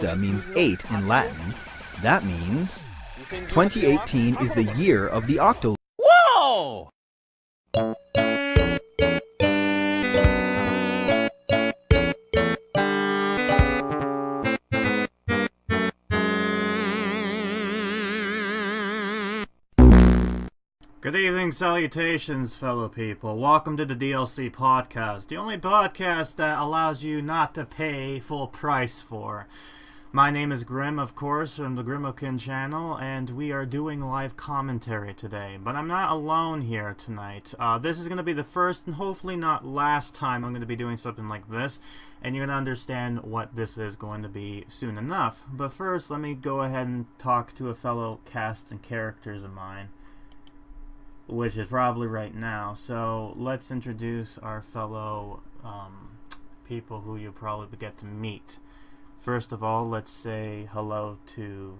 octa means 8 in Latin, that means 2018 is the year of the Octoling. Whoa! Good evening, salutations, fellow people. Welcome to the DLC podcast, the only podcast that allows you not to pay full price for. My name is Grim, of course, from the Grimokan channel, and we are doing live commentary today. But I'm not alone here tonight. This is going to be the first and hopefully not last time I'm going to be doing something like this, and you're going to understand what this is going to be soon enough. But first, let me go ahead and talk to a fellow cast and characters of mine, which is probably right now. So let's introduce our fellow people who you'll probably get to meet. First of all, let's say hello to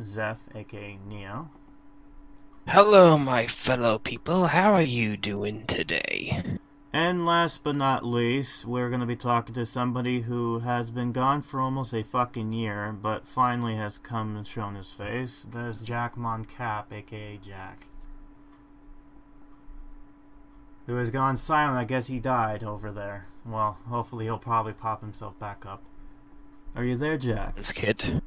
Zeph, aka Neo. Hello, my fellow people. How are you doing today? And last but not least, we're going to be talking to somebody who has been gone for almost a fucking year, but finally has come and shown his face. That is Jack Moncap, aka Jack, who has gone silent. I guess he died over there. Well, hopefully he'll probably pop himself back up. Are you there, Jack? This kid.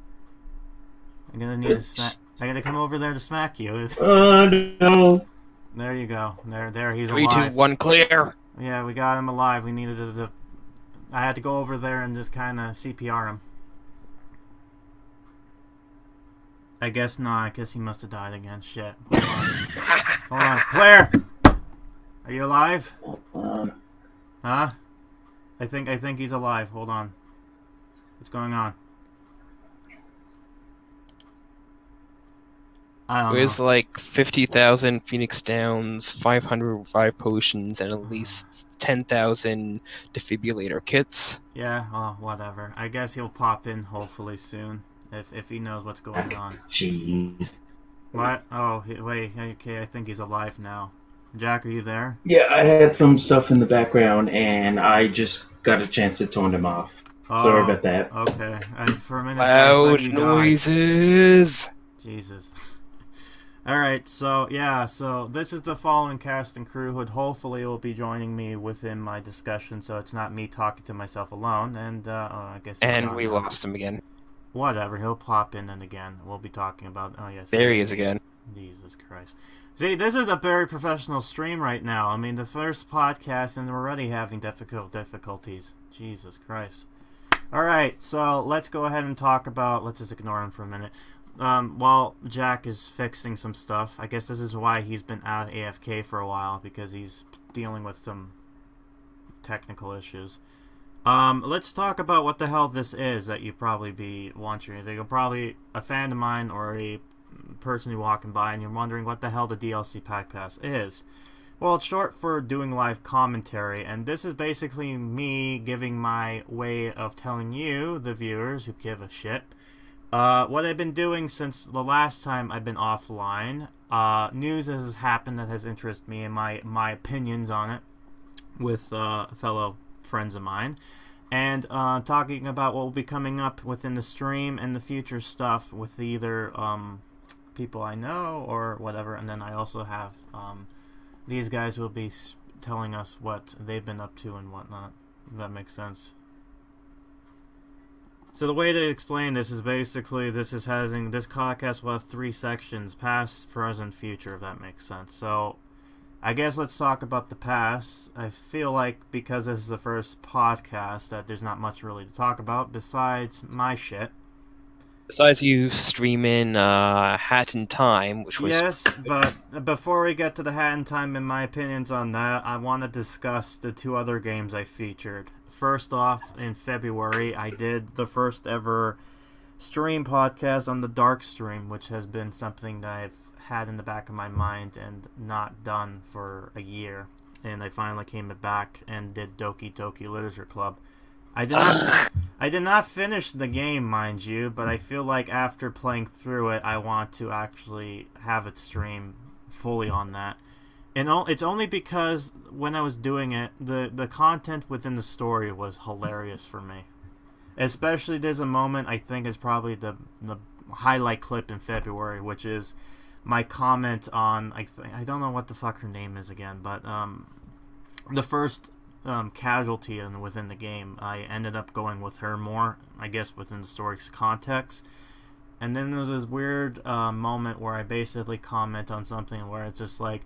I'm gonna need to smack. I gotta come over there to smack you. No. There you go. There. He's 3, alive. 2, 1, clear. Yeah, we got him alive. We needed to. I had to go over there and just kind of CPR him. I guess not. I guess he must have died again. Shit. Hold on. Claire, are you alive? Huh? I think he's alive. Hold on. What's going on? I don't know. There's like 50,000 Phoenix Downs, 505 potions, and at least 10,000 defibrillator kits. Yeah, well, whatever. I guess he'll pop in hopefully soon, if he knows what's going on. Jeez. What? Oh, wait, okay, I think he's alive now. Jack, are you there? Yeah, I had some stuff in the background, and I just got a chance to turn them off. Oh, Sorry about that. Okay, and for a minute I thought Loud you died. noises! Jesus. Alright, so, yeah, so this is the following cast and crew who hopefully will be joining me within my discussion, so it's not me talking to myself alone, and, I guess he's And gone we now. lost him again. Whatever, he'll pop in and again. We'll be talking about... Oh, yes. There he is again. Jesus Christ. See, this is a very professional stream right now. I mean, the first podcast, and we're already having difficulties. Jesus Christ. Alright, so let's go ahead and talk about... Let's just ignore him for a minute. While Jack is fixing some stuff, I guess this is why he's been out AFK for a while, because he's dealing with some technical issues. Let's talk about what the hell this is that you probably be wondering. You're probably a fan of mine or a person you're walking by and you're wondering what the hell the DLC podcast is. Well, it's short for doing live commentary, and this is basically me giving my way of telling you, the viewers who give a shit, what I've been doing since the last time I've been offline. News has happened that has interested me and my opinions on it with fellow friends of mine. And talking about what will be coming up within the stream and the future stuff with either people I know or whatever. And then I also have these guys will be telling us what they've been up to and whatnot. If that makes sense. So the way to explain this is basically this podcast will have 3 sections: past, present, future. If that makes sense. So I guess let's talk about the past. I feel like because this is the first podcast that there's not much really to talk about besides my shit. Besides you streaming Hat in Time, which was... Yes, but before we get to the Hat in Time and my opinions on that, I want to discuss the 2 other games I featured. First off, in February, I did the first ever stream podcast on the Dark Stream, which has been something that I've had in the back of my mind and not done for a year. And I finally came back and did Doki Doki Literature Club. I did not finish the game, mind you, but I feel like after playing through it, I want to actually have it stream fully on that. And it's only because when I was doing it, the content within the story was hilarious for me. Especially there's a moment I think is probably the highlight clip in February, which is my comment on I don't know what the fuck her name is again, but the first casualty within the game. I ended up going with her more, I guess, within the story's context. And then there's this weird moment where I basically comment on something where it's just like,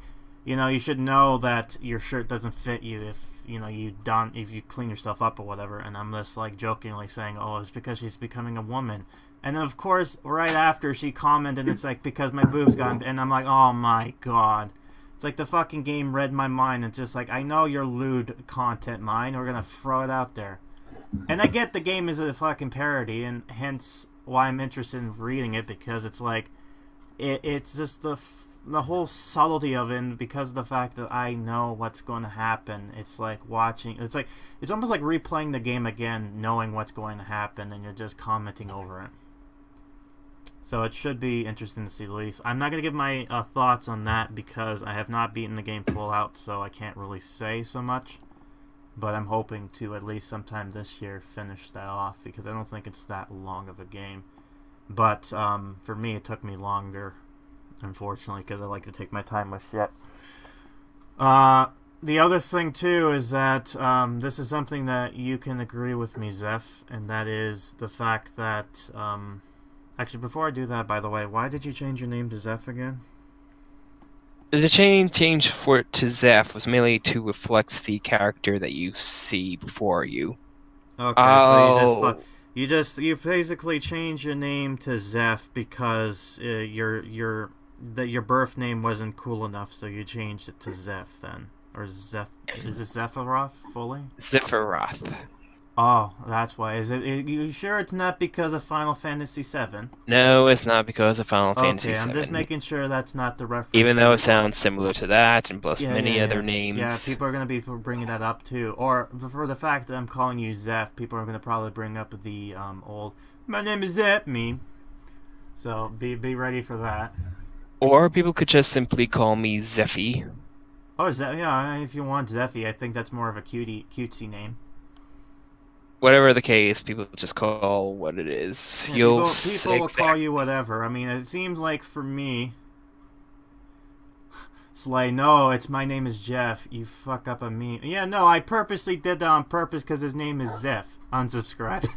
you should know that your shirt doesn't fit you if if you clean yourself up or whatever. And I'm just like jokingly saying, oh, it's because she's becoming a woman. And of course, right after she commented, it's like, because my boobs got, and I'm like, oh my god. It's like the fucking game read my mind. It's just like, I know you're lewd content, mine. We're gonna throw it out there. And I get the game is a fucking parody, and hence why I'm interested in reading it, because it's like, it's just the whole subtlety of it, and because of the fact that I know what's going to happen. It's like watching, it's almost like replaying the game again, knowing what's going to happen, and you're just commenting over it. So it should be interesting to see the least. I'm not going to give my thoughts on that because I have not beaten the game full out, so I can't really say so much. But I'm hoping to at least sometime this year finish that off, because I don't think it's that long of a game. But for me, it took me longer, unfortunately, because I like to take my time with shit. The other thing, too, is that this is something that you can agree with me, Zeph, and that is the fact that... actually, before I do that, by the way, why did you change your name to Zeph again? The change for it to Zeph was mainly to reflect the character that you see before you. Okay, so you basically changed your name to Zeph because your birth name wasn't cool enough, so you changed it to Zeph then, or Zeph? Is it Zephyroth fully? Zephyroth. Oh, that's why. You sure it's not because of Final Fantasy VII? No, it's not because of Final Fantasy VII. Okay, I'm just making sure that's not the reference. Even though it sounds similar to that, and plus many other names. Yeah, people are going to be bringing that up too. Or for the fact that I'm calling you Zeph, people are going to probably bring up the old, my name is Zeph meme. So be ready for that. Or people could just simply call me Zeffy. Oh, Zeph, yeah, if you want Zeffy, I think that's more of a cutesy name. Whatever the case, people just call what it is. Yeah, people will call you whatever. I mean, it seems like for me, Slay, no, my name is Jeff. You fuck up a meme. Yeah, no, I purposely did that on purpose because his name is Zeph. Unsubscribe.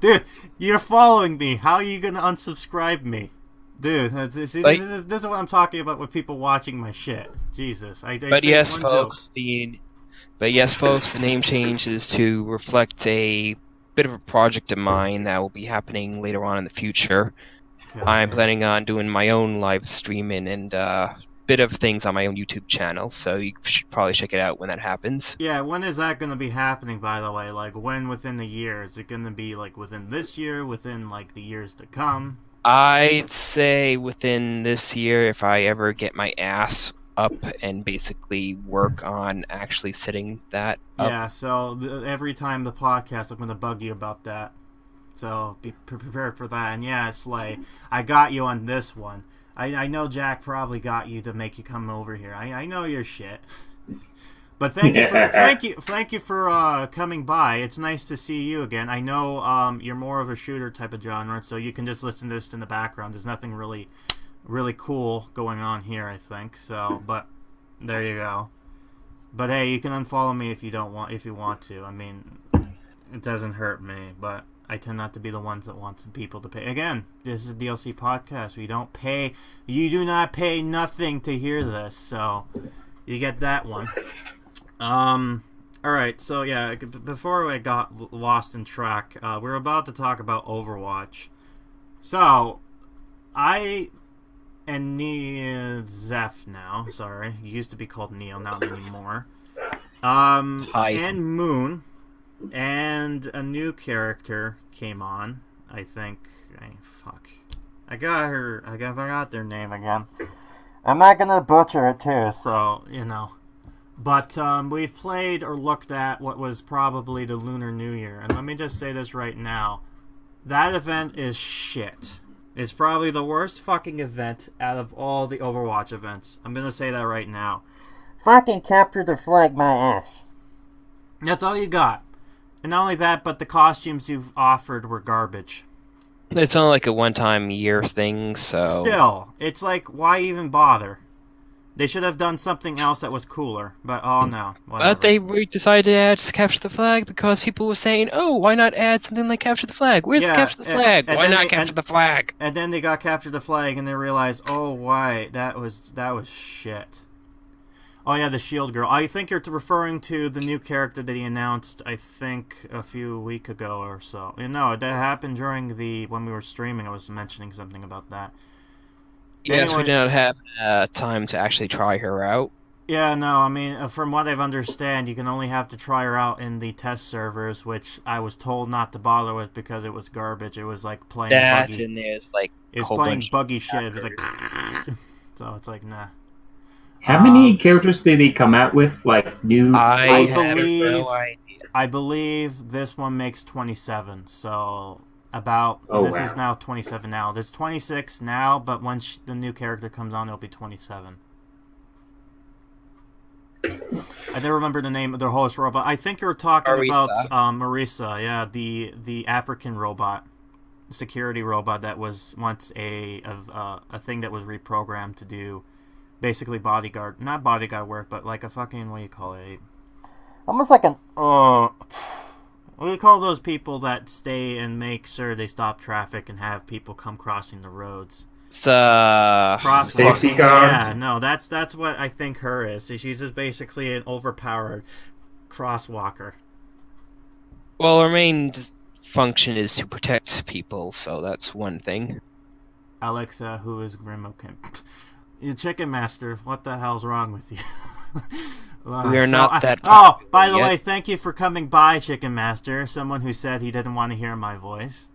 Dude, you're following me. How are you going to unsubscribe me? Dude, this is what I'm talking about with people watching my shit. Jesus. But yes, folks, the name change is to reflect a bit of a project of mine that will be happening later on in the future. Okay. I'm planning on doing my own live streaming and bit of things on my own YouTube channel, so you should probably check it out when that happens. Yeah, when is that going to be happening, by the way? Like, when within the year? Is it going to be, like, within this year, within, like, the years to come? I'd say within this year, if I ever get my ass up and basically work on actually setting that up. Yeah, so every time the podcast, I'm going to bug you about that. So be prepared for that. And yeah, Slay, I got you on this one. I know Jack probably got you to make you come over here. I know your shit. But thank you for coming by. It's nice to see you again. I know you're more of a shooter type of genre, so you can just listen to this in the background. There's nothing really cool going on here, I think. So, but there you go. But hey, you can unfollow me if you want to. I mean, it doesn't hurt me, but I tend not to be the ones that want some people to pay. Again, this is a DLC podcast. You do not pay nothing to hear this, so you get that one. Alright, so yeah, before I got lost in track, we're about to talk about Overwatch. So, I and Zeph now, sorry, he used to be called Neo, not anymore. Hi. And Moon, and a new character came on, I think. I forgot their name again. I'm not gonna butcher it too, so, you know. But we've played or looked at what was probably the Lunar New Year. And let me just say this right now. That event is shit. It's probably the worst fucking event out of all the Overwatch events. I'm going to say that right now. Fucking capture the flag my ass. That's all you got. And not only that, but the costumes you've offered were garbage. It's only like a one-time year thing, so... Still, it's like, why even bother? They should have done something else that was cooler, but oh no. Whatever. But they decided to add Capture the Flag because people were saying, oh, why not add something like Capture the Flag? Where's Capture the Flag? Why not Capture the Flag? And then they got Capture the Flag and they realized, oh, why? That was shit. Oh yeah, the Shield Girl. I think you're referring to the new character that he announced, I think, a few weeks ago or so. No, that happened during when we were streaming. I was mentioning something about that. Yes, anyway, we did not have time to actually try her out. Yeah, no, I mean, from what I understand, you can only have to try her out in the test servers, which I was told not to bother with because it was garbage. It was like playing buggy. And there's like it was playing buggy shit. It was like, so it's like, nah. How many characters did they come out with? Like new? I believe this one makes 27. So this is now 27 now. There's 26 now, but once the new character comes on, it'll be 27. I don't remember the name of the host robot. I think you're talking about Marisa. Yeah, the African robot, security robot that was once a thing that was reprogrammed to do basically not bodyguard work, but like a fucking, what do you call it? Almost like an what do you call those people that stay and make sure they stop traffic and have people come crossing the roads? Crosswalk. Safety guard. Yeah, no, that's what I think her is. She's just basically an overpowered crosswalker. Well, her main function is to protect people, so that's one thing. Alexa, who is Grimokan? You Chicken Master, what the hell's wrong with you? We are not that. Oh, by the way, thank you for coming by, Chicken Master. Someone who said he didn't want to hear my voice.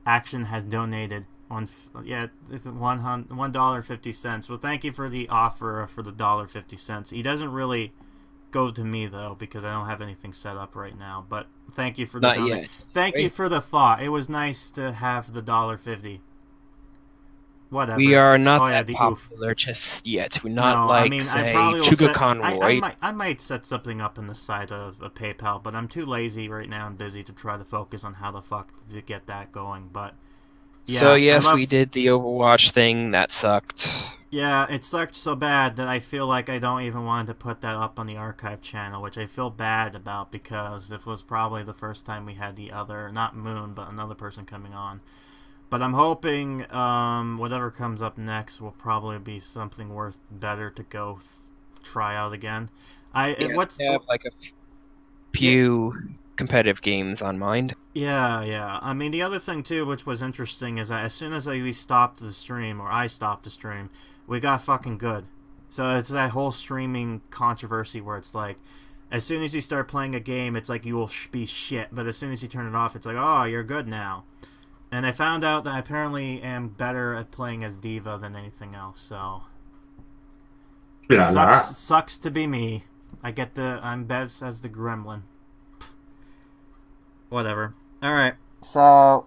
Action has donated. It's $1.50. Well, thank you for the offer for the $1.50. He doesn't really go to me though because I don't have anything set up right now. But thank you for the thank you for the thought. It was nice to have the $1.50. Whatever. We are not that popular just yet. We're not say, Sugar Conroy. I might set something up on the side of a PayPal, but I'm too lazy right now and busy to try to focus on how the fuck to get that going. But yeah, so yes, we did the Overwatch thing. That sucked. Yeah, it sucked so bad that I feel like I don't even want to put that up on the archive channel, which I feel bad about because this was probably the first time we had the other, not Moon, but another person coming on. But I'm hoping whatever comes up next will probably be something better to go try out again. Have like a few competitive games on mind. Yeah. I mean, the other thing too, which was interesting, is that as soon as we stopped the stream, or I stopped the stream, we got fucking good. So it's that whole streaming controversy where it's like, as soon as you start playing a game, it's like you will be shit, but as soon as you turn it off, it's like, oh, you're good now. And I found out that I apparently am better at playing as Diva than anything else, so... Sucks to be me. I'm best as the Gremlin. Whatever. Alright, so...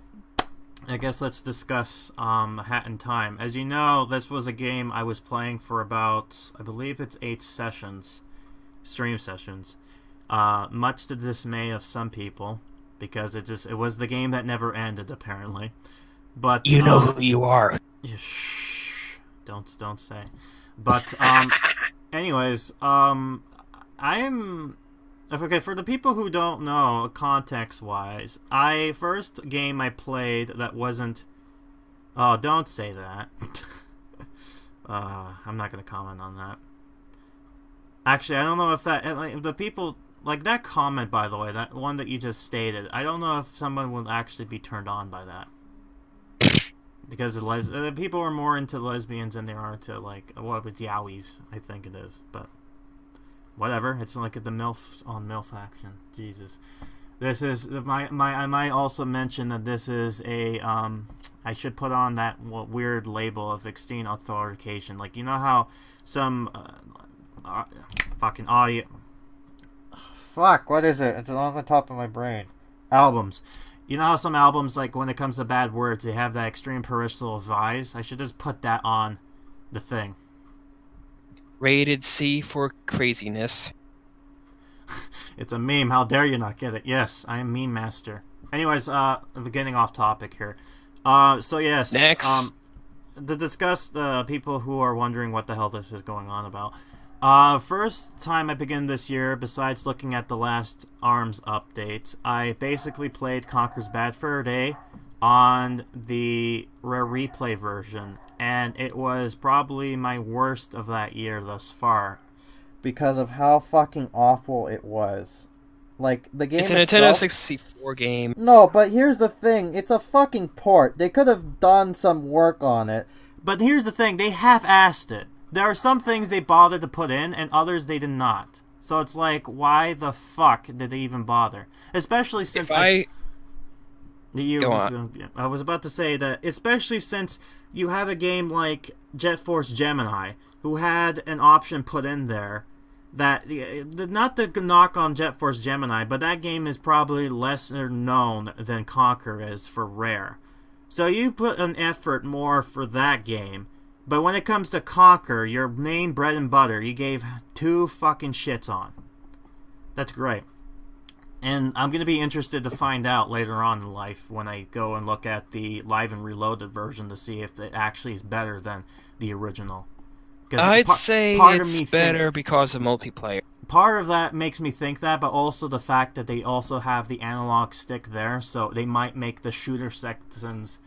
I guess let's discuss Hat in Time. As you know, this was a game I was playing for about, I believe it's 8 sessions. Stream sessions. Much to the dismay of some people. Because it was the game that never ended, apparently. But you know who you are. Shh, don't say. But anyways, okay. For the people who don't know, context-wise, first game I played that wasn't. Oh, don't say that. I'm not gonna comment on that. Actually, I don't know if the people. Like, that comment, by the way, that one that you just stated, I don't know if someone would actually be turned on by that. Because people are more into lesbians than they are to, like, what was yaois, I think it is. But, whatever. It's like the MILF on MILF action. Jesus. This is, I might also mention that this is a, I should put on that weird label of extreme authentication. Like, you know how some, fucking audio... Fuck, what is it? It's on the top of my brain. Albums. You know how some albums, like, when it comes to bad words, they have that extreme parental advice? I should just put that on the thing. Rated C for craziness. It's a meme. How dare you not get it? Yes, I am meme master. Anyways, I'm getting off topic here. So yes. Next. To discuss the people who are wondering what the hell this is going on about. First time I began this year, besides looking at the last ARMS updates, I basically played Conker's Bad Fur Day on the Rare Replay version, and it was probably my worst of that year thus far, because of how fucking awful it was. Like, the game It's a itself, Nintendo 64 game. No, but here's the thing. It's a fucking port. They could have done some work on it. But here's the thing, they half-assed it. There are some things they bothered to put in, and others they did not. So it's like, why the fuck did they even bother? Especially since Go on. I was about to say that, especially since you have a game like Jet Force Gemini, who had an option put in there that, not to knock on Jet Force Gemini, but that game is probably lesser known than Conker is for Rare. So you put an effort more for that game, but when it comes to Conker, your main bread and butter, you gave 2 fucking shits on. That's great. And I'm going to be interested to find out later on in life when I go and look at the Live and Reloaded version to see if it actually is better than the original. I'd say it's better because of multiplayer. Part of that makes me think that, but also the fact that they also have the analog stick there, so they might make the shooter sections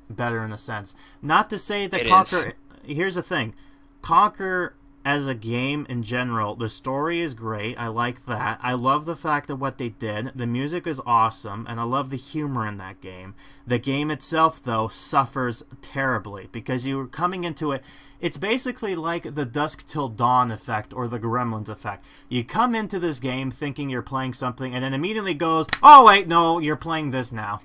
better in a sense. Not to say that Conker... Here's the thing. Conker, as a game in general, the story is great. I like that. I love the fact of what they did. The music is awesome, and I love the humor in that game. The game itself, though, suffers terribly, because you're coming into it... It's basically like the Dusk Till Dawn effect or the Gremlins effect. You come into this game thinking you're playing something, and then immediately goes, oh wait, no, you're playing this now.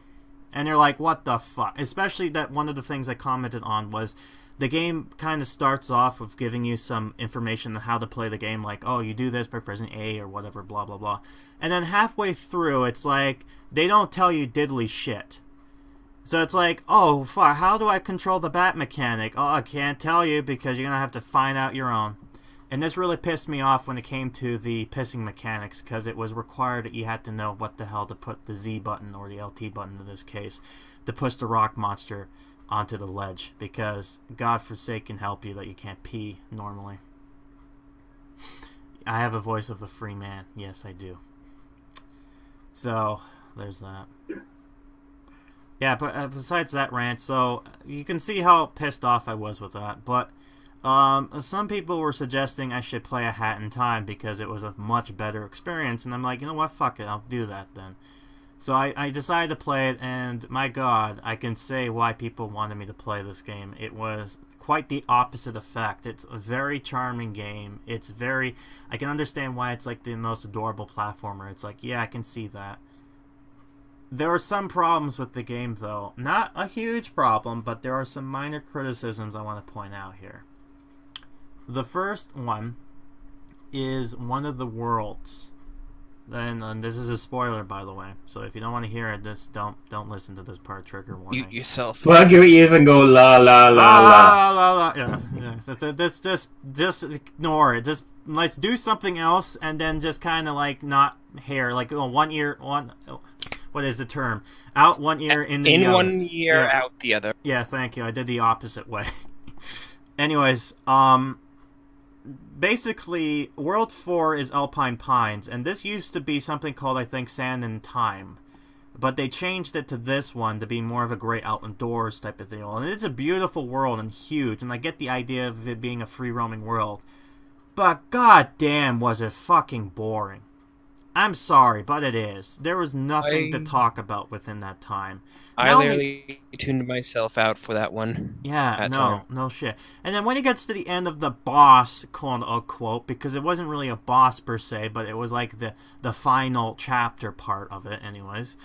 And you're like, what the fuck? Especially that one of the things I commented on was the game kind of starts off with giving you some information on how to play the game, like, oh, you do this by pressing A or whatever, blah, blah, blah. And then halfway through, it's like, they don't tell you diddly shit. So it's like, oh, fuck, how do I control the bat mechanic? Oh, I can't tell you because you're going to have to find out your own. And this really pissed me off when it came to the pissing mechanics, because it was required that you had to know what the hell to put the Z button, or the LT button in this case, to push the rock monster onto the ledge, because God forsaken help you that you can't pee normally. I have a voice of a free man. Yes, I do. So, there's that. Yeah, but besides that rant, so you can see how pissed off I was with that. But some people were suggesting I should play A Hat in Time because it was a much better experience. And I'm like, you know what, fuck it, I'll do that then. So I decided to play it, and my god, I can say why people wanted me to play this game. It was quite the opposite effect. It's a very charming game. It's very... I can understand why it's like the most adorable platformer. It's like, yeah, I can see that. There are some problems with the game, though. Not a huge problem, but there are some minor criticisms I want to point out here. The first one is one of the worlds. And this is a spoiler, by the way. So if you don't want to hear it, just don't listen to this part. Trigger warning. Mute yourself. Plug your ears and go la la la la. La. Yeah. So just ignore it. Just let's do something else, and then just kind of like not hair, like one ear, one. What is the term? Out one ear, in the other. In one ear, yeah. out the other. Yeah, thank you. I did the opposite way. Anyways, basically, World 4 is Alpine Pines, and this used to be something called, I think, Sand and Time. But they changed it to this one to be more of a great outdoors type of deal. And it's a beautiful world and huge, and I get the idea of it being a free-roaming world. But goddamn was it fucking boring. I'm sorry, but it is. There was nothing to talk about within that time. I literally tuned myself out for that one. Yeah, no shit. And then when it gets to the end of the boss, quote-unquote, because it wasn't really a boss per se, but it was like the final chapter part of it anyways,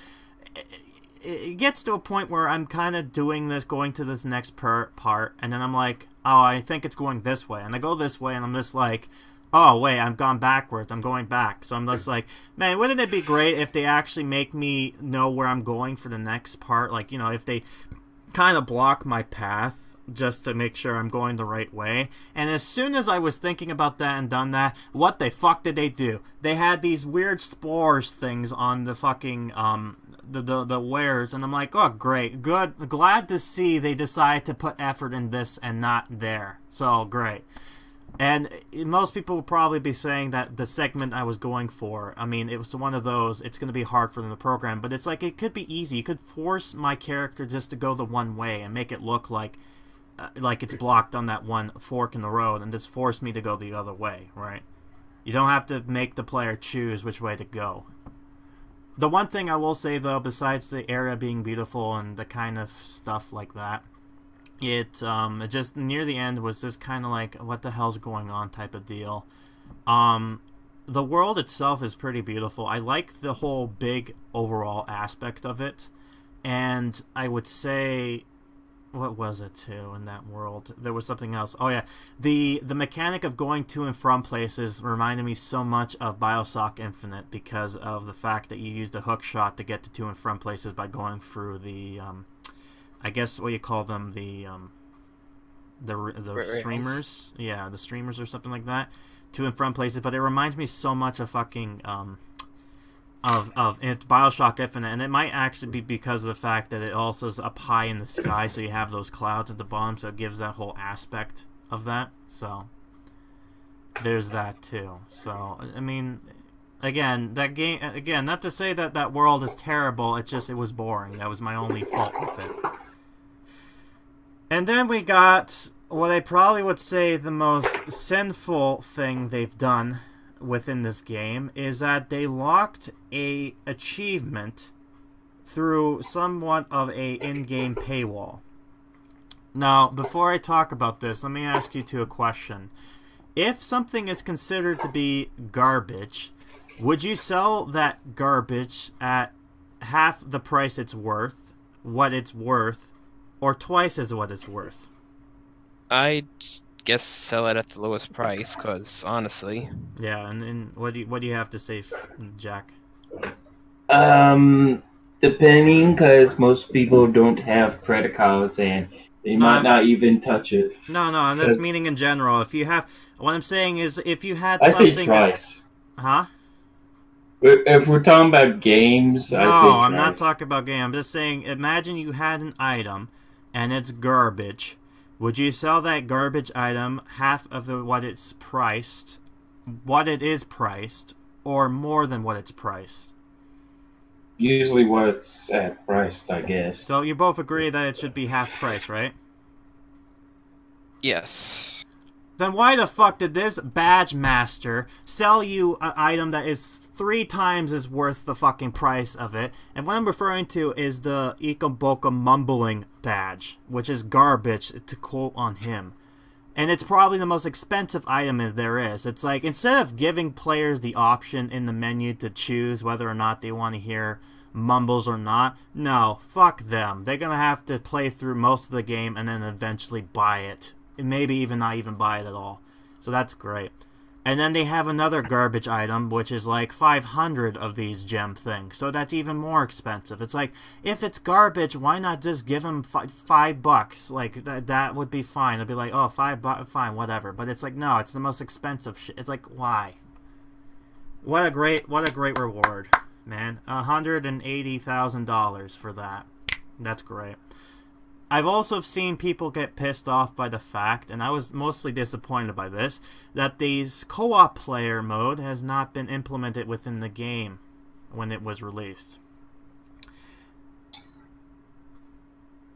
it gets to a point where I'm kind of doing this, going to this next part, and then I'm like, oh, I think it's going this way. And I go this way, and I'm just like... oh, wait, I've gone backwards. I'm going back. So I'm just like, man, wouldn't it be great if they actually make me know where I'm going for the next part? Like, you know, if they kind of block my path just to make sure I'm going the right way. And as soon as I was thinking about that and done that, what the fuck did they do? They had these weird spores things on the fucking the wares, and I'm like, oh great, good, glad to see they decide to put effort in this and not there. So great. And most people will probably be saying that the segment I was going for, I mean, it was one of those, it's going to be hard for them to program, but it's like, it could be easy. You could force my character just to go the one way and make it look like it's blocked on that one fork in the road, and just force me to go the other way, right? You don't have to make the player choose which way to go. The one thing I will say, though, besides the area being beautiful and the kind of stuff like that, it just near the end was just kind of like, what the hell's going on type of deal. The world itself is pretty beautiful. I like the whole big overall aspect of it, and I would say, what was it too in that world? There was something else. Oh yeah, the mechanic of going to and from places reminded me so much of BioShock Infinite because of the fact that you used a hook shot to get to and from places by going through the I guess what you call them, the streamers. Yeah, the streamers or something like that, to and from places. But it reminds me so much of fucking of BioShock Infinite, and it might actually be because of the fact that it also is up high in the sky, so you have those clouds at the bottom, so it gives that whole aspect of that. So there's that too. So I mean, again, that game, again, not to say that that world is terrible, it was boring. That was my only fault with it. And then we got what I probably would say the most sinful thing they've done within this game, is that they locked a achievement through somewhat of a in-game paywall. Now, before I talk about this, let me ask you two a question. If something is considered to be garbage, would you sell that garbage at half the price it's worth, what it's worth, or twice as what it's worth? I guess sell it at the lowest price, because honestly. Yeah, and what do you have to say, Jack? Depending, because most people don't have credit cards and they might not even touch it. No, I'm just meaning in general. If you have, what I'm saying is, if you had I something, think twice. Huh? If we're talking about games, no, I think I'm twice. not talking about game. I'm just saying, imagine you had an item and it's garbage. Would you sell that garbage item half of what it is priced, or more than what it's priced? Usually what it's at priced, I guess. So you both agree that it should be half price, right? Yes. Then why the fuck did this badge master sell you an item that is 3 times as worth the fucking price of it? And what I'm referring to is the Ikaboka Mumbling badge, which is garbage, to quote on him. And it's probably the most expensive item there is. It's like, instead of giving players the option in the menu to choose whether or not they want to hear mumbles or not, no, fuck them. They're going to have to play through most of the game and then eventually buy it. Maybe even not even buy it at all. So that's great. And then they have another garbage item, which is like 500 of these gem things. So that's even more expensive. It's like, if it's garbage, why not just give them $5? Like, that would be fine. It'd be like, oh, $5, fine, whatever. But it's like, no, it's the most expensive shit. It's like, why? What a great reward, man. $180,000 for that. That's great. I've also seen people get pissed off by the fact, and I was mostly disappointed by this, that these co-op player mode has not been implemented within the game when it was released.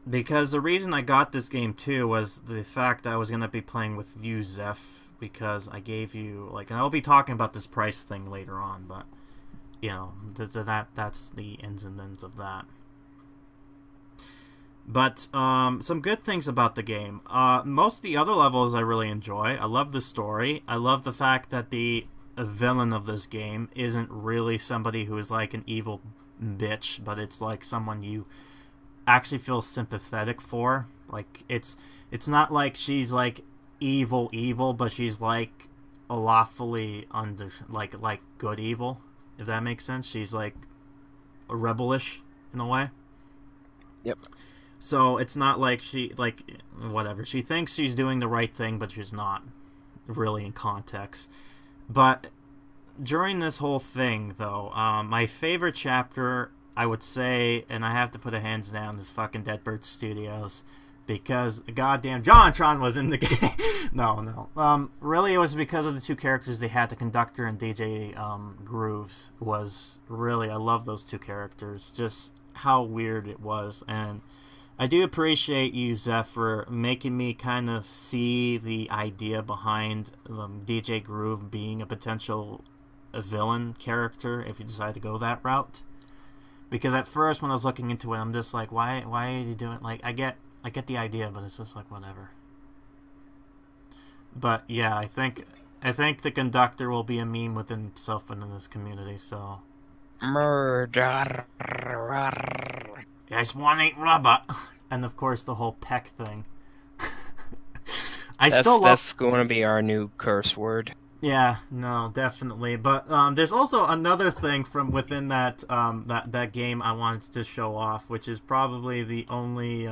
Because the reason I got this game too was the fact that I was going to be playing with you, Zeph, because I gave you, like, and I'll be talking about this price thing later on, but, you know, that's the ins and ends of that. But some good things about the game. Most of the other levels I really enjoy. I love the story. I love the fact that the villain of this game isn't really somebody who is like an evil bitch, but it's like someone you actually feel sympathetic for. Like, it's not like she's like evil, but she's like a lawfully like good evil, if that makes sense. She's like a rebellish in a way. Yep. So it's not like whatever. She thinks she's doing the right thing, but she's not really in context. But during this whole thing, though, my favorite chapter, I would say, and I have to put a hands down, is fucking Deadbird Studios. Because goddamn JonTron was in the game. No. Really, it was because of the two characters they had, the conductor and DJ Grooves. Was really, I love those two characters. Just how weird it was. And I do appreciate you, Zeph, for making me kind of see the idea behind DJ Groove being a potential villain character if you decide to go that route. Because at first, when I was looking into it, I'm just like, why are you doing... Like, I get the idea, but it's just like, whatever. But yeah, I think the conductor will be a meme within itself within this community, so... Murder. Yes, one ain't rubber. And of course the whole peck thing. That's going to be our new curse word. Yeah, no, definitely. But there's also another thing from within that that game I wanted to show off, which is probably the only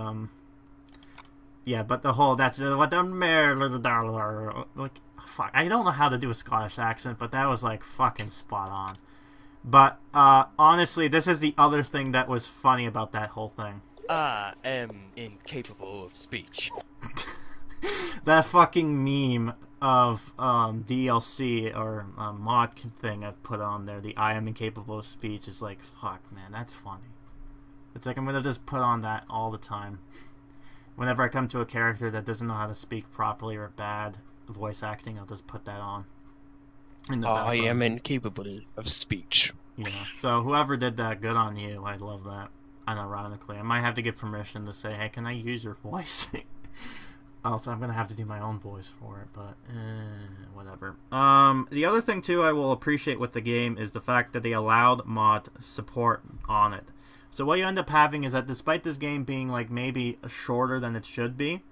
yeah, but the whole that's what the like fuck. I don't know how to do a Scottish accent, but that was like fucking spot on. But honestly, this is the other thing that was funny about that whole thing. I am incapable of speech. That fucking meme of DLC or mod thing I put on there, the I am incapable of speech, is like, fuck, man, that's funny. It's like I'm gonna just put on that all the time. Whenever I come to a character that doesn't know how to speak properly or bad voice acting, I'll just put that on. I am incapable of speech. Yeah, so whoever did that, good on you. I love that. Unironically, I might have to give permission to say, hey, can I use your voice? Also, I'm going to have to do my own voice for it, but whatever. The other thing, too, I will appreciate with the game is the fact that they allowed mod support on it. So what you end up having is that despite this game being like maybe shorter than it should be,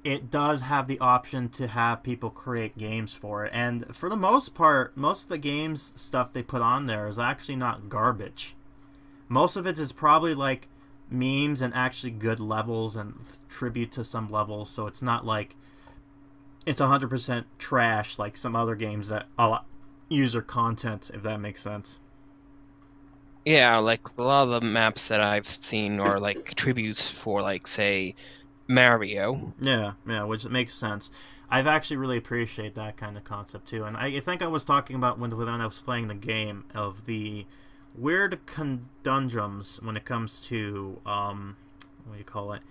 it does have the option to have people create games for it. And for the most part, most of the games stuff they put on there is actually not garbage. Most of it is probably like memes and actually good levels and tribute to some levels, so it's not like it's 100% trash like some other games that user content, if that makes sense. Yeah, like a lot of the maps that I've seen are like tributes for, like, say, Mario. Yeah, which makes sense. I've actually really appreciate that kind of concept too, and I think I was talking about when I was playing the game of the weird conundrums when it comes to what do you call it?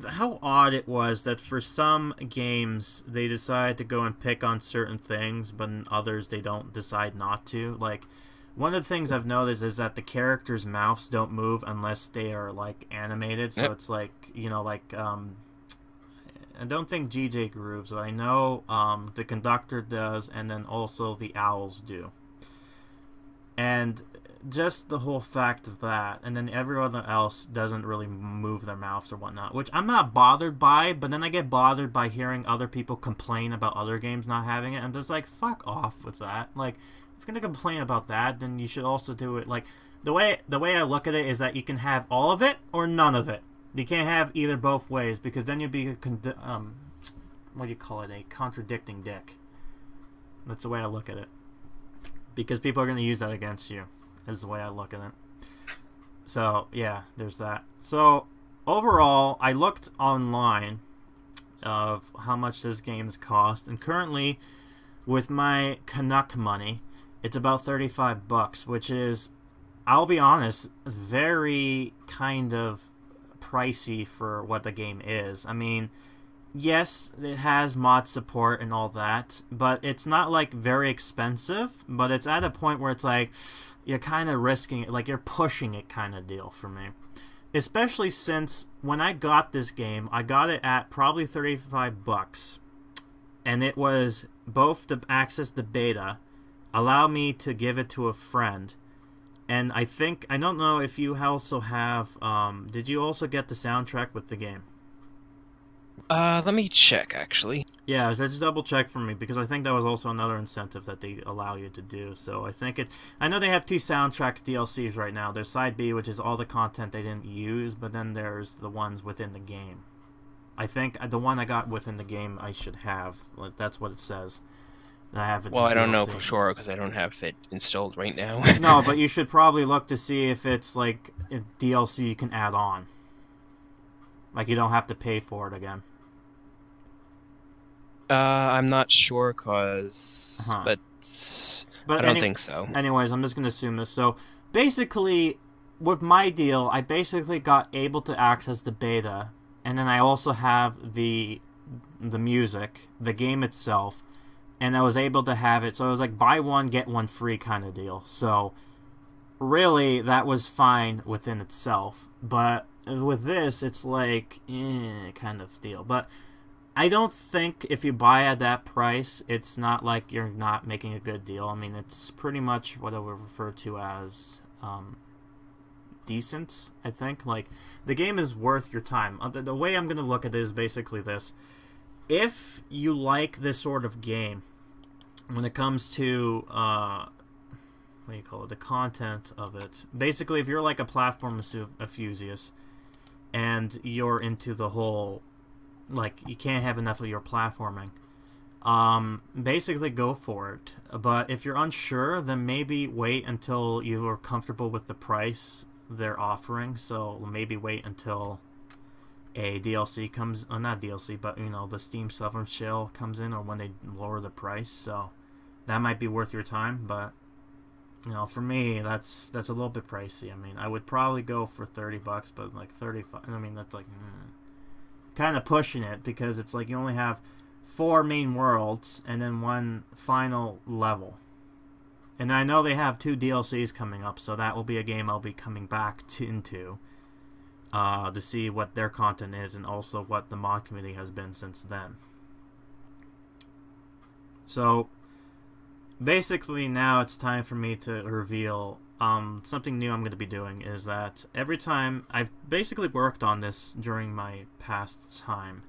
How odd it was that for some games they decide to go and pick on certain things, but in others they don't decide not to. Like, one of the things I've noticed is that the characters' mouths don't move unless they are like animated. So it's like, you know, like I don't think GJ Grooves, but I know the conductor does, and then also the owls do. And just the whole fact of that, and then everyone else doesn't really move their mouths or whatnot, which I'm not bothered by, but then I get bothered by hearing other people complain about other games not having it. I'm just like, fuck off with that. Like, if you're gonna complain about that, then you should also do it. Like, the way I look at it is that you can have all of it or none of it. You can't have either both ways, because then you'd be what do you call it, a contradicting dick. That's the way I look at it. Because people are going to use that against you, is the way I look at it. So, yeah, there's that. So, overall, I looked online of how much this game's cost, and currently, with my Canuck money, it's about $35, which is, I'll be honest, very kind of pricey for what the game is. I mean, yes, it has mod support and all that, but it's not like very expensive, but it's at a point where it's like you're kind of risking it, like you're pushing it kind of deal for me. Especially since when I got this game, I got it at probably $35, and it was both to access the beta, allow me to give it to a friend, and I don't know if you also have, did you also get the soundtrack with the game? Let me check, actually. Yeah, just double check for me, because I think that was also another incentive that they allow you to do. So I think I know they have 2 soundtrack DLCs right now. There's Side B, which is all the content they didn't use, but then there's the ones within the game. I think the one I got within the game I should have. That's what it says. I have it. Well, I don't know for sure because I don't have it installed right now. No, but you should probably look to see if it's like a DLC you can add on. Like you don't have to pay for it again. I'm not sure, but I don't think so. Anyways, I'm just gonna assume this. So basically, with my deal, I basically got able to access the beta, and then I also have the music, the game itself, and I was able to have it. So it was like buy one get one free kind of deal. So really, that was fine within itself. But with this, it's like kind of deal. But I don't think if you buy at that price, it's not like you're not making a good deal. I mean, it's pretty much what I would refer to as decent, I think. Like, the game is worth your time. The way I'm going to look at it is basically this. If you like this sort of game, when it comes to, what do you call it, the content of it, basically, if you're like a platform enthusiast, and you're into the whole, like, you can't have enough of your platforming, basically go for it. But if you're unsure, then maybe wait until you are comfortable with the price they're offering. So maybe wait until a DLC comes, not DLC, but the Steam Summer Sale comes in, or when they lower the price. So that might be worth your time. But for me, that's a little bit pricey. I mean, I would probably go for $30, but like 35. I mean, that's like kind of pushing it, because it's like you only have 4 main worlds and then 1 final level. And I know they have 2 DLCs coming up, so that will be a game I'll be coming back into to see what their content is, and also what the mod community has been since then. So basically now it's time for me to reveal something new I'm going to be doing. Is that every time I've basically worked on this during my past time,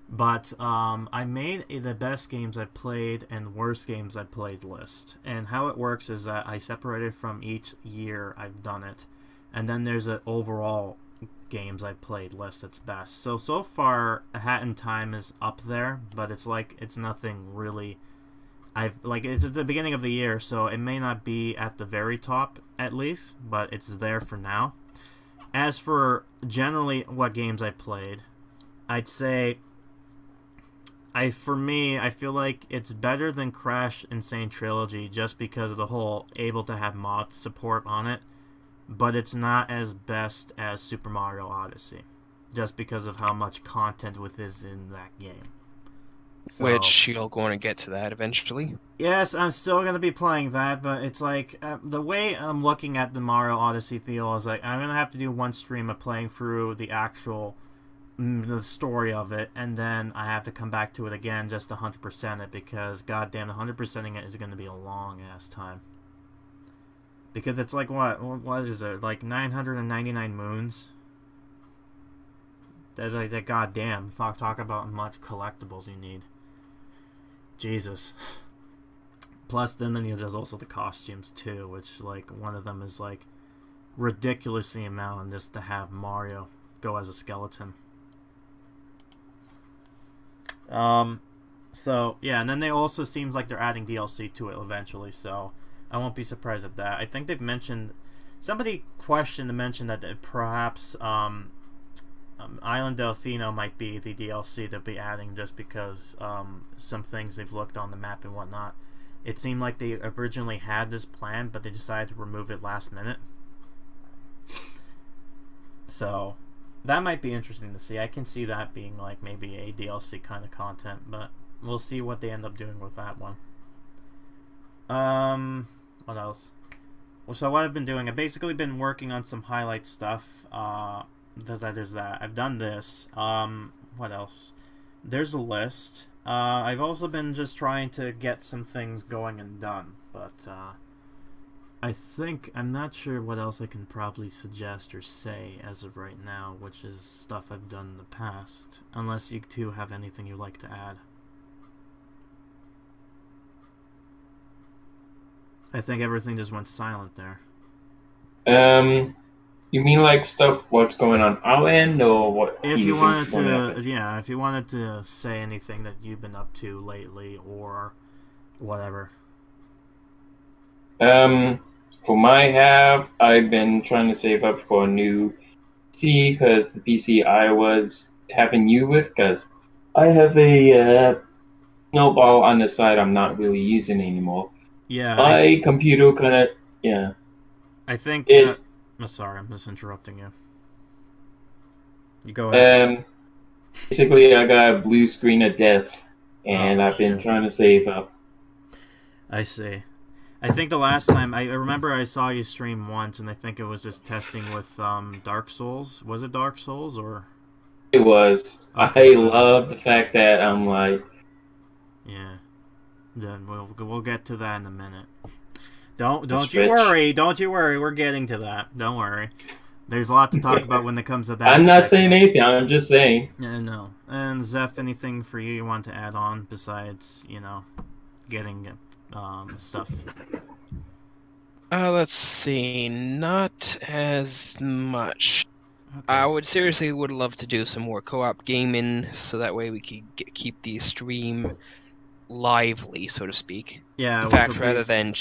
but I made the best games I've played and worst games I've played list. And how it works is that I separated from each year I've done it, and then there's an overall games I've played list that's best. So far A Hat in Time is up there, but it's like it's nothing really. It's at the beginning of the year, so it may not be at the very top, at least, but it's there for now. As for generally what games I played, I'd say, I feel like it's better than Crash Insane Trilogy, just because of the whole able to have mod support on it, but it's not as best as Super Mario Odyssey, just because of how much content is in that game. So, which you're going to get to that eventually. Yes, I'm still going to be playing that, but it's like, the way I'm looking at the Mario Odyssey deal is like, I'm going to have to do 1 stream of playing through the actual the story of it, and then I have to come back to it again just to 100% it, because goddamn, 100%ing it is going to be a long ass time. Because it's like, what is it, like 999 moons? That goddamn, talk about much collectibles you need. Jesus. Plus, then there's also the costumes too, which, like, one of them is like ridiculously amount just to have Mario go as a skeleton. So yeah, and then they also seems like they're adding DLC to it eventually, so I won't be surprised at that. I think they've mentioned, somebody mentioned that perhaps Island Delfino might be the DLC they'll be adding, just because some things they've looked on the map and whatnot. It seemed like they originally had this plan, but they decided to remove it last minute. So that might be interesting to see. I can see that being like maybe a DLC kind of content, but we'll see what they end up doing with that one. What else? Well, so what I've been doing, I've basically been working on some highlight stuff. There's that. I've done this. What else? There's a list. I've also been just trying to get some things going and done, but I'm not sure what else I can probably suggest or say as of right now, which is stuff I've done in the past, unless you two have anything you'd like to add. I think everything just went silent there. You mean like stuff, what's going on our end, or what? If you wanted to, yeah, if you wanted to say anything that you've been up to lately, or whatever. For my half, I've been trying to save up for a new PC, because the PC I was having you with, because I have a snowball on the side I'm not really using anymore. Yeah. My computer kind of, yeah. I think. I'm sorry, I'm just interrupting you. You go ahead. Basically, I got a blue screen of death, and I've been trying to save up. I see. I think the last time I remember I saw you stream once, and I think it was just testing with Dark Souls. Was it Dark Souls or? It was. Okay, I love the fact that I'm like. Yeah. Then we'll get to that in a minute. Don't you worry. Don't you worry. We're getting to that. Don't worry. There's a lot to talk about when it comes to that. I'm not saying anything. I'm just saying. Yeah, no. And Zeph, anything for you want to add on besides, getting stuff? Let's see. Not as much. Okay. I would love to do some more co-op gaming, so that way we could keep the stream lively, so to speak. Yeah. In fact, rather than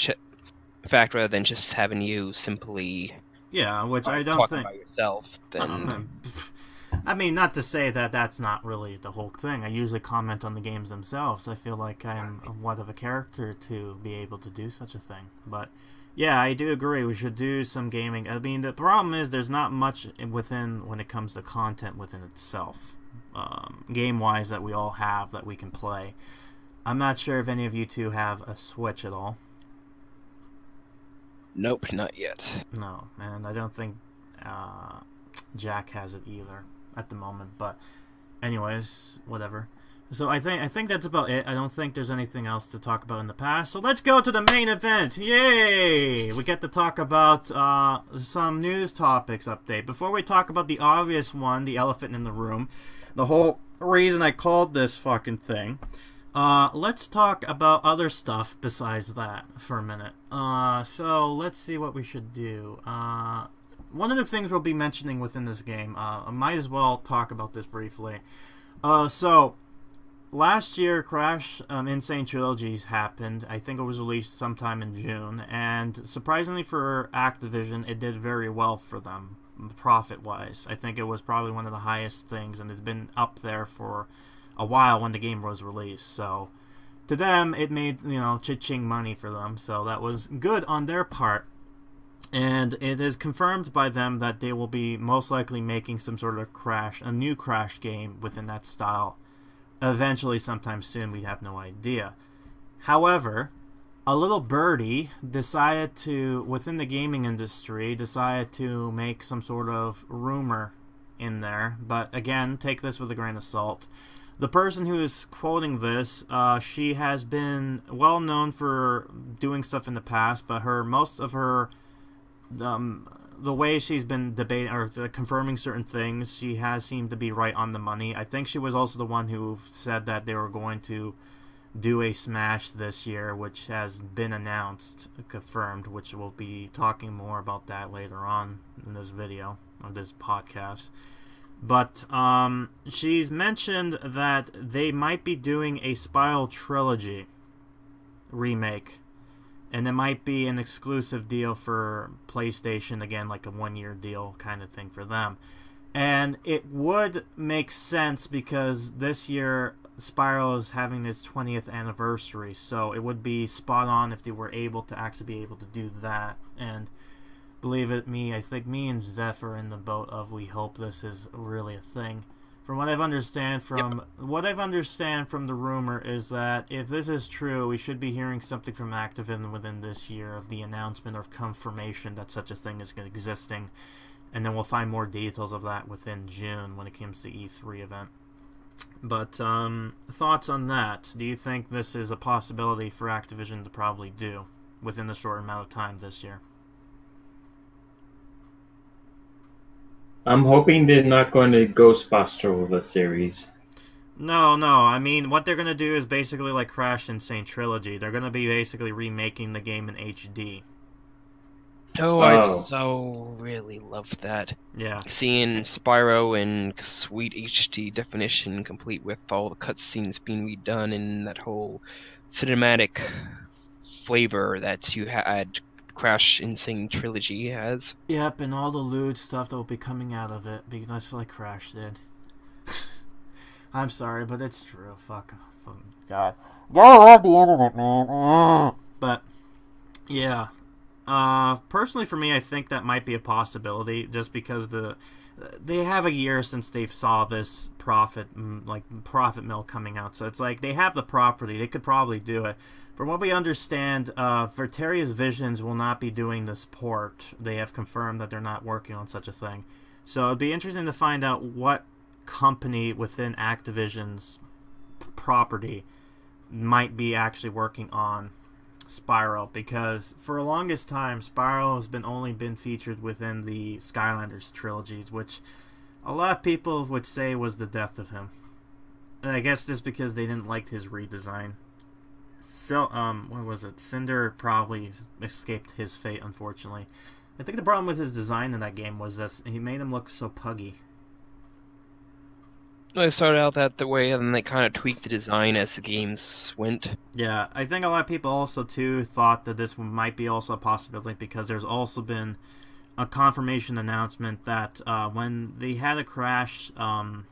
just having you simply which I don't talk think about yourself, then I mean, not to say that that's not really the whole thing. I usually comment on the games themselves. I feel like I'm what of a character to be able to do such a thing. But yeah, I do agree. We should do some gaming. I mean, the problem is there's not much when it comes to content within itself, game-wise, that we all have that we can play. I'm not sure if any of you two have a Switch at all. Nope, not yet. No, and I don't think Jack has it either at the moment. But anyways, whatever. So I think that's about it. I don't think there's anything else to talk about in the past. So let's go to the main event. Yay! We get to talk about some news topics update. Before we talk about the obvious one, the elephant in the room, the whole reason I called this fucking thing. Let's talk about other stuff besides that for a minute. So let's see what we should do. One of the things we'll be mentioning within this game, I might as well talk about this briefly. So last year, Crash Insane Trilogies happened. I think it was released sometime in June, and surprisingly for Activision, it did very well for them, profit-wise. I think it was probably one of the highest things, and it's been up there for a while when the game was released. So to them, it made, cha-ching money for them, so that was good on their part. And it is confirmed by them that they will be most likely making some sort of a new Crash game within that style eventually sometime soon. We have no idea. However, a little birdie decided to, within the gaming industry, decided to make some sort of rumor in there. But again, take this with a grain of salt. The person who is quoting this, she has been well known for doing stuff in the past, but most of her, the way she's been debating or confirming certain things, she has seemed to be right on the money. I think she was also the one who said that they were going to do a Smash this year, which has been announced, confirmed, which we'll be talking more about that later on in this video, or this podcast. But she's mentioned that they might be doing a Spyro Trilogy remake, and it might be an exclusive deal for PlayStation, again, like a one-year deal kind of thing for them. And it would make sense because this year Spyro is having its 20th anniversary, so it would be spot on if they were able to actually be able to do that. And believe it me, I think me and Zeph are in the boat of we hope this is really a thing. From what I've understand from the rumor is that if this is true, we should be hearing something from Activision within this year of the announcement or confirmation that such a thing is existing, and then we'll find more details of that within June when it comes to E3 event. But thoughts on that? Do you think this is a possibility for Activision to probably do within the short amount of time this year? I'm hoping they're not going to Ghostbuster the series. No. I mean, what they're gonna do is basically like Crash Insane Trilogy. They're gonna be basically remaking the game in HD. Oh, I so really love that. Yeah. Seeing Spyro in sweet HD definition, complete with all the cutscenes being redone and that whole cinematic flavor that you had Crash Insane Trilogy has. Yep, and all the lewd stuff that will be coming out of it, because like Crash did. I'm sorry, but it's true. Fuck God. Gotta love the internet, man. But yeah. Personally, for me, I think that might be a possibility, just because they have a year since they saw this profit mill coming out, so it's like they have the property, they could probably do it. From what we understand, Verteria's Visions will not be doing this port. They have confirmed that they're not working on such a thing. So it'd be interesting to find out what company within Activision's property might be actually working on Spyro, because for the longest time Spyro has only been featured within the Skylanders trilogies, which a lot of people would say was the death of him. I guess just because they didn't like his redesign. So what was it? Cinder probably escaped his fate, unfortunately. I think the problem with his design in that game was that he made him look so puggy. They started out that way, and then they kind of tweaked the design as the games went. Yeah, I think a lot of people also, too, thought that this might be also a possibility, because there's also been a confirmation announcement that when they had a Crash, kind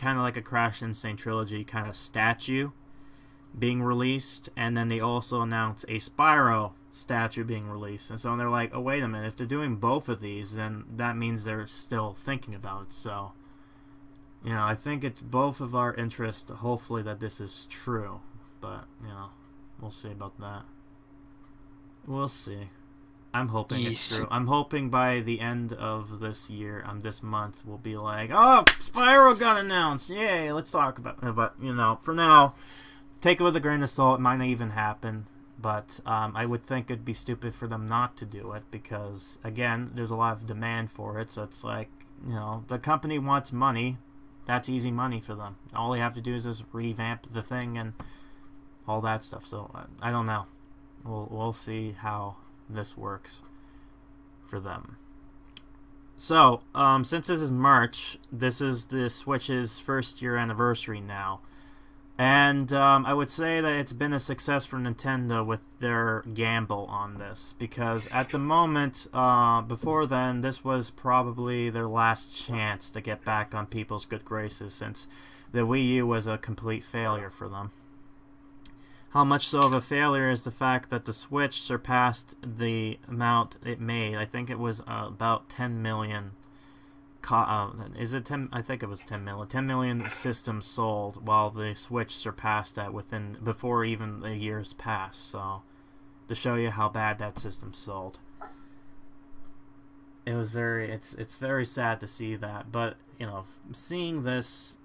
of like a Crash Insane Trilogy kind of statue being released, and then they also announced a Spyro statue being released. And so they're like, oh, wait a minute, if they're doing both of these, then that means they're still thinking about it, so... You know, I think it's both of our interest, hopefully, that this is true. But, you know, we'll see about that. We'll see. I'm hoping it's true. I'm hoping by the end of this year, this month, we'll be like, oh, Spyro got announced! Yay, let's talk about it. But, you know, for now, take it with a grain of salt. It might not even happen. But I would think it'd be stupid for them not to do it, because, again, there's a lot of demand for it. So it's like, you know, the company wants money. That's easy money for them. All they have to do is just revamp the thing and all that stuff. So I don't know. We'll see how this works for them. So since this is March, this is the Switch's first year anniversary now, and I would say that it's been a success for Nintendo with their gamble on this, because at the moment, before then, this was probably their last chance to get back on people's good graces, since the Wii U was a complete failure for them. How much so of a failure is the fact that the Switch surpassed the amount it made. I think it was about 10 million. Is it 10? I think it was 10 million. 10 million systems sold, while the Switch surpassed that before even the years passed. So, to show you how bad that system sold, it was it's very sad to see that. But you know, seeing this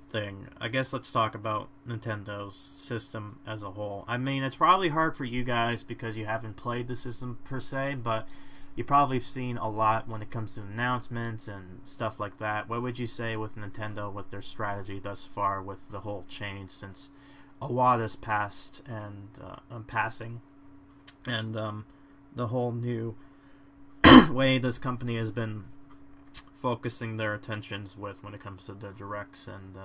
thing, I guess let's talk about Nintendo's system as a whole. I mean, it's probably hard for you guys because you haven't played the system per se, but you probably have seen a lot when it comes to announcements and stuff like that. What would you say with Nintendo, with their strategy thus far with the whole change, since Iwata's passed and passing, and the whole new way this company has been focusing their attentions with when it comes to the directs and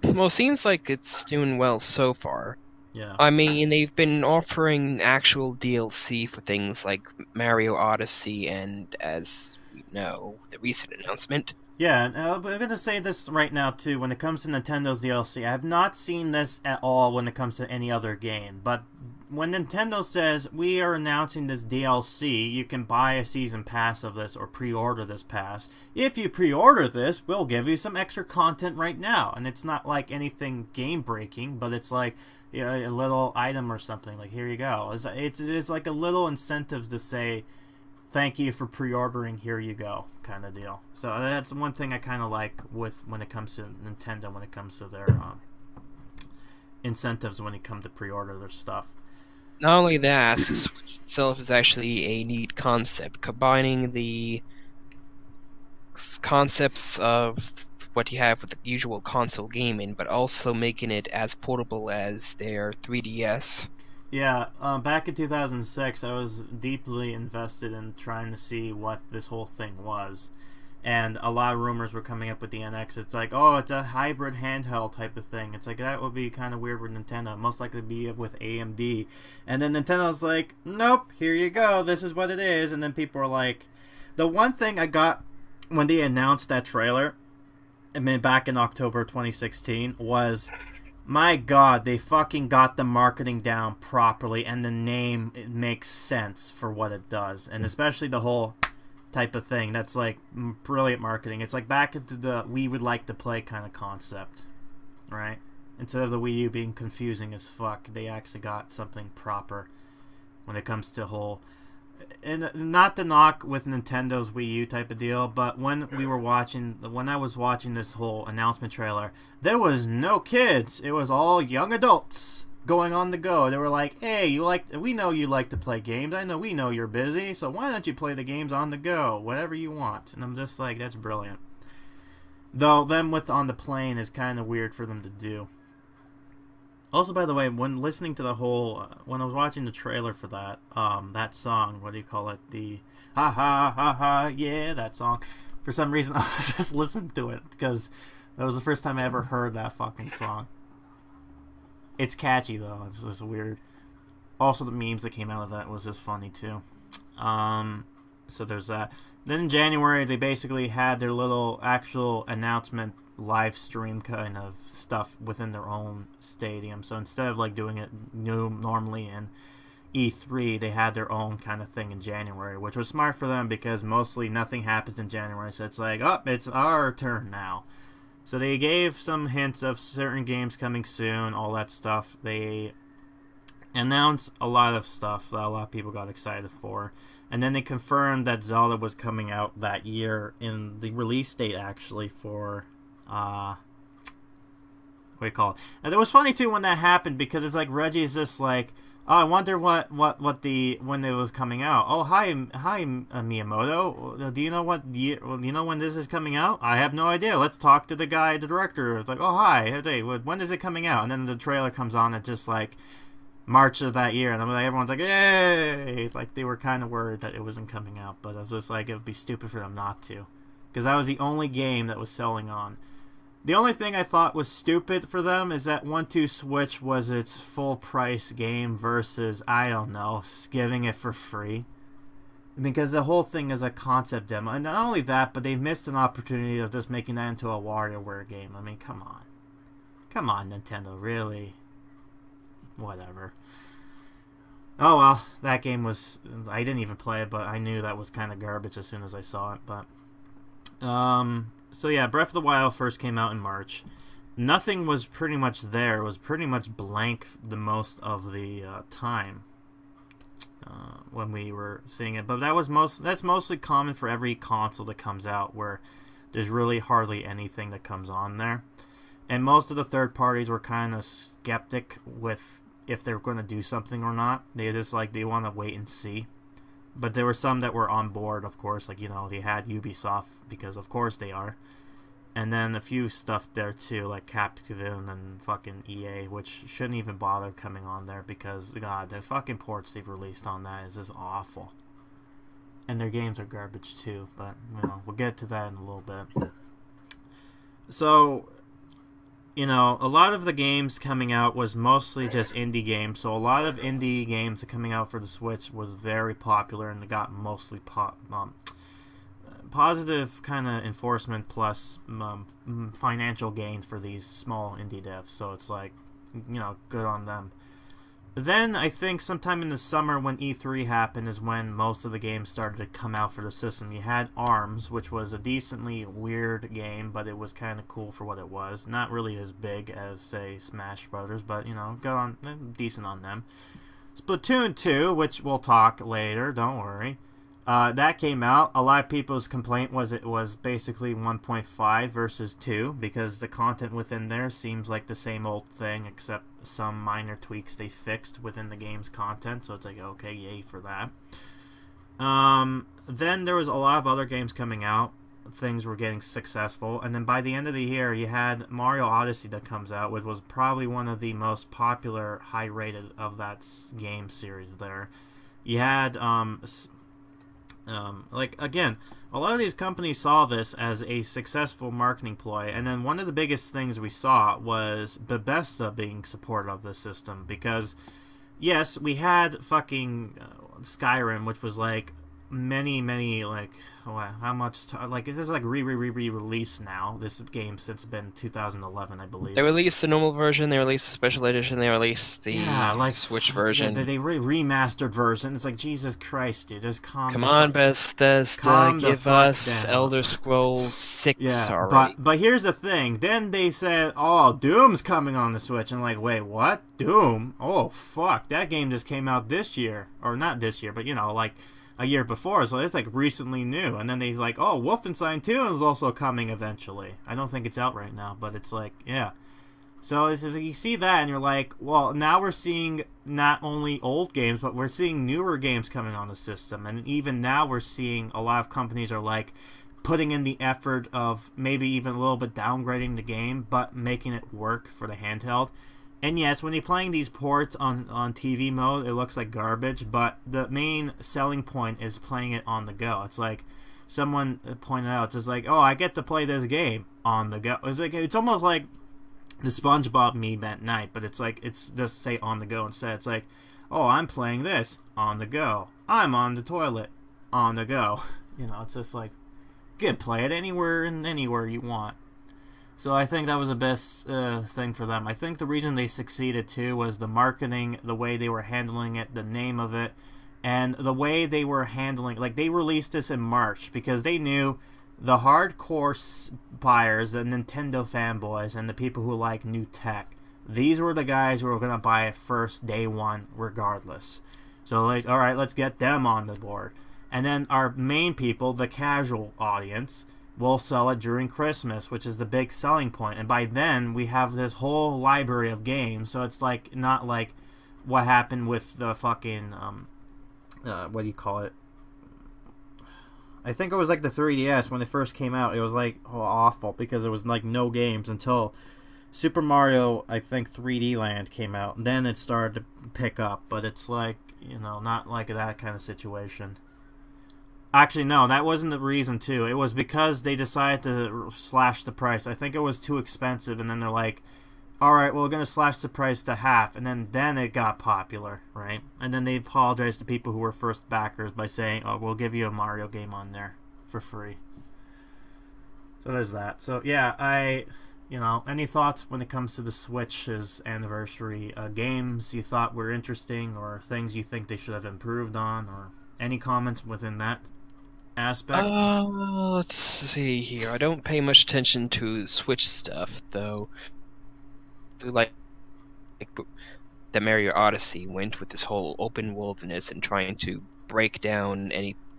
Well, it seems like it's doing well so far. yeah. I mean, they've been offering actual DLC for things like Mario Odyssey and, as we know, the recent announcement. Yeah, and I'm going to say this right now, too. When it comes to Nintendo's DLC, I have not seen this at all when it comes to any other game. But when Nintendo says, we are announcing this DLC, you can buy a season pass of this or pre-order this pass. If you pre-order this, we'll give you some extra content right now. And it's not like anything game-breaking, but it's like, you know, a little item or something. Like, here you go. It is like a little incentive to say, thank you for pre-ordering, here you go, kind of deal. So that's one thing I kind of like with when it comes to Nintendo, when it comes to their incentives when it comes to pre-order their stuff. Not only that, the Switch itself is actually a neat concept, combining the concepts of what you have with the usual console gaming, but also making it as portable as their 3DS. Yeah, back in 2006, I was deeply invested in trying to see what this whole thing was. And a lot of rumors were coming up with the NX. It's like, oh, it's a hybrid handheld type of thing. It's like, that would be kind of weird with Nintendo. Most likely be with AMD. And then Nintendo's like, nope, here you go. This is what it is. And then people were like... The one thing I got when they announced that trailer, I mean, back in October 2016, was... My God, they fucking got the marketing down properly, and the name, it makes sense for what it does. And especially the whole type of thing. That's like brilliant marketing. It's like back into the we would like to play kind of concept, right? Instead of the Wii U being confusing as fuck, they actually got something proper when it comes to whole... And not to knock with Nintendo's Wii U type of deal, but when I was watching this whole announcement trailer, there was no kids. It was all young adults going on the go. They were like, "Hey, we know you like to play games. We know you're busy, so why don't you play the games on the go, whatever you want?" And I'm just like, that's brilliant. Though them with on the plane is kind of weird for them to do. Also, by the way, when listening to the whole, when I was watching the trailer for that song, what do you call it? The ha ha ha ha, yeah, that song. For some reason, I was just listening to it because that was the first time I ever heard that fucking song. It's catchy though. It's just weird. Also, the memes that came out of that was just funny too. So there's that. Then in January, they basically had their little actual announcement live stream kind of stuff within their own stadium. So instead of like doing it normally in E3, they had their own kind of thing in January, which was smart for them because mostly nothing happens in January. So it's like, oh, it's our turn now. So they gave some hints of certain games coming soon, all that stuff. They announced a lot of stuff that a lot of people got excited for. And then they confirmed that Zelda was coming out that year in the release date, actually, for... what do you call it? And it was funny, too, when that happened, because it's like Reggie's just like, oh, I wonder when it was coming out. Oh, hi, Miyamoto. Do you know what year? Well, you know when this is coming out? I have no idea. Let's talk to the guy, the director. It's like, oh, hi, hey, when is it coming out? And then the trailer comes on and just like March of that year, and I'm like, everyone's like, yay! Like they were kind of worried that it wasn't coming out, but I was just like, it would be stupid for them not to, because that was the only game that was selling on. The only thing I thought was stupid for them is that 1-2 Switch was its full price game versus, I don't know, giving it for free. Because the whole thing is a concept demo. And not only that, but they missed an opportunity of just making that into a WarioWare game. I mean, come on. Come on, Nintendo, really? Whatever. Oh well, that game was... I didn't even play it, but I knew that was kind of garbage as soon as I saw it, but... So yeah, Breath of the Wild first came out in March. Nothing was pretty much there. It was pretty much blank the most of the time when we were seeing it. But that's mostly common for every console that comes out, where there's really hardly anything that comes on there. And most of the third parties were kind of skeptic with if they're going to do something or not. They just like, they want to wait and see. But there were some that were on board, of course. Like, you know, they had Ubisoft, because of course they are. And then a few stuff there, too, like Capcom and fucking EA, which shouldn't even bother coming on there, because, God, the fucking ports they've released on that is just awful. And their games are garbage, too. But, you know, we'll get to that in a little bit. So... You know, a lot of the games coming out was mostly just indie games, so a lot of indie games that coming out for the Switch was very popular, and they got mostly positive kind of enforcement plus financial gain for these small indie devs, so it's like, you know, good on them. Then, I think sometime in the summer when E3 happened is when most of the games started to come out for the system. You had ARMS, which was a decently weird game, but it was kind of cool for what it was. Not really as big as, say, Smash Brothers, but, you know, decent on them. Splatoon 2, which we'll talk later, don't worry. That came out. A lot of people's complaint was it was basically 1.5 versus 2, because the content within there seems like the same old thing, except some minor tweaks they fixed within the game's content, so it's like, okay, yay for that. Then there was a lot of other games coming out. things were getting successful. And then by the end of the year, you had Mario Odyssey that comes out, which was probably one of the most popular, high-rated of that game series there. You had, again, a lot of these companies saw this as a successful marketing ploy. And then one of the biggest things we saw was Bethesda being supportive of the system. Because, yes, we had fucking Skyrim, which was like many like, how much like, it is like re-release now, this game, since it's been 2011, I believe. They released the normal version, they released the special edition, they released the Switch version. They remastered version. It's like, Jesus Christ, dude, just come on, Bethesda, give us down. Elder Scrolls 6 already. But here's the thing, then they said, oh, Doom's coming on the Switch, and like, wait, what? Doom? Oh, fuck, that game just came out this year, or not this year, but like a year before, so it's like recently new. And then he's like, oh, Wolfenstein 2 is also coming eventually. I don't think it's out right now, but it's like, yeah. So it's like, you see that and you're like, well, now we're seeing not only old games, but we're seeing newer games coming on the system. And even now we're seeing a lot of companies are like putting in the effort of maybe even a little bit downgrading the game, but making it work for the handheld. And yes, when you're playing these ports on TV mode, it looks like garbage, but the main selling point is playing it on the go. It's like someone pointed out, it's just like, oh, I get to play this game on the go. It's almost like the SpongeBob meme at night, but it's like, it's just say on the go instead. It's like, oh, I'm playing this on the go. I'm on the toilet on the go. It's just like, you can play it anywhere and anywhere you want. So I think that was the best thing for them. I think the reason they succeeded too was the marketing, the way they were handling it, the name of it, and the way they were handling. Like, they released this in March because they knew the hardcore buyers, the Nintendo fanboys, and the people who like new tech. These were the guys who were going to buy it first, day one, regardless. So, like, all right, let's get them on the board. And then our main people, the casual audience, we'll sell it during Christmas, which is the big selling point. And by then, we have this whole library of games. So it's like, not like what happened with the fucking, what do you call it? I think it was like the 3DS when it first came out. It was like awful because there was like no games until Super Mario, I think 3D Land came out. And then it started to pick up. But it's like, not like that kind of situation. Actually, no, that wasn't the reason, too. It was because they decided to slash the price. I think it was too expensive, and then they're like, all right, well, we're going to slash the price to half, and then it got popular, right? And then they apologized to people who were first backers by saying, oh, we'll give you a Mario game on there for free. So there's that. So, yeah, any thoughts when it comes to the Switch's anniversary? Games you thought were interesting, or things you think they should have improved on, or any comments within that aspect? Let's see here. I don't pay much attention to Switch stuff, though. Like the Mario Odyssey went with this whole open worldness and trying to break down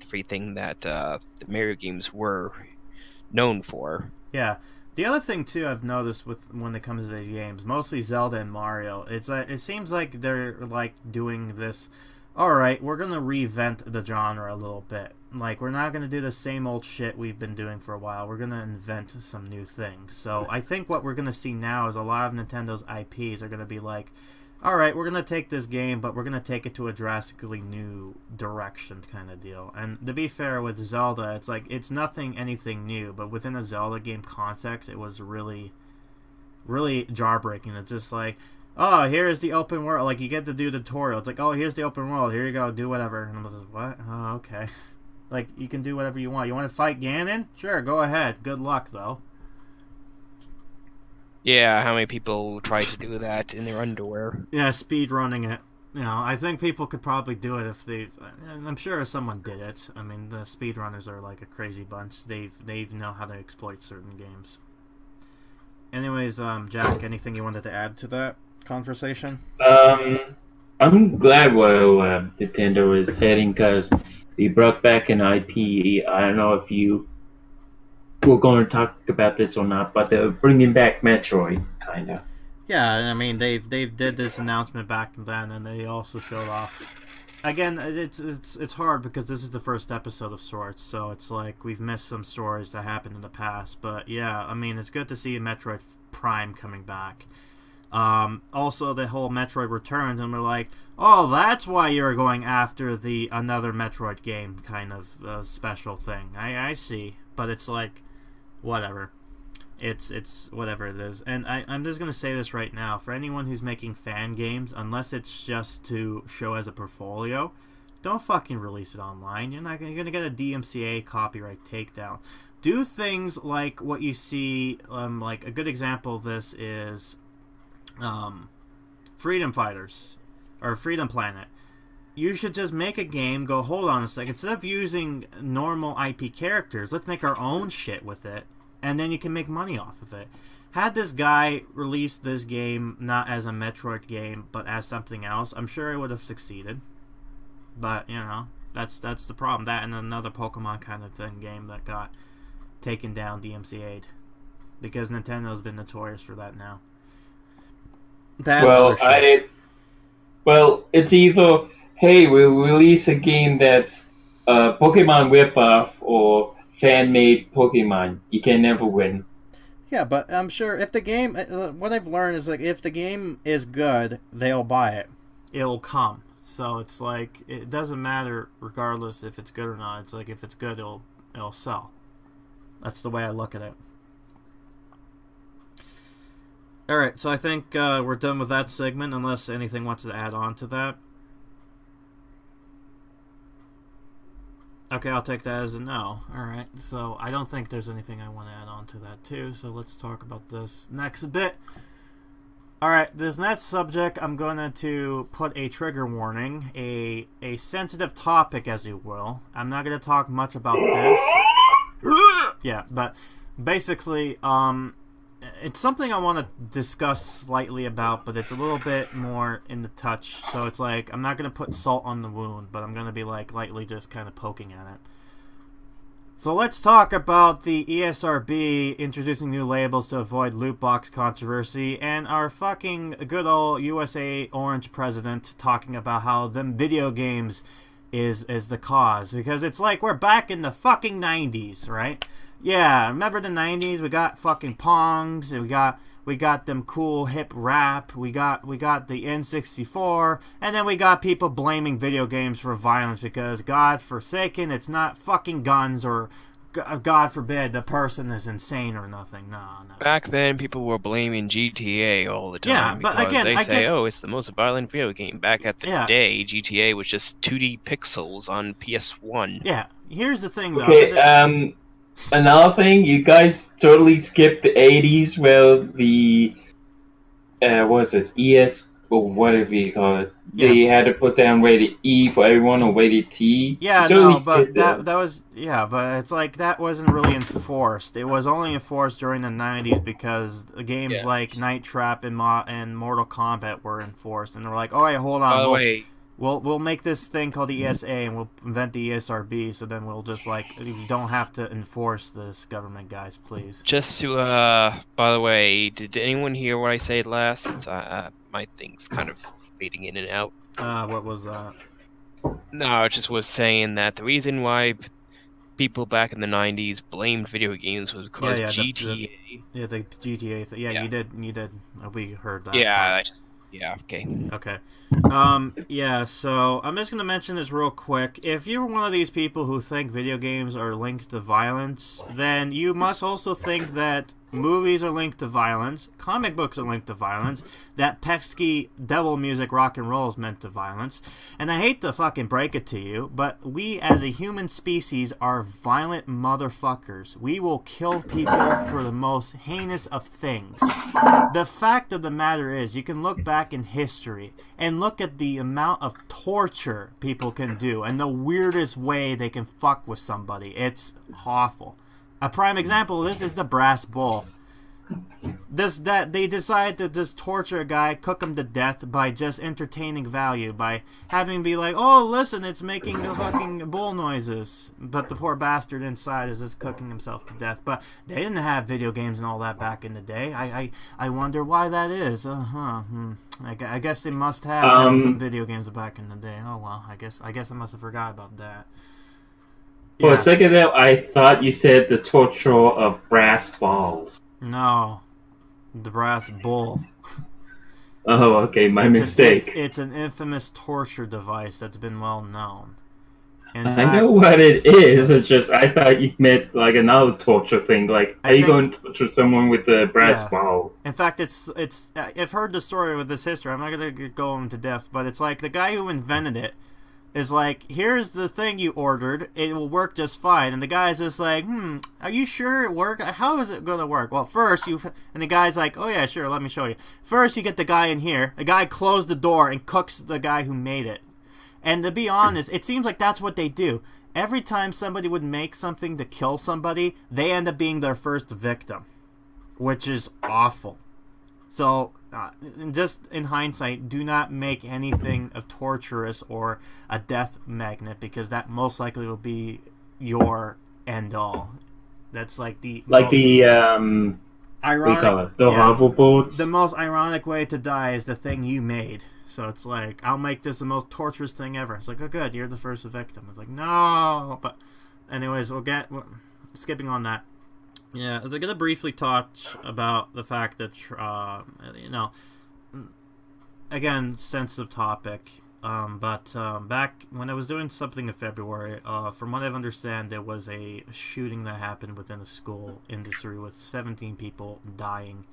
everything that the Mario games were known for. Yeah. The other thing too I've noticed when it comes to the games, mostly Zelda and Mario, it seems like they're like doing this. All right, we're going to reinvent the genre a little bit. Like, we're not going to do the same old shit we've been doing for a while. We're going to invent some new things. So I think what we're going to see now is a lot of Nintendo's IPs are going to be like, all right, we're going to take this game, but we're going to take it to a drastically new direction kind of deal. And to be fair with Zelda, it's like, it's anything new, but within a Zelda game context, it was really, really jaw-breaking. It's just like, oh, here's the open world. Like, you get to do the tutorial. It's like, oh, here's the open world. Here you go. Do whatever. And I was like, what? Oh, okay. Like, you can do whatever you want. You want to fight Ganon? Sure, go ahead. Good luck, though. Yeah, how many people try to do that in their underwear? Yeah, speed running it. I think people could probably do it if they. I'm sure someone did it. I mean, the speedrunners are like a crazy bunch. They know how to exploit certain games. Anyways, Jack, anything you wanted to add to that conversation? I'm glad where Nintendo is heading because they brought back an IP. I don't know if you were going to talk about this or not, but they're bringing back Metroid, kind of. Yeah, I mean, they did this announcement back then, and they also showed off again, it's hard because this is the first episode of sorts, so it's like we've missed some stories that happened in the past. But yeah, I mean, it's good to see Metroid Prime coming back. Also, the whole Metroid Returns, and we're like, oh, that's why you're going after the another Metroid game kind of special thing. I see, but it's like, whatever. It's whatever it is. And I'm just going to say this right now. For anyone who's making fan games, unless it's just to show as a portfolio, don't fucking release it online. You're going to get a DMCA copyright takedown. Do things like what you see, like a good example of this is Freedom Fighters, or Freedom Planet. You should just make a game, go, hold on a second, instead of using normal IP characters, let's make our own shit with it, and then you can make money off of it. Had this guy released this game not as a Metroid game, but as something else, I'm sure it would have succeeded. But, you know, that's the problem. That and another Pokemon kind of thing game that got taken down, DMCA'd. Because Nintendo's been notorious for that now. Well, it's either, hey, we'll release a game that's a Pokemon ripoff or fan-made Pokemon. You can never win. Yeah, but I'm sure if the game, what I've learned is like if the game is good, they'll buy it. It'll come. So it's like it doesn't matter regardless if it's good or not. It's like if it's good, it'll sell. That's the way I look at it. All right, so I think we're done with that segment, unless anything wants to add on to that. Okay, I'll take that as a no. All right, so I don't think there's anything I want to add on to that too. So let's talk about this next bit. All right, this next subject, I'm going to put a trigger warning, a sensitive topic, as you will. I'm not going to talk much about this. Yeah, but basically, it's something I want to discuss slightly about, but it's a little bit more in the touch. So it's like, I'm not going to put salt on the wound, but I'm going to be like lightly just kind of poking at it. So let's talk about the ESRB introducing new labels to avoid loot box controversy, and our fucking good old USA Orange president talking about how them video games is the cause. Because it's like we're back in the fucking 90s, right? Yeah, remember the 90s? We got fucking Pongs, and we got them cool hip rap, we got the N64, and then we got people blaming video games for violence because, God forsaken, it's not fucking guns, or God forbid the person is insane or nothing. No. Back then, people were blaming GTA all the time. Yeah, but because again, they I say, guess, oh, it's the most violent video game. Back at the day, GTA was just 2D pixels on PS1. Yeah, here's the thing, though. Okay, another thing, you guys totally skipped the 80s where the, what is it, ES, or whatever you call it, they had to put down rated E for everyone or rated T. Yeah, no, but that was, yeah, but it's like that wasn't really enforced. It was only enforced during the 90s because games like Night Trap and Mortal Kombat were enforced, and they were like, all right, hold on, By the way, We'll make this thing called the ESA, and we'll invent the ESRB, so then we'll just, like, you don't have to enforce this, government guys, please. Just to, by the way, did anyone hear what I said last? My thing's kind of fading in and out. What was that? No, I just was saying that the reason why people back in the 90s blamed video games was because GTA. The GTA thing. Yeah, you did. We heard that. Yeah, okay. Okay. Yeah, so I'm just going to mention this real quick. If you're one of these people who think video games are linked to violence, then you must also think that movies are linked to violence, comic books are linked to violence, that pesky devil music rock and roll is meant to violence. And I hate to fucking break it to you, but we as a human species are violent motherfuckers. We will kill people for the most heinous of things. The fact of the matter is, you can look back in history and look at the amount of torture people can do and the weirdest way they can fuck with somebody. It's awful. A prime example of this is the brass bull. that they decide to just torture a guy, cook him to death by just entertaining value, by having him be like, oh, listen, it's making the fucking bull noises, but the poor bastard inside is just cooking himself to death. But they didn't have video games and all that back in the day. I wonder why that is. I guess they must have had some video games back in the day. Oh well, I guess I must have forgot about that. For a second there, I thought you said the torture of brass balls. No. The brass bull. Oh, okay, my mistake. It's an infamous torture device that's been well known. I know what it is. It's just I thought you meant like another torture thing. Like, are you going to torture someone with the brass balls? In fact, it's. I've heard the story with this history. I'm not gonna go into depth, but it's like the guy who invented it is like, here's the thing you ordered, it will work just fine. And the guy's just like, are you sure it worked? How is it going to work? Well, first, and the guy's like, oh yeah, sure, let me show you. First, you get the guy in here. The guy closed the door and cooks the guy who made it. And to be honest, it seems like that's what they do. Every time somebody would make something to kill somebody, they end up being their first victim, which is awful. So, just in hindsight, do not make anything of torturous or a death magnet, because that most likely will be your end all. That's like the ironic. The hoverboards. The most ironic way to die is the thing you made. So it's like, I'll make this the most torturous thing ever. It's like, oh good, you're the first victim. It's like, no. But anyways, skipping on that. Yeah, I was going to briefly touch about the fact that, again, sensitive topic, but back when I was doing something in February, from what I understand, there was a shooting that happened within the school industry with 17 people dying.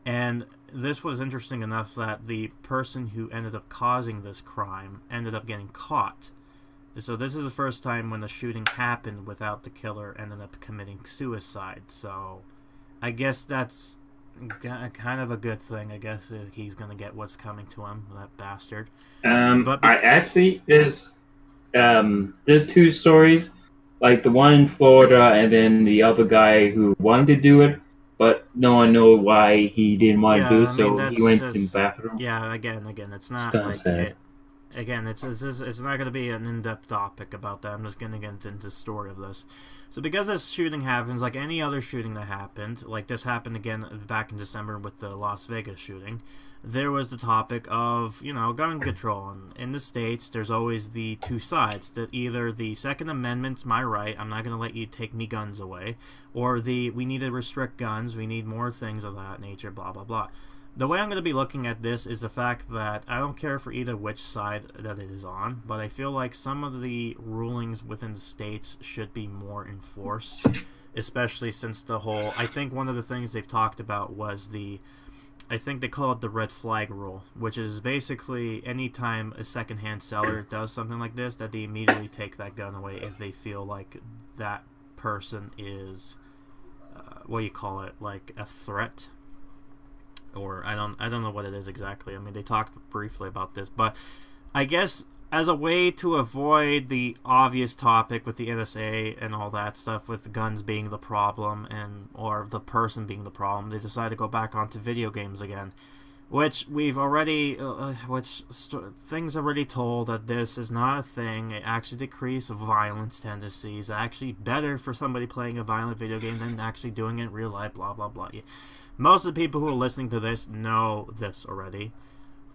And this was interesting enough that the person who ended up causing this crime ended up getting caught. So this is the first time when the shooting happened without the killer ended up committing suicide. So I guess that's kind of a good thing. I guess he's going to get what's coming to him, that bastard. There's two stories, like the one in Florida and then the other guy who wanted to do it, but no one knows why he didn't want to do it, so he went to the bathroom. Yeah, again, it's not like it. Again, it's not going to be an in-depth topic about that. I'm just going to get into the story of this. So because this shooting happens, like any other shooting that happened, like this happened again back in December with the Las Vegas shooting, there was the topic of, gun control. And in the States, there's always the two sides. That either the Second Amendment's my right, I'm not going to let you take me guns away, or we need to restrict guns, we need more things of that nature, blah, blah, blah. The way I'm going to be looking at this is the fact that I don't care for either which side that it is on, but I feel like some of the rulings within the states should be more enforced, especially since I think one of the things they've talked about was I think they call it the red flag rule, which is basically anytime a secondhand seller does something like this, that they immediately take that gun away if they feel like that person is, like a threat. Or I don't know what it is exactly. I mean, they talked briefly about this, but I guess as a way to avoid the obvious topic with the NSA and all that stuff, with guns being the problem or the person being the problem, they decided to go back onto video games again, which we've already, things already told that this is not a thing. It actually decreases violence tendencies. It's actually better for somebody playing a violent video game than actually doing it in real life. Blah blah blah. Most of the people who are listening to this know this already.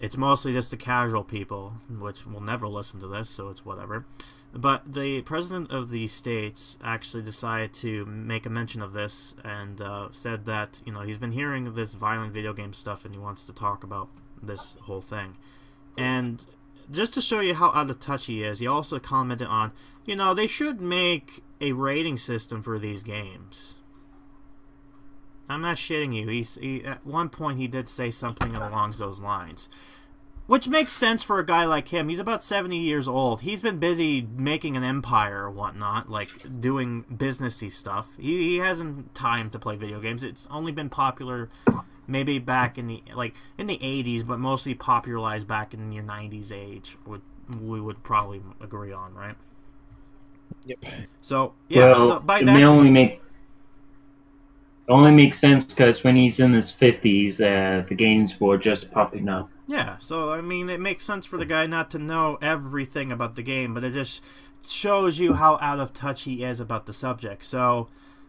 It's mostly just the casual people, which will never listen to this, so it's whatever. But the president of the states actually decided to make a mention of this and said that, he's been hearing this violent video game stuff and he wants to talk about this whole thing. And just to show you how out of touch he is, he also commented on, they should make a rating system for these games. I'm not shitting you. At one point he did say something along those lines, which makes sense for a guy like him. He's about 70 years old. He's been busy making an empire or whatnot, like doing businessy stuff. He hasn't time to play video games. It's only been popular maybe back in the 80s, but mostly popularized back in your 90s age. We would probably agree on, right? Yep. So yeah. Well, so by it that. may only make. only makes sense because when he's in his 50s, the games were just popping up. Yeah, so I mean, it makes sense for the guy not to know everything about the game, but it just shows you how out of touch he is about the subject. So,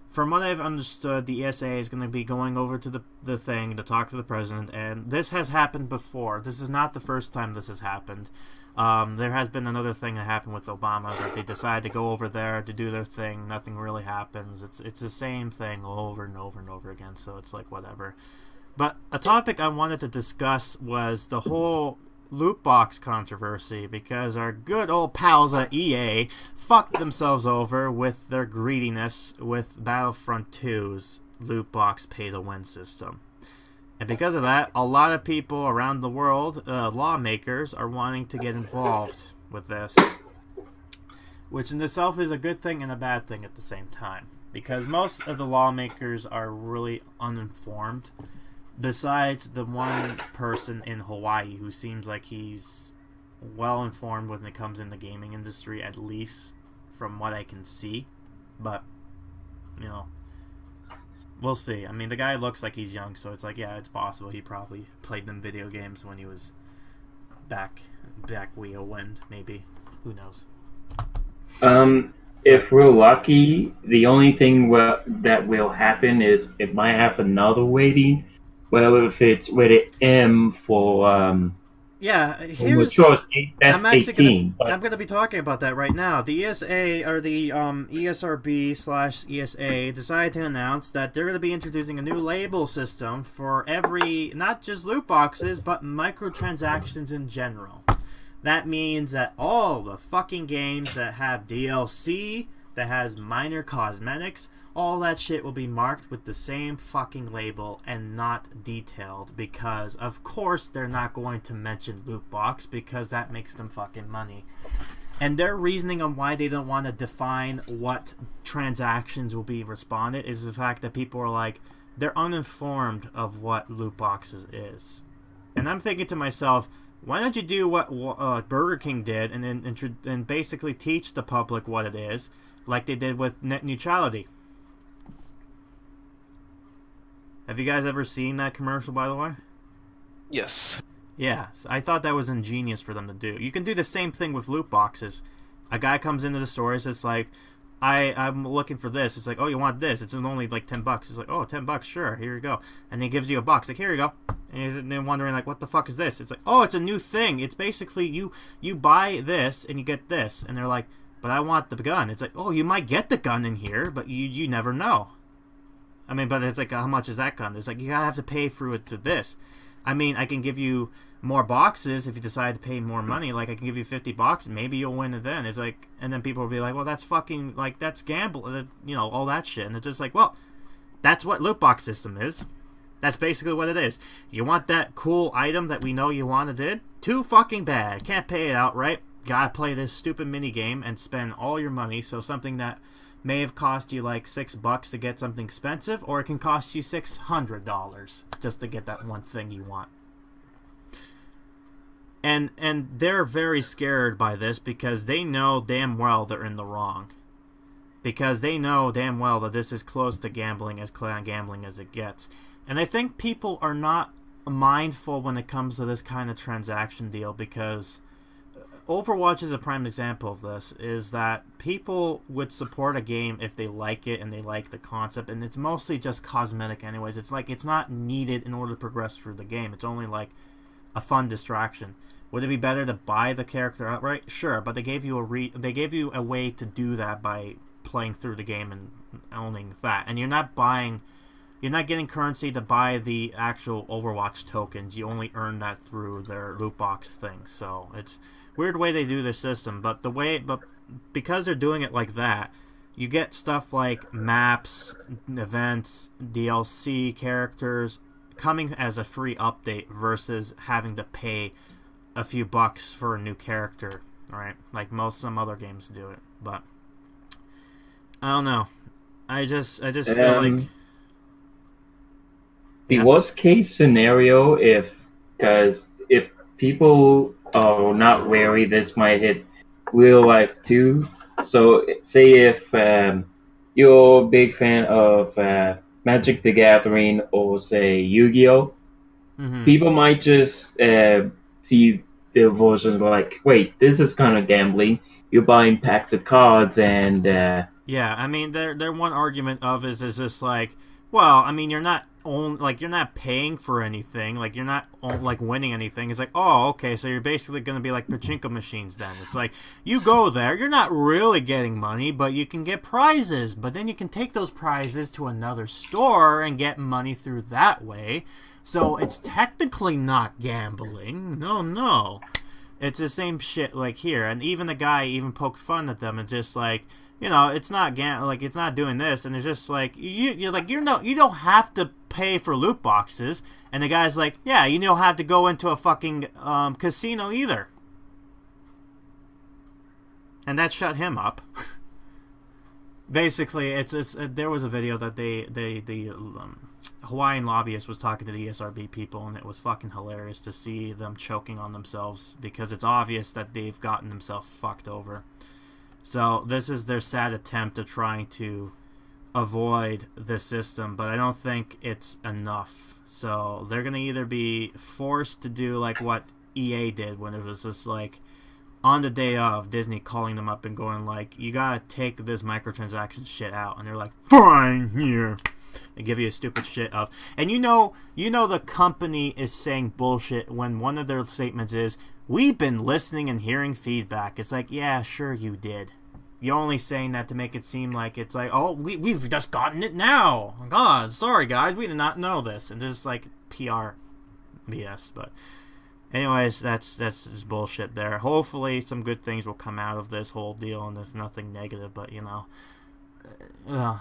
from what I've understood, the ESA is going to be going over to the thing to talk to the president, and this has happened before. This is not the first time this has happened. There has been another thing that happened with Obama, that they decided to go over there to do their thing. Nothing really happens. It's the same thing over and over and over again, so it's like whatever. But a topic I wanted to discuss was the whole loot box controversy, because our good old pals at EA fucked themselves over with their greediness with Battlefront 2's loot box pay-to-win system. And because of that, a lot of people around the world, lawmakers, are wanting to get involved with this. Which in itself is a good thing and a bad thing at the same time. Because most of the lawmakers are really uninformed. Besides the one person in Hawaii who seems like he's well informed when it comes in the gaming industry, at least from what I can see. But, you know, we'll see. I mean, the guy looks like he's young, so it's like, yeah, it's possible he probably played them video games when he was back way when, maybe. Who knows? If we're lucky, the only thing that will happen is it might have another waiting. Well, if it's rated M for yeah, which was that's I'm actually 18. I'm gonna be talking about that right now. The ESA or the ESRB/ESA decided to announce that they're gonna be introducing a new label system for every, not just loot boxes, but microtransactions in general. That means that all the fucking games that have DLC, that has minor cosmetics, all that shit will be marked with the same fucking label and not detailed, because of course they're not going to mention loot box, because that makes them fucking money. And their reasoning on why they don't want to define what transactions will be responded is the fact that people are like, they're uninformed of what loot boxes is. And I'm thinking to myself, why don't you do what Burger King did and basically teach the public what it is, like they did with net neutrality? Have you guys ever seen that commercial, by the way? Yes. Yeah, I thought that was ingenious for them to do. You can do the same thing with loot boxes. A guy comes into the store, it's like, I'm looking for this. It's like, oh, you want this? It's only like $10. It's like, oh, $10, sure, here you go. And he gives you a box. Like, here you go. And you're wondering, like, what the fuck is this? It's like, oh, it's a new thing. It's basically you buy this and you get this. And they're like, but I want the gun. It's like, oh, you might get the gun in here, but you never know. I mean, but it's like, how much is that gun? It's like, you gotta have to pay through it to this. I mean, I can give you more boxes if you decide to pay more money. Like, I can give you 50 boxes. Maybe you'll win it then. It's like, and then people will be like, well, that's fucking, like, that's gamble, you know, all that shit. And it's just like, well, that's what loot box system is. That's basically what it is. You want that cool item that we know you wanted it? Too fucking bad. Can't pay it outright. Gotta play this stupid mini game and spend all your money. So something that may have cost you like $6 to get something expensive, or it can cost you $600 just to get that one thing you want. And they're very scared by this because they know damn well they're in the wrong. Because they know damn well that this is close to gambling as it gets. And I think people are not mindful when it comes to this kind of transaction deal, because Overwatch is a prime example of this, is that people would support a game if they like it and they like the concept, and it's mostly just cosmetic anyways. It's like, it's not needed in order to progress through the game. It's only like a fun distraction. Would it be better to buy the character outright? Sure, but they gave you a way to do that by playing through the game and owning that. And you're not getting currency to buy the actual Overwatch tokens. You only earn that through their loot box thing. So it's weird way they do their system, but because they're doing it like that, you get stuff like maps, events, DLC characters coming as a free update versus having to pay a few bucks for a new character, right? Like some other games do it, but I don't know. I just feel like the worst case scenario, if people are not wary, this might hit real life too. So say if you're a big fan of Magic the Gathering or say Yu-Gi-Oh, people might just see the version like, wait, this is kind of gambling. You're buying packs of cards and yeah, I mean, their one argument of is just like, well, I mean, you're not paying for anything, like you're not like winning anything. It's like, oh, okay, so you're basically going to be like pachinko machines then. It's like you go there, you're not really getting money, but you can get prizes, but then you can take those prizes to another store and get money through that way. So it's technically not gambling. No. It's the same shit like here, and even the guy even poked fun at them and just like, you know, it's not it's not doing this, and it's just like you don't have to pay for loot boxes, and the guy's like, yeah, you don't have to go into a fucking casino either, and that shut him up. Basically, there was a video that the Hawaiian lobbyist was talking to the ESRB people, and it was fucking hilarious to see them choking on themselves because it's obvious that they've gotten themselves fucked over. So this is their sad attempt of trying to avoid the system, but I don't think it's enough. So they're going to either be forced to do like what EA did when it was just like on the day of Disney calling them up and going like, you got to take this microtransaction shit out. And they're like, fine, here. They give you a stupid shit of. And you know the company is saying bullshit when one of their statements is, we've been listening and hearing feedback. It's like, yeah, sure you did. You're only saying that to make it seem like it's like, oh, we've just gotten it now. God, sorry guys, we did not know this. And there's like PR BS. But anyways, that's just bullshit there. Hopefully some good things will come out of this whole deal and there's nothing negative. But, you know,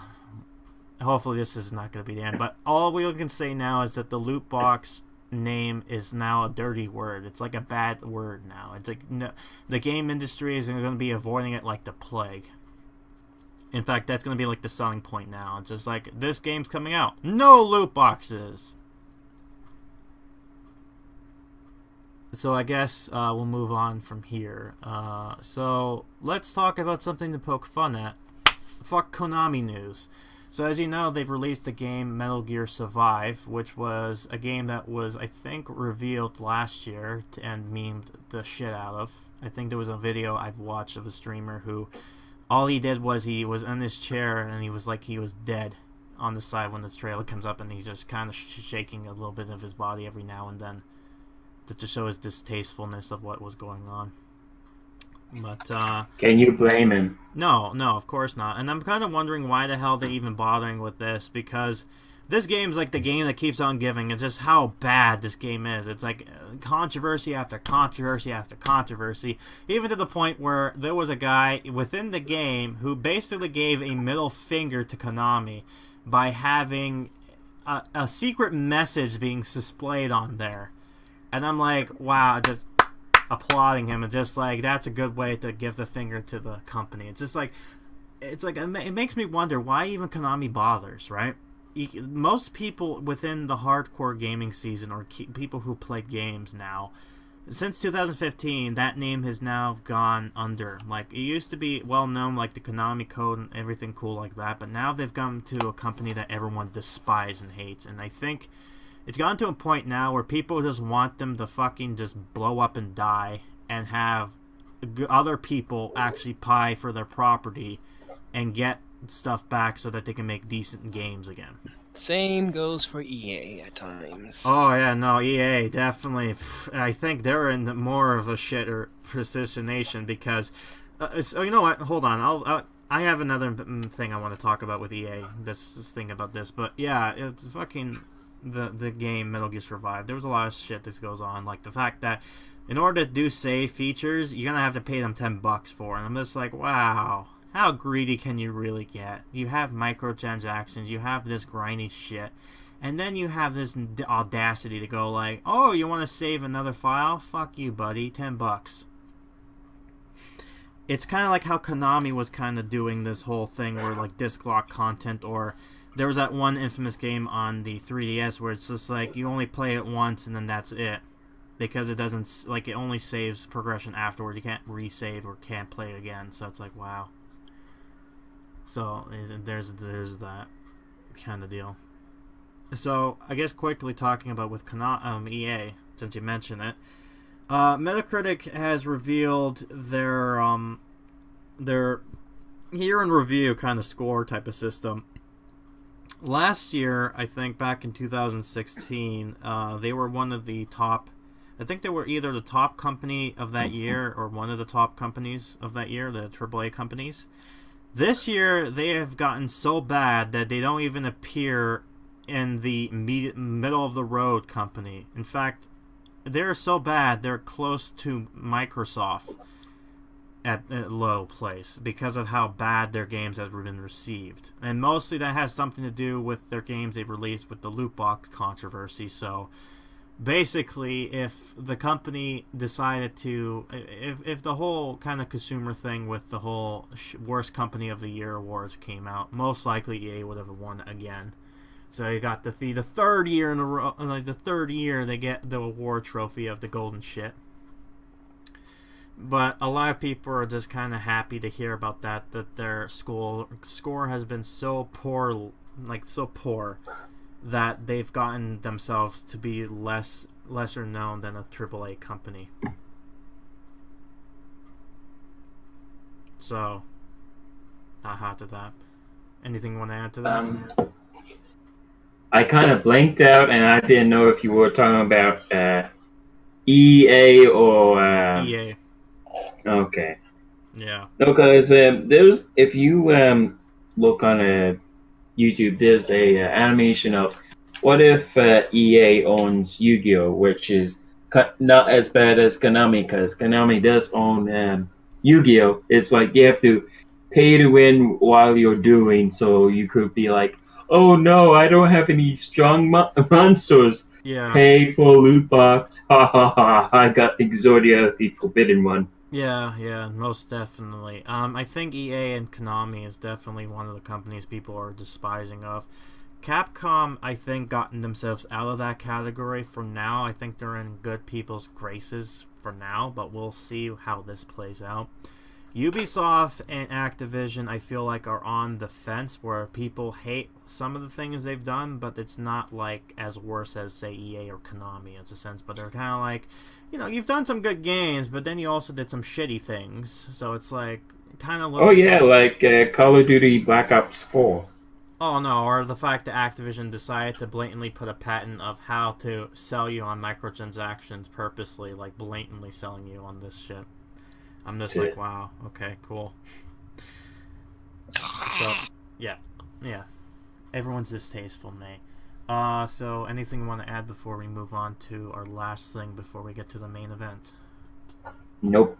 hopefully this is not going to be the end. But all we can say now is that the loot box name is now a dirty word. It's like a bad word now. It's like the game industry is going to be avoiding it like the plague. In fact, that's going to be like the selling point now. It's just like, this game's coming out, no loot boxes. So I guess we'll move on from here. So let's talk about something to poke fun at. Fuck Konami news. So as you know, they've released the game Metal Gear Survive, which was a game that was, I think, revealed last year and memed the shit out of. I think there was a video I've watched of a streamer who, all he did was he was in his chair and he was like he was dead on the side when this trailer comes up, and he's just kind of shaking a little bit of his body every now and then to show his distastefulness of what was going on. But can you blame him? No, of course not. And I'm kind of wondering why the hell they're even bothering with this, because this game's like the game that keeps on giving. It's just how bad this game is. It's like controversy after controversy after controversy, even to the point where there was a guy within the game who basically gave a middle finger to Konami by having a secret message being displayed on there. And I'm like, wow, just applauding him, and just like, that's a good way to give the finger to the company. It's just like, it makes me wonder why even Konami bothers, right? Most people within the hardcore gaming season, or people who play games now, since 2015, that name has now gone under. Like, it used to be well known, like the Konami code and everything cool like that, but now they've come to a company that everyone despises and hates, and I think it's gotten to a point now where people just want them to fucking just blow up and die and have other people actually pay for their property and get stuff back so that they can make decent games again. Same goes for EA at times. Oh yeah, no, EA definitely. I think they're in more of a shit or precisionation because. So you know what? Hold on. I have another thing I want to talk about with EA. This thing about this, but yeah, it's fucking. The game Metal Gear Survive, there was a lot of shit that goes on, like the fact that in order to do save features, you're gonna have to pay them $10 for, and I'm just like, wow, how greedy can you really get? You have microtransactions, you have this grindy shit, and then you have this audacity to go like, oh, you want to save another file? Fuck you, buddy, $10. It's kind of like how Konami was kind of doing this whole thing where like disc lock content, or there was that one infamous game on the 3DS where it's just like you only play it once and then that's it, because it doesn't, like, it only saves progression afterward. You can't resave or can't play it again. So it's like, wow. So there's that kind of deal. So, I guess quickly talking about with EA, since you mentioned it, Metacritic has revealed their year in review kind of score type of system. Last year, I think back in 2016, they were one of the top. I think they were either the top company of that year or one of the top companies of that year, the AAA companies. This year, they have gotten so bad that they don't even appear in the middle of the road company. In fact, they're so bad they're close to Microsoft at low place because of how bad their games have been received. And mostly that has something to do with their games they released with the loot box controversy. So basically, if the company decided to, if the whole kind of consumer thing with the whole worst company of the year awards came out, most likely EA would have won again. So you got the third year in a row, like the third year they get the award trophy of the golden shit. But a lot of people are just kind of happy to hear about that their score has been so poor, that they've gotten themselves to be lesser known than a AAA company. So, aha to that. Anything you want to add to that? I kind of blanked out, and I didn't know if you were talking about EA or EA. Okay. Yeah. Because there's, if you look on YouTube, there's a animation of what if EA owns Yu-Gi-Oh, which is not as bad as Konami, because Konami does own Yu-Gi-Oh. It's like you have to pay to win while you're doing, so you could be like, oh no, I don't have any strong monsters. Yeah. Pay for loot box. Ha ha ha! I got Exodia, the forbidden one. Yeah, most definitely. I think EA and Konami is definitely one of the companies people are despising of. Capcom, I think, gotten themselves out of that category for now. I think they're in good people's graces for now, but we'll see how this plays out. Ubisoft and Activision, I feel like, are on the fence where people hate some of the things they've done, but it's not like as worse as, say, EA or Konami in a sense. But they're kind of like, you know, you've done some good games, but then you also did some shitty things. So it's like, kind of look. Oh yeah, like Call of Duty Black Ops 4. Oh no, or the fact that Activision decided to blatantly put a patent of how to sell you on microtransactions purposely, like blatantly selling you on this shit. I'm just like, wow, okay, cool. So, yeah. Everyone's distasteful, mate. So anything you want to add before we move on to our last thing before we get to the main event? Nope.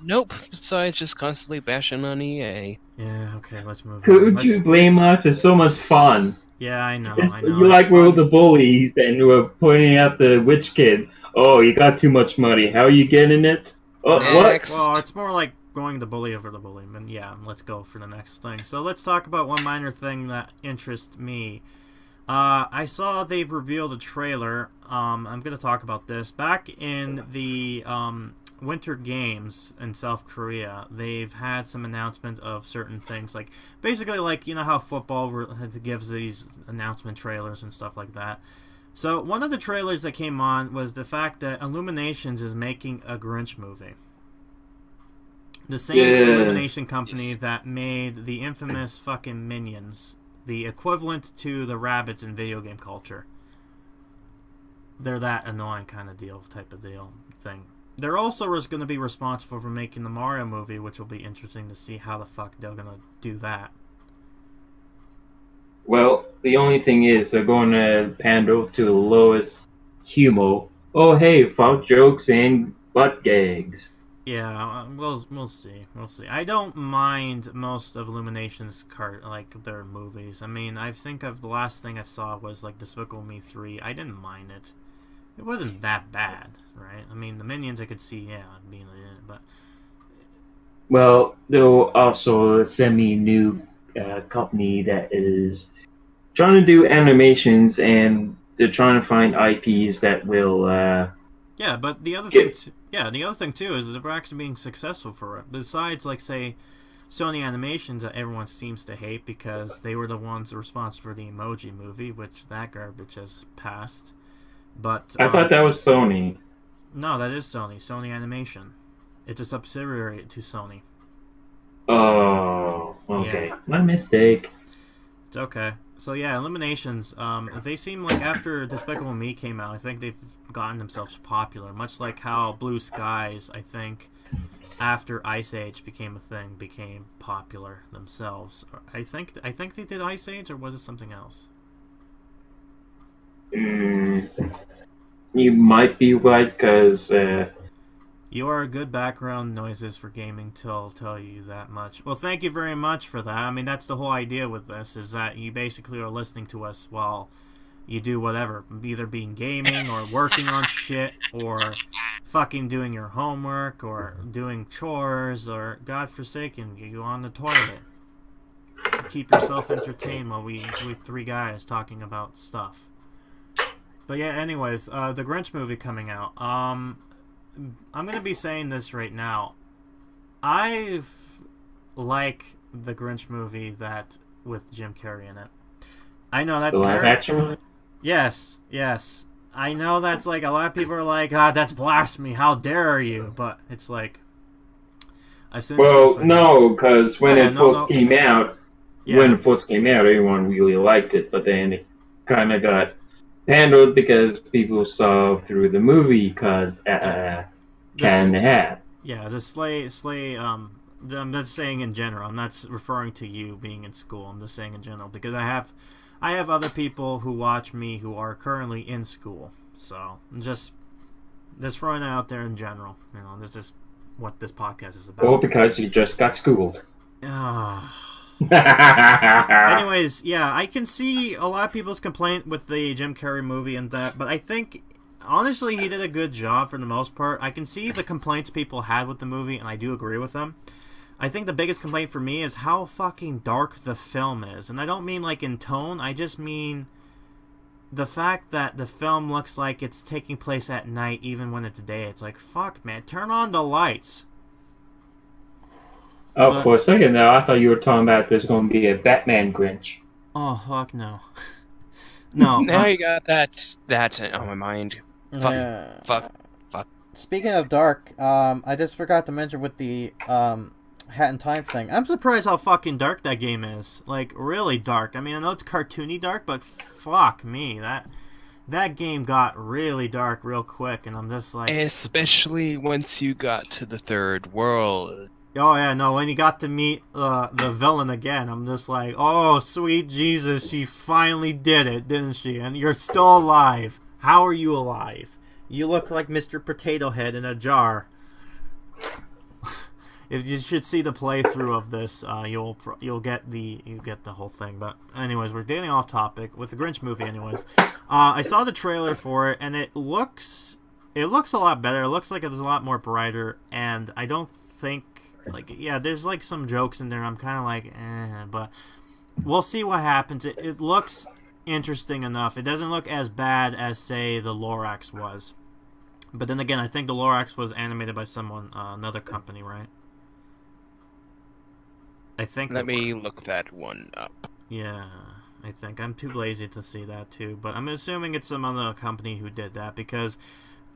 Nope. Besides just constantly bashing on EA. Yeah, okay, let's move on. Could you blame us? It's so much fun. Yeah, I know. You like we're the bullies and we're pointing out the witch kid. Oh, you got too much money. How are you getting it? Oh, what? Well, it's more like going the bully over the bully. But yeah, let's go for the next thing. So let's talk about one minor thing that interests me. I saw they've revealed a trailer. I'm going to talk about this. Back in the Winter Games in South Korea, they've had some announcement of certain things. Like, basically, like, you know how football gives these announcement trailers and stuff like that. So one of the trailers that came on was the fact that Illuminations is making a Grinch movie. The same Illumination company that made the infamous fucking Minions, the equivalent to the rabbits in video game culture. They're that annoying kind of type of thing. They're also going to be responsible for making the Mario movie, which will be interesting to see how the fuck they're going to do that. Well, the only thing is they're going to pander to the lowest humor. Oh, hey, fuck jokes and butt gags. Yeah, we'll see. I don't mind most of Illumination's their movies. I mean, I think the last thing I saw was like Despicable Me 3. I didn't mind it. It wasn't that bad, right? I mean, the Minions I could see, being in it, but... Well, they'll also send me a new company that is trying to do animations, and they're trying to find IPs that will... Yeah, but the other thing too is that they're actually being successful for it. Besides, like, say, Sony Animations that everyone seems to hate because they were the ones responsible for the Emoji Movie, which that garbage has passed. But I thought that was Sony. no, that is Sony. Sony Animation. It's a subsidiary to Sony. Oh, okay. Yeah. My mistake. It's okay. So yeah, Illuminations, they seem like after Despicable Me came out, I think they've gotten themselves popular, much like how Blue Skies, I think, after Ice Age became a thing, became popular themselves. I think they did Ice Age, or was it something else? You might be right, because You are good background noises for gaming, I'll tell you that much. Well, thank you very much for that. I mean, that's the whole idea with this, is that you basically are listening to us while you do whatever. Either being gaming, or working on shit, or fucking doing your homework, or doing chores, or, godforsaken, you on the toilet. Keep yourself entertained while we three guys talking about stuff. But yeah, anyways, the Grinch movie coming out. I'm gonna be saying this right now. I like the Grinch movie that with Jim Carrey in it. I know that's the live very... action one? Yes. I know that's like a lot of people are like, that's blasphemy. How dare you? But it's like, I've seen. Well, no, because when it first came out, yeah. when it first came out, everyone really liked it. But then it kind of got handled because people saw through the movie because can have. Yeah, the slay. I'm just saying in general. I'm not referring to you being in school. I'm just saying in general because I have other people who watch me who are currently in school. So I'm just throwing it out there in general. You know, this is what this podcast is about. Or because you just got schooled. Anyways, yeah, I can see a lot of people's complaint with the Jim Carrey movie and that, but I think, honestly, he did a good job for the most part. I can see the complaints people had with the movie, and I do agree with them. I think the biggest complaint for me is how fucking dark the film is. And I don't mean, like, in tone, I just mean the fact that the film looks like it's taking place at night even when it's day. It's like, fuck, man, turn on the lights. Oh, for a second now, I thought you were talking about there's going to be a Batman Grinch. Oh, fuck no. No. Now you got that on my mind. Fuck. Speaking of dark, I just forgot to mention with the Hat in Time thing. I'm surprised how fucking dark that game is. Like, really dark. I mean, I know it's cartoony dark, but fuck me. That game got really dark real quick, and I'm just like... Especially once you got to the third world. Oh, yeah, no, when you got to meet the villain again, I'm just like, oh, sweet Jesus, she finally did it, didn't she? And you're still alive. How are you alive? You look like Mr. Potato Head in a jar. If you should see the playthrough of this, you'll get the whole thing. But anyways, we're getting off topic with the Grinch movie. Anyways, I saw the trailer for it, and it looks a lot better. It looks like it's a lot more brighter, and I don't think there's like some jokes in there. I'm kind of like, but we'll see what happens. It looks interesting enough. It doesn't look as bad as say the Lorax was, but then again, I think the Lorax was animated by someone, another company, right? I think. Let me look that one up. Yeah, I think. I'm too lazy to see that too, but I'm assuming it's some other company who did that because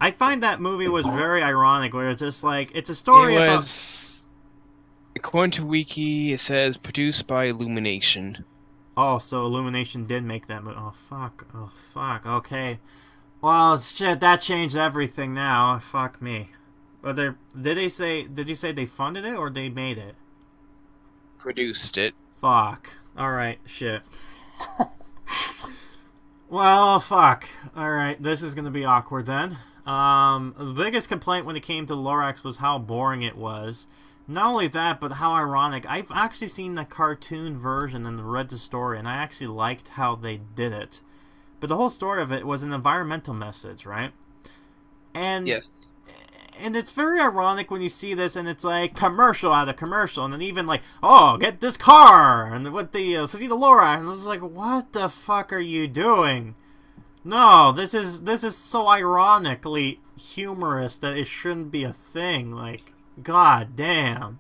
I find that movie was very ironic where it's just like, it's a story about... According to Wiki, it says produced by Illumination. Oh, so Illumination did make that movie. Oh, fuck. Okay. Well, shit, that changed everything now. Fuck me. Did you say they funded it or they made it? Produced it. Fuck. Alright, shit. Well, fuck. Alright, this is gonna be awkward then. The biggest complaint when it came to Lorax was how boring it was. Not only that, but how ironic. I've actually seen the cartoon version and read the story, and I actually liked how they did it. But the whole story of it was an environmental message, right? And yes. And it's very ironic when you see this, and it's like commercial out of commercial, and then even like, oh, get this car, and with the Lorax, and it's like, what the fuck are you doing? No, this is so ironically humorous that it shouldn't be a thing. Like, god damn.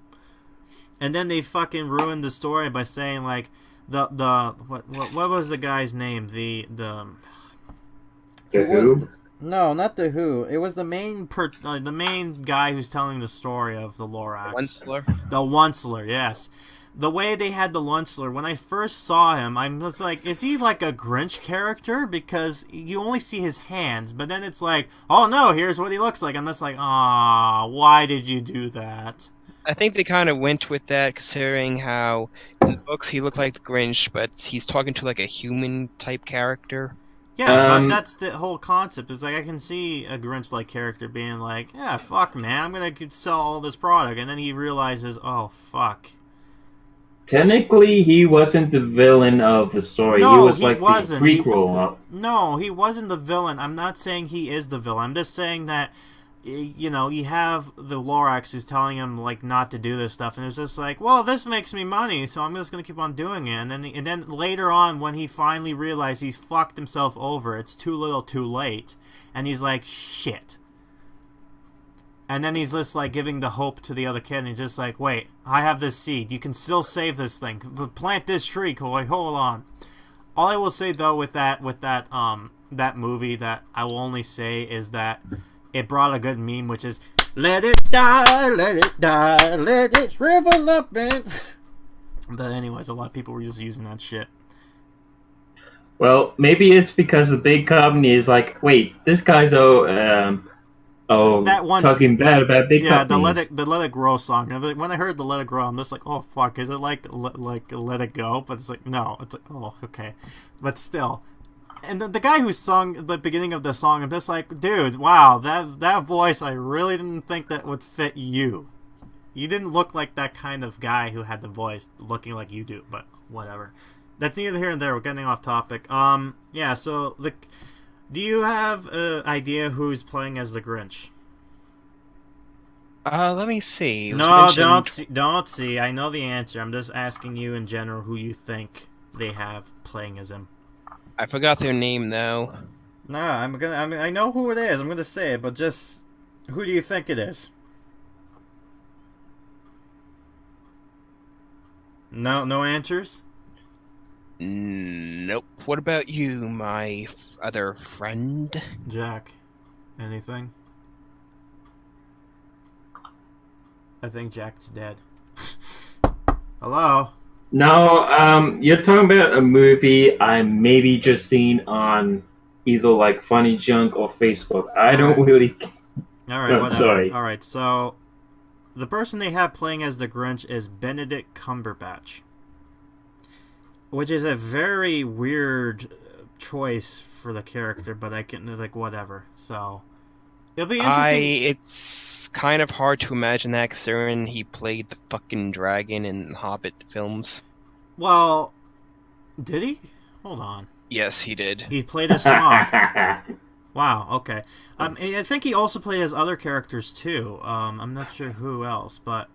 And then they fucking ruined the story by saying like what was the guy's name? The The Who? no, not the Who. It was the main guy who's telling the story of the Lorax. Onceler? The Onceler, yes. The way they had the Onceler, when I first saw him, I was like, is he like a Grinch character? Because you only see his hands, but then it's like, oh no, here's what he looks like. I'm just like, ah, why did you do that? I think they kind of went with that, considering how in the books he looked like the Grinch, but he's talking to like a human-type character. Yeah, but that's the whole concept. Is like I can see a Grinch-like character being like, yeah, fuck, man, I'm gonna sell all this product, and then he realizes, oh, fuck. Technically, he wasn't the villain of the story. No, he was he like wasn't. the prequel. No, he wasn't the villain. I'm not saying he is the villain. I'm just saying that, you know, you have the Lorax is telling him like not to do this stuff, and it's just like, well, this makes me money, so I'm just gonna keep on doing it. And then later on, when he finally realized he's fucked himself over, it's too little, too late, and he's like, shit. And then he's just like giving the hope to the other kid, and he's just like, wait, I have this seed. You can still save this thing. Plant this tree, Koi. Hold on. All I will say though with that movie that I will only say is that it brought a good meme, which is let it die, let it shrivel up and. But anyways, a lot of people were just using that shit. Well, maybe it's because the big company is like, wait, this guy's that one talking bad about big companies. the Let It Grow song. When I heard the Let It Grow, I'm just like, oh fuck, is it like Let It Go? But it's like, no, it's like, oh okay, but still. And the guy who sung the beginning of the song, I'm just like, dude, wow, that voice, I really didn't think that would fit you. You didn't look like that kind of guy who had the voice looking like you do, but whatever. That's neither here nor there. We're getting off topic. Yeah, so do you have an idea who's playing as the Grinch? Let me see. No, don't see. I know the answer. I'm just asking you in general who you think they have playing as him. I forgot their name though. Nah, I know who it is. I'm gonna say it, but just who do you think it is? No answers? Nope. What about you, my other friend? Jack, anything? I think Jack's dead. Hello? No, you're talking about a movie I maybe just seen on either like Funny Junk or Facebook. I don't really. Alright, No, whatever. sorry. Alright, so the person they have playing as the Grinch is Benedict Cumberbatch, which is a very weird choice for the character, but I can, like, whatever. So it'll be interesting. It's kind of hard to imagine that, considering he played the fucking dragon in Hobbit films. Well, did he? Hold on. Yes, he did. He played as Smaug. Wow, okay. I think he also played as other characters too. I'm not sure who else, but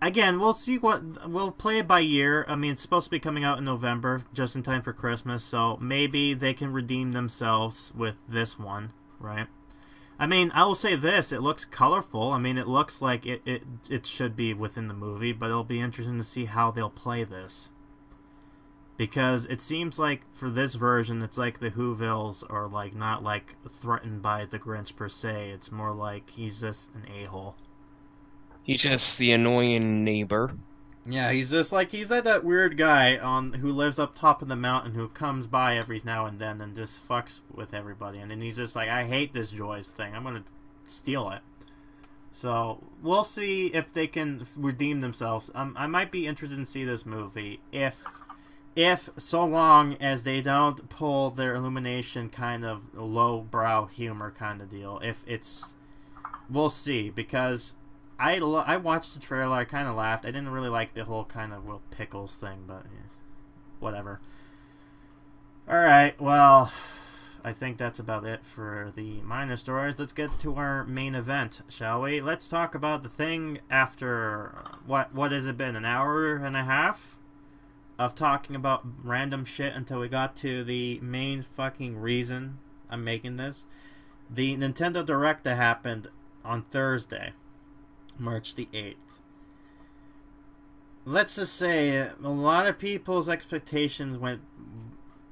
again, we'll see we'll play it by year. I mean, it's supposed to be coming out in November, just in time for Christmas, so maybe they can redeem themselves with this one, right? I mean, I will say this, it looks colorful. I mean, it looks like it should be within the movie, but it'll be interesting to see how they'll play this. Because it seems like for this version, it's like the Whovilles are like not like threatened by the Grinch per se. It's more like he's just an a-hole. He's just the annoying neighbor. Yeah, he's just like he's like that weird guy who lives up top of the mountain who comes by every now and then and just fucks with everybody. And then he's just like, I hate this Joy's thing. I'm gonna steal it. So we'll see if they can redeem themselves. I might be interested to see this movie if so long as they don't pull their Illumination kind of low-brow humor kind of deal. We'll see, because I watched the trailer, I kind of laughed. I didn't really like the whole kind of Will Pickles thing, but whatever. Alright, well, I think that's about it for the minor stories. Let's get to our main event, shall we? Let's talk about the thing after, what has it been, an hour and a half? Of talking about random shit until we got to the main fucking reason I'm making this. The Nintendo Direct that happened on Thursday, March the 8th. let's just say a lot of people's expectations went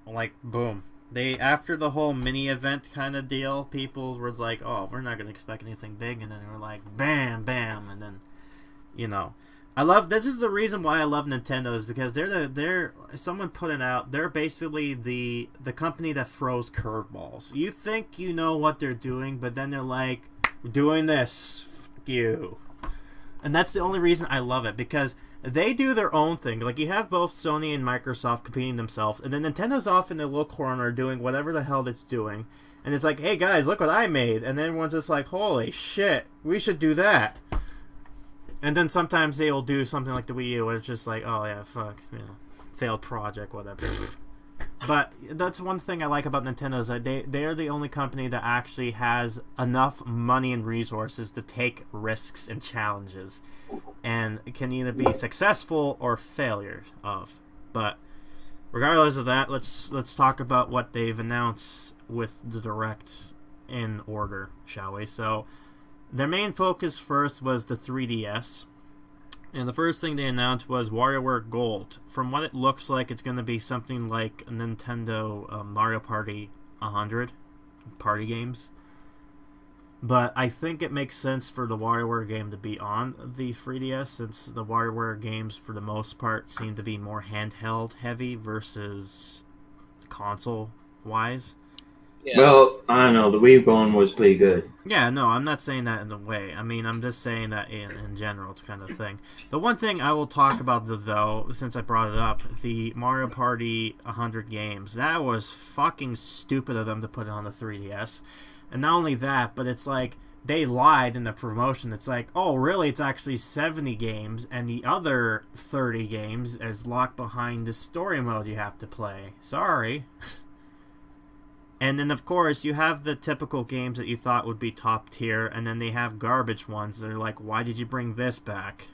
like boom. They after the whole mini event kind of deal, people were like, "Oh, we're not gonna expect anything big," and then we're like, "Bam, bam," and then, you know, I love. This is the reason why I love Nintendo is because they're someone put it out. They're basically the company that throws curveballs. You think you know what they're doing, but then they're like, "We're doing this, fuck you," and that's the only reason I love it because they do their own thing. Like, you have both Sony and Microsoft competing themselves, and then Nintendo's off in their little corner doing whatever the hell it's doing. And it's like, hey guys, look what I made. And then everyone's just like, holy shit, we should do that. And then sometimes they will do something like the Wii U, where it's just like, oh yeah, fuck, you know, failed project, whatever. But that's one thing I like about Nintendo is that they're the only company that actually has enough money and resources to take risks and challenges, and can either be successful or failure of. But regardless of that, let's talk about what they've announced with the Direct in order, shall we? So their main focus first was the 3DS. And the first thing they announced was WarioWare Gold. From what it looks like, it's going to be something like a Nintendo Mario Party 100 party games. But I think it makes sense for the WarioWare game to be on the 3DS, since the WarioWare games, for the most part, seem to be more handheld heavy versus console-wise. Yes. Well, I don't know. The Wii one was pretty good. Yeah, no, I'm not saying that in a way. I mean, I'm just saying that in general, it's kind of thing. The one thing I will talk about, though, since I brought it up, the Mario Party 100 games, that was fucking stupid of them to put it on the 3DS. And not only that, but it's like, they lied in the promotion. It's like, oh, really, it's actually 70 games, and the other 30 games is locked behind the story mode you have to play. Sorry. And then, of course, you have the typical games that you thought would be top tier, and then they have garbage ones that are like, why did you bring this back?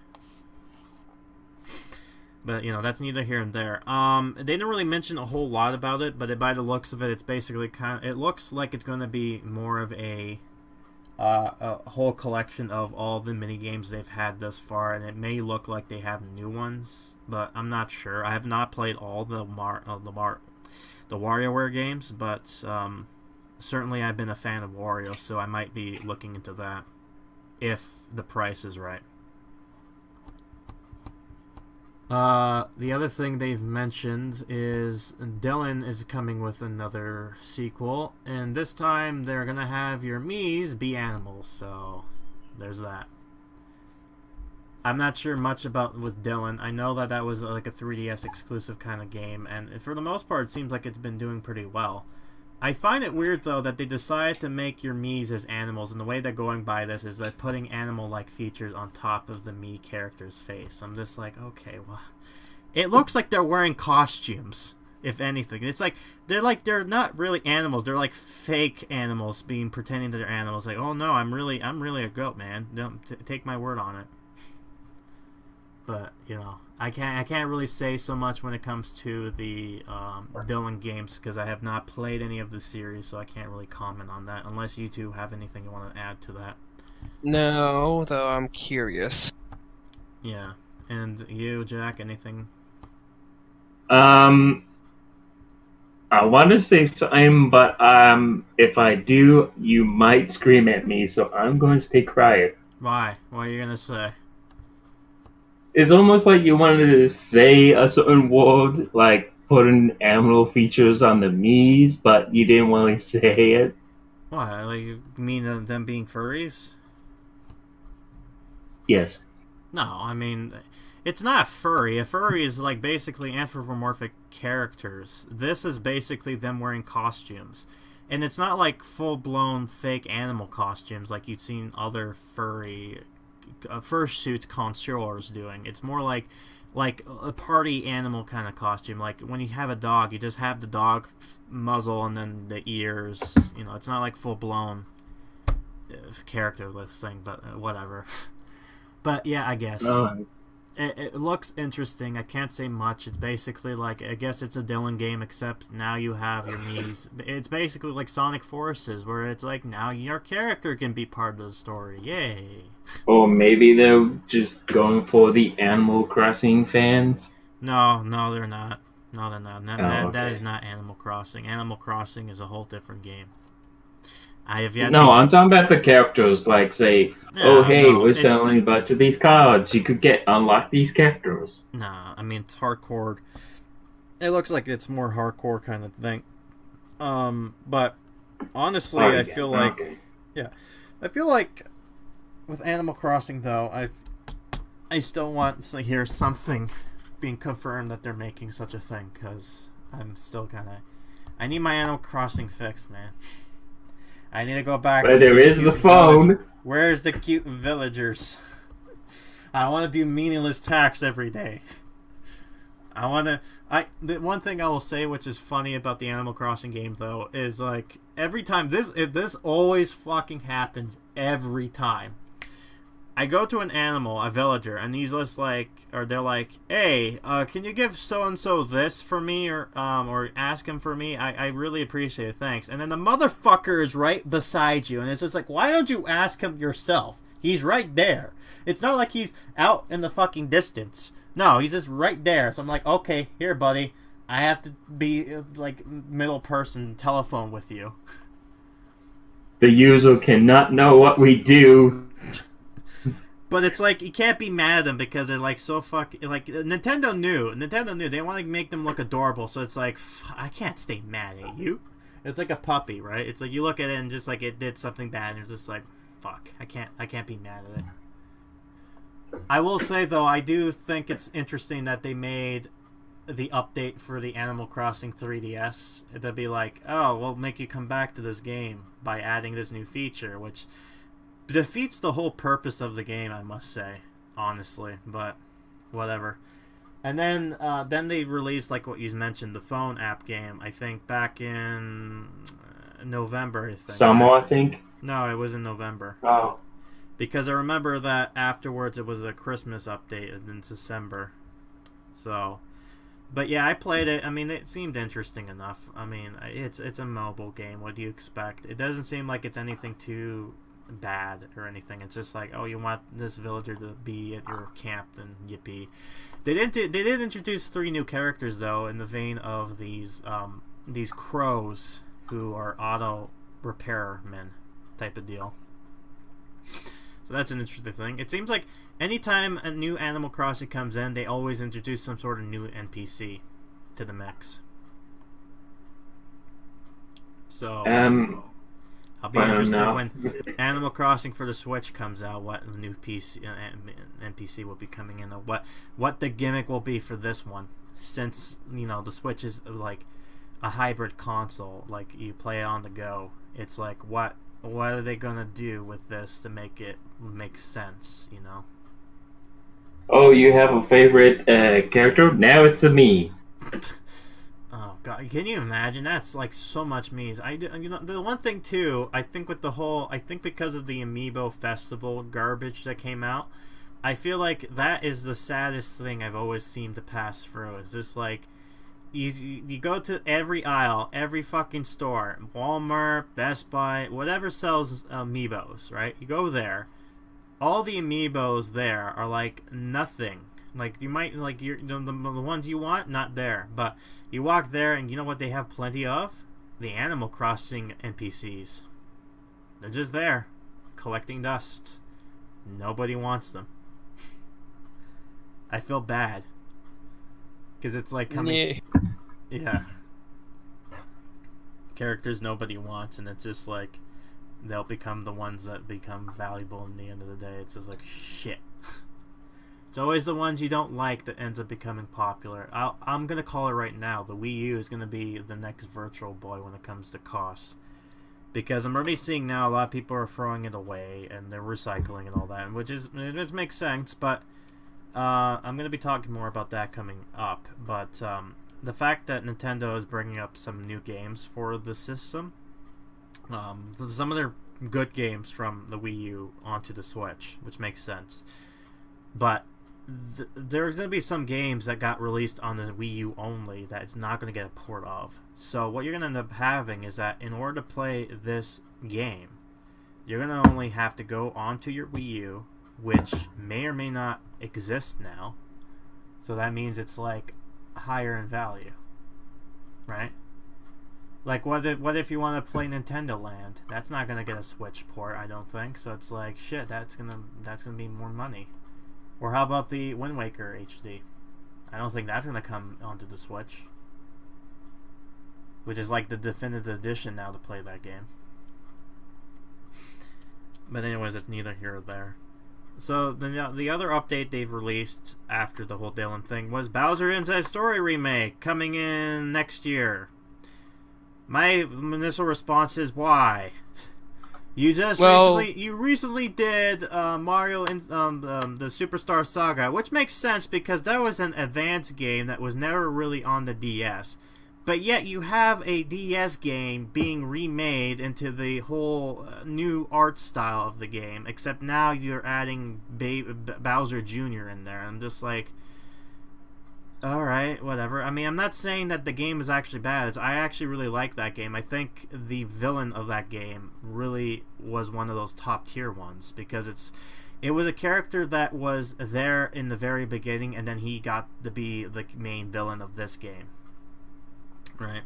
But, you know, that's neither here and there. They didn't really mention a whole lot about it, but by the looks of it, it's basically it looks like it's going to be more of a whole collection of all the mini games they've had thus far, and it may look like they have new ones, but I'm not sure. I have not played all the WarioWare games, but certainly I've been a fan of Wario, so I might be looking into that if the price is right. The other thing they've mentioned is Dylan is coming with another sequel, and this time they're gonna have your Miis be animals, so there's that. I'm not sure much about with Dylan. I know that was like a 3DS exclusive kind of game, and for the most part, it seems like it's been doing pretty well. I find it weird, though, that they decided to make your Miis as animals, and the way they're going by this is they're putting animal-like features on top of the Mii character's face. I'm just like, okay, well, it looks like they're wearing costumes, if anything. It's like they're not really animals. They're like fake animals pretending that they're animals. Like, oh no, I'm really a goat, man. Don't take my word on it. But, you know, I can't really say so much when it comes to the Dylan games, because I have not played any of the series, so I can't really comment on that, unless you two have anything you want to add to that. No, though I'm curious. Yeah. And you, Jack, anything? I want to say something, but if I do, you might scream at me, so I'm going to stay quiet. Why? What are you going to say? It's almost like you wanted to say a certain word, like putting animal features on the Miis, but you didn't want to say it. What? Like, you mean them being furries? Yes. No, I mean, it's not furry. A furry is like basically anthropomorphic characters. This is basically them wearing costumes. And it's not like full-blown fake animal costumes like you've seen other fursuits connoisseurs doing. It's more like a party animal kind of costume. Like when you have a dog, you just have the dog muzzle and then the ears. You know, it's not like full-blown characterless thing, but whatever. But yeah, I guess. it looks interesting. I can't say much. It's basically like, I guess it's a Dylan game, except now you have your Mii's. It's basically like Sonic Forces, where it's like now your character can be part of the story. Yay! Or maybe they're just going for the Animal Crossing fans. No, they're not. No, they're not. That okay. is not Animal Crossing. Animal Crossing is a whole different game. I have yet. No, I'm talking about the characters. Like, say, oh hey, no, we're selling a bunch of these cards. You could unlock these characters. Nah, I mean it's hardcore. It looks like it's more hardcore kind of thing. But honestly, I feel like, I feel like with Animal Crossing though, I still want to hear something being confirmed that they're making such a thing, because I'm still kinda. I need my Animal Crossing fix, man. I need to go back. But there is the phone. Where's the cute villagers? I don't want to do meaningless tasks every day. The one thing I will say, which is funny about the Animal Crossing game, though, is like every time this always fucking happens every time. I go to an animal, a villager, and he's just like, or they're like, "Hey, can you give so and so this for me, or ask him for me? I really appreciate it, thanks." And then the motherfucker is right beside you, and it's just like, why don't you ask him yourself? He's right there. It's not like he's out in the fucking distance. No, he's just right there. So I'm like, okay, here, buddy. I have to be like middle person telephone with you. The user cannot know what we do. But it's like you can't be mad at them because they're like so like Nintendo knew they want to make them look adorable, so it's like I can't stay mad at you. It's like a puppy, right? It's like you look at it and just like it did something bad and it's just like fuck, I can't be mad at it. I will say though, I do think it's interesting that they made the update for the Animal Crossing 3DS to be like, oh, we'll make you come back to this game by adding this new feature, which defeats the whole purpose of the game, I must say, honestly, but whatever. And then they released, like what you mentioned, the phone app game, I think back in November, I think. Summer, I think? No, it was in November. Oh. Because I remember that afterwards it was a Christmas update in December. So, but yeah, I played it. I mean, it seemed interesting enough. I mean, it's a mobile game. What do you expect? It doesn't seem like it's anything too bad or anything. It's just like, oh, you want this villager to be at your camp, then yippee. They did introduce 3 new characters though, in the vein of these crows who are auto repairmen type of deal. So that's an interesting thing. It seems like anytime a new Animal Crossing comes in, they always introduce some sort of new NPC to the mix. So I'll be interested when Animal Crossing for the Switch comes out, what new NPC will be coming in, or what the gimmick will be for this one. Since, you know, the Switch is like a hybrid console, like you play it on the go. It's like, what are they gonna do with this to make it make sense, you know? Oh, you have a favorite character? Now it's a me. Oh god, can you imagine? That's like so much me's. You know, the one thing too, I think with the whole, I think because of the Amiibo Festival garbage that came out, I feel like that is the saddest thing I've always seemed to pass through. Is this like, you go to every aisle, every fucking store, Walmart, Best Buy, whatever sells Amiibos, right? You go there, all the Amiibos there are like nothing. Like you might like the ones you want, not there, but you walk there and you know what they have plenty of? The Animal Crossing NPCs. They're just there, collecting dust. Nobody wants them. I feel bad. Because it's like coming... Yeah. Characters nobody wants, and it's just like they'll become the ones that become valuable in the end of the day. It's just like, shit. It's always the ones you don't like that ends up becoming popular. I'm going to call it right now. The Wii U is going to be the next Virtual Boy when it comes to costs. Because I'm already seeing now a lot of people are throwing it away and they're recycling and all that, which makes sense, but I'm going to be talking more about that coming up. But the fact that Nintendo is bringing up some new games for the system, some of their good games from the Wii U onto the Switch, which makes sense. But there's going to be some games that got released on the Wii U only that it's not going to get a port of. So what you're going to end up having is that in order to play this game, you're going to only have to go onto your Wii U, which may or may not exist now. So that means it's like higher in value, right? Like what if you want to play Nintendo Land? That's not going to get a Switch port, I don't think. So it's like shit, that's going to be more money. Or how about the Wind Waker HD? I don't think that's going to come onto the Switch. Which is like the definitive edition now to play that game. But anyways, it's neither here or there. So the other update they've released after the whole Dylan thing was Bowser Inside Story Remake coming in next year. My initial response is why? You recently did Mario in the Superstar Saga, which makes sense because that was an advanced game that was never really on the DS. But yet you have a DS game being remade into the whole new art style of the game, except now you're adding Bowser Jr. in there. I'm just like, alright, whatever. I mean, I'm not saying that the game is actually bad. I actually really like that game. I think the villain of that game really was one of those top tier ones because it was a character that was there in the very beginning and then he got to be the main villain of this game. Right.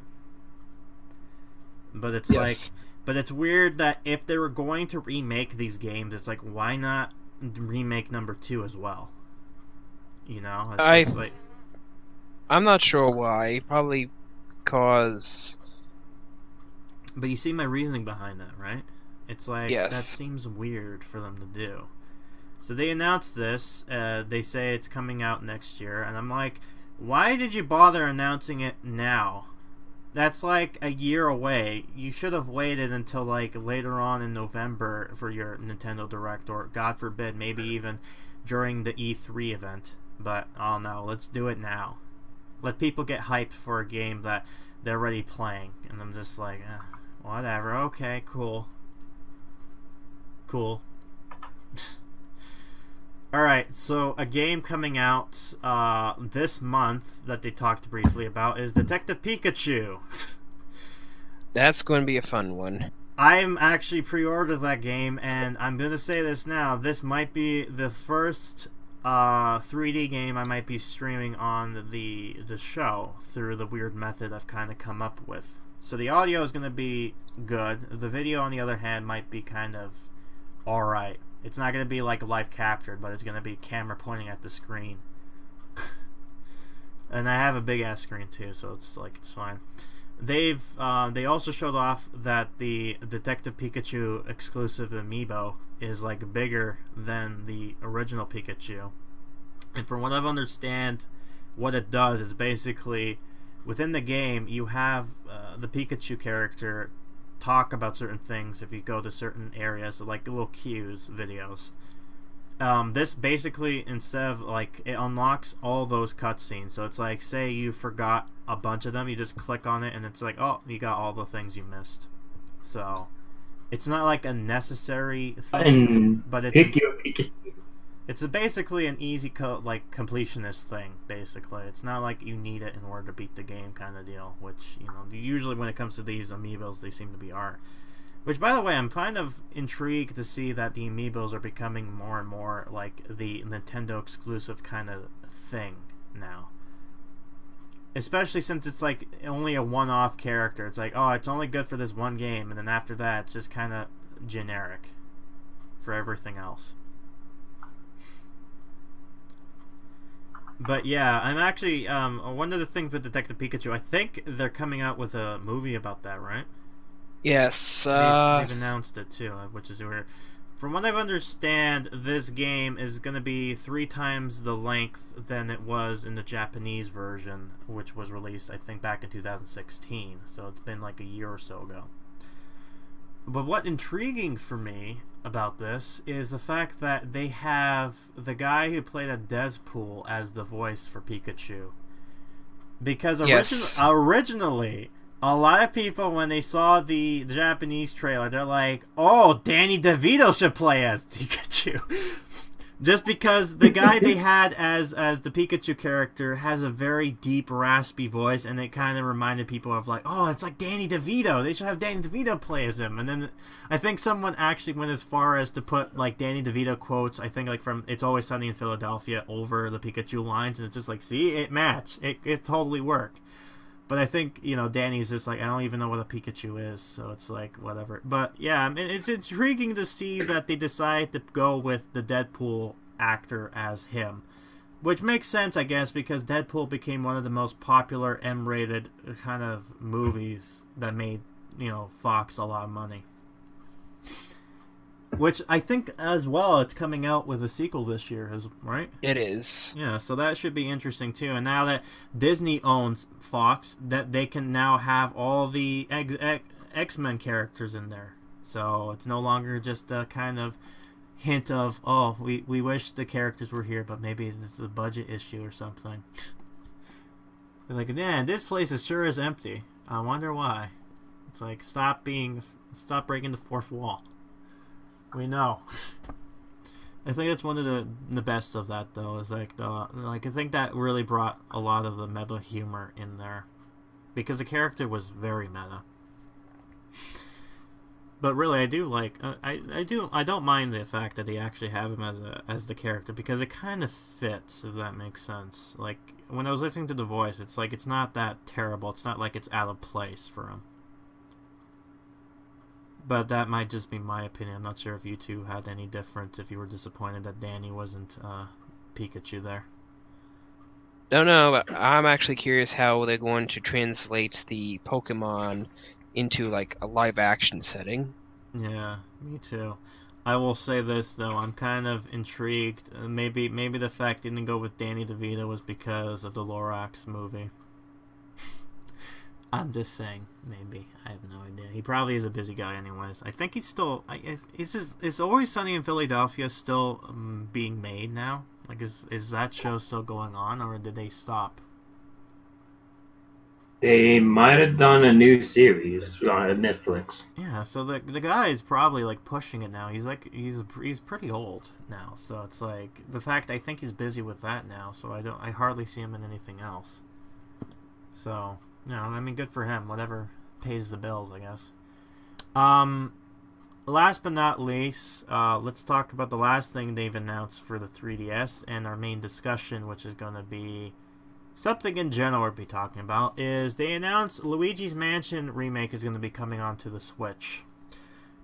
But it's but it's weird that if they were going to remake these games, it's like, why not remake number 2 as well? You know? It's just like... I'm not sure why. Probably because... But you see my reasoning behind that, right? It's like, yes. That seems weird for them to do. So they announced this. They say it's coming out next year. And I'm like, why did you bother announcing it now? That's like a year away. You should have waited until like later on in November for your Nintendo Direct, or God forbid, maybe even during the E3 event. But, oh no, let's do it now. Let people get hyped for a game that they're already playing. And I'm just like, whatever, okay, cool. Cool. Alright, so a game coming out this month that they talked briefly about is Detective Pikachu. That's going to be a fun one. I'm actually pre-ordered that game, and I'm going to say this now. This might be the first 3D game I might be streaming on the show through the weird method I've kind of come up with. So the audio is going to be good. The video, on the other hand, might be kind of alright. It's not going to be like live captured, but it's going to be camera pointing at the screen. And I have a big ass screen too, so it's fine. They also showed off that the Detective Pikachu exclusive amiibo is like bigger than the original Pikachu. And from what I understand, what it does is basically within the game you have the Pikachu character talk about certain things if you go to certain areas, like little cues videos. This basically, instead of like, it unlocks all those cutscenes. So it's like, say you forgot a bunch of them, you just click on it and it's like, oh, you got all the things you missed. So it's not like a necessary thing, but it's basically an easy completionist thing. Basically, it's not like you need it in order to beat the game kind of deal, which, you know, usually when it comes to these amiibos, they seem to be are. Which, by the way, I'm kind of intrigued to see that the amiibos are becoming more and more like the Nintendo exclusive kind of thing now. Especially since it's like only a one-off character. It's like, oh, it's only good for this one game, and then after that, it's just kind of generic for everything else. But yeah, I'm actually, one of the things with Detective Pikachu, I think they're coming out with a movie about that, right? Yes. They've announced it too, which is weird. From what I understand, this game is going to be 3 times the length than it was in the Japanese version, which was released, I think, back in 2016. So it's been like a year or so ago. But what's intriguing for me about this is the fact that they have the guy who played a Deadpool as the voice for Pikachu. Because originally, a lot of people, when they saw the Japanese trailer, they're like, oh, Danny DeVito should play as Pikachu. Just because the guy they had as the Pikachu character has a very deep, raspy voice, and it kind of reminded people of like, oh, it's like Danny DeVito. They should have Danny DeVito play as him. And then I think someone actually went as far as to put like Danny DeVito quotes, I think like from It's Always Sunny in Philadelphia over the Pikachu lines, and it's just like, see, it matched. It totally worked. But I think, you know, Danny's just like, I don't even know what a Pikachu is, so it's like, whatever. But, yeah, I mean, it's intriguing to see that they decide to go with the Deadpool actor as him. Which makes sense, I guess, because Deadpool became one of the most popular M-rated kind of movies that made, you know, Fox a lot of money. Which I think, as well, it's coming out with a sequel this year, right? It is. Yeah, so that should be interesting, too. And now that Disney owns Fox, that they can now have all the X-Men characters in there. So it's no longer just a kind of hint of, oh, we wish the characters were here, but maybe this is a budget issue or something. They're like, man, this place is sure is empty. I wonder why. It's like, stop breaking the fourth wall. We know. I think that's one of the best of that, though. Is like I think that really brought a lot of the meta humor in there, because the character was very meta. But really, I do like I don't mind the fact that they actually have him as the character, because it kind of fits, if that makes sense. Like when I was listening to the voice, it's like it's not that terrible. It's not like it's out of place for him. But that might just be my opinion. I'm not sure if you two had any difference, if you were disappointed that Danny wasn't Pikachu there. No, but I'm actually curious how they're going to translate the Pokemon into, like, a live-action setting. Yeah, me too. I will say this, though. I'm kind of intrigued. Maybe the fact they didn't go with Danny DeVito was because of the Lorax movie. I'm just saying, maybe. I have no idea. He probably is a busy guy anyways. I think he's still... Is Always Sunny in Philadelphia still being made now? Like, is that show still going on, or did they stop? They might have done a new series on Netflix. Yeah, so the guy is probably, like, pushing it now. He's pretty old now, so it's like... The fact, I think he's busy with that now, so I hardly see him in anything else. So... No, I mean, good for him. Whatever pays the bills, I guess. Last but not least, let's talk about the last thing they've announced for the 3DS, and our main discussion, which is going to be something in general we'll be talking about, is they announced Luigi's Mansion Remake is going to be coming onto the Switch.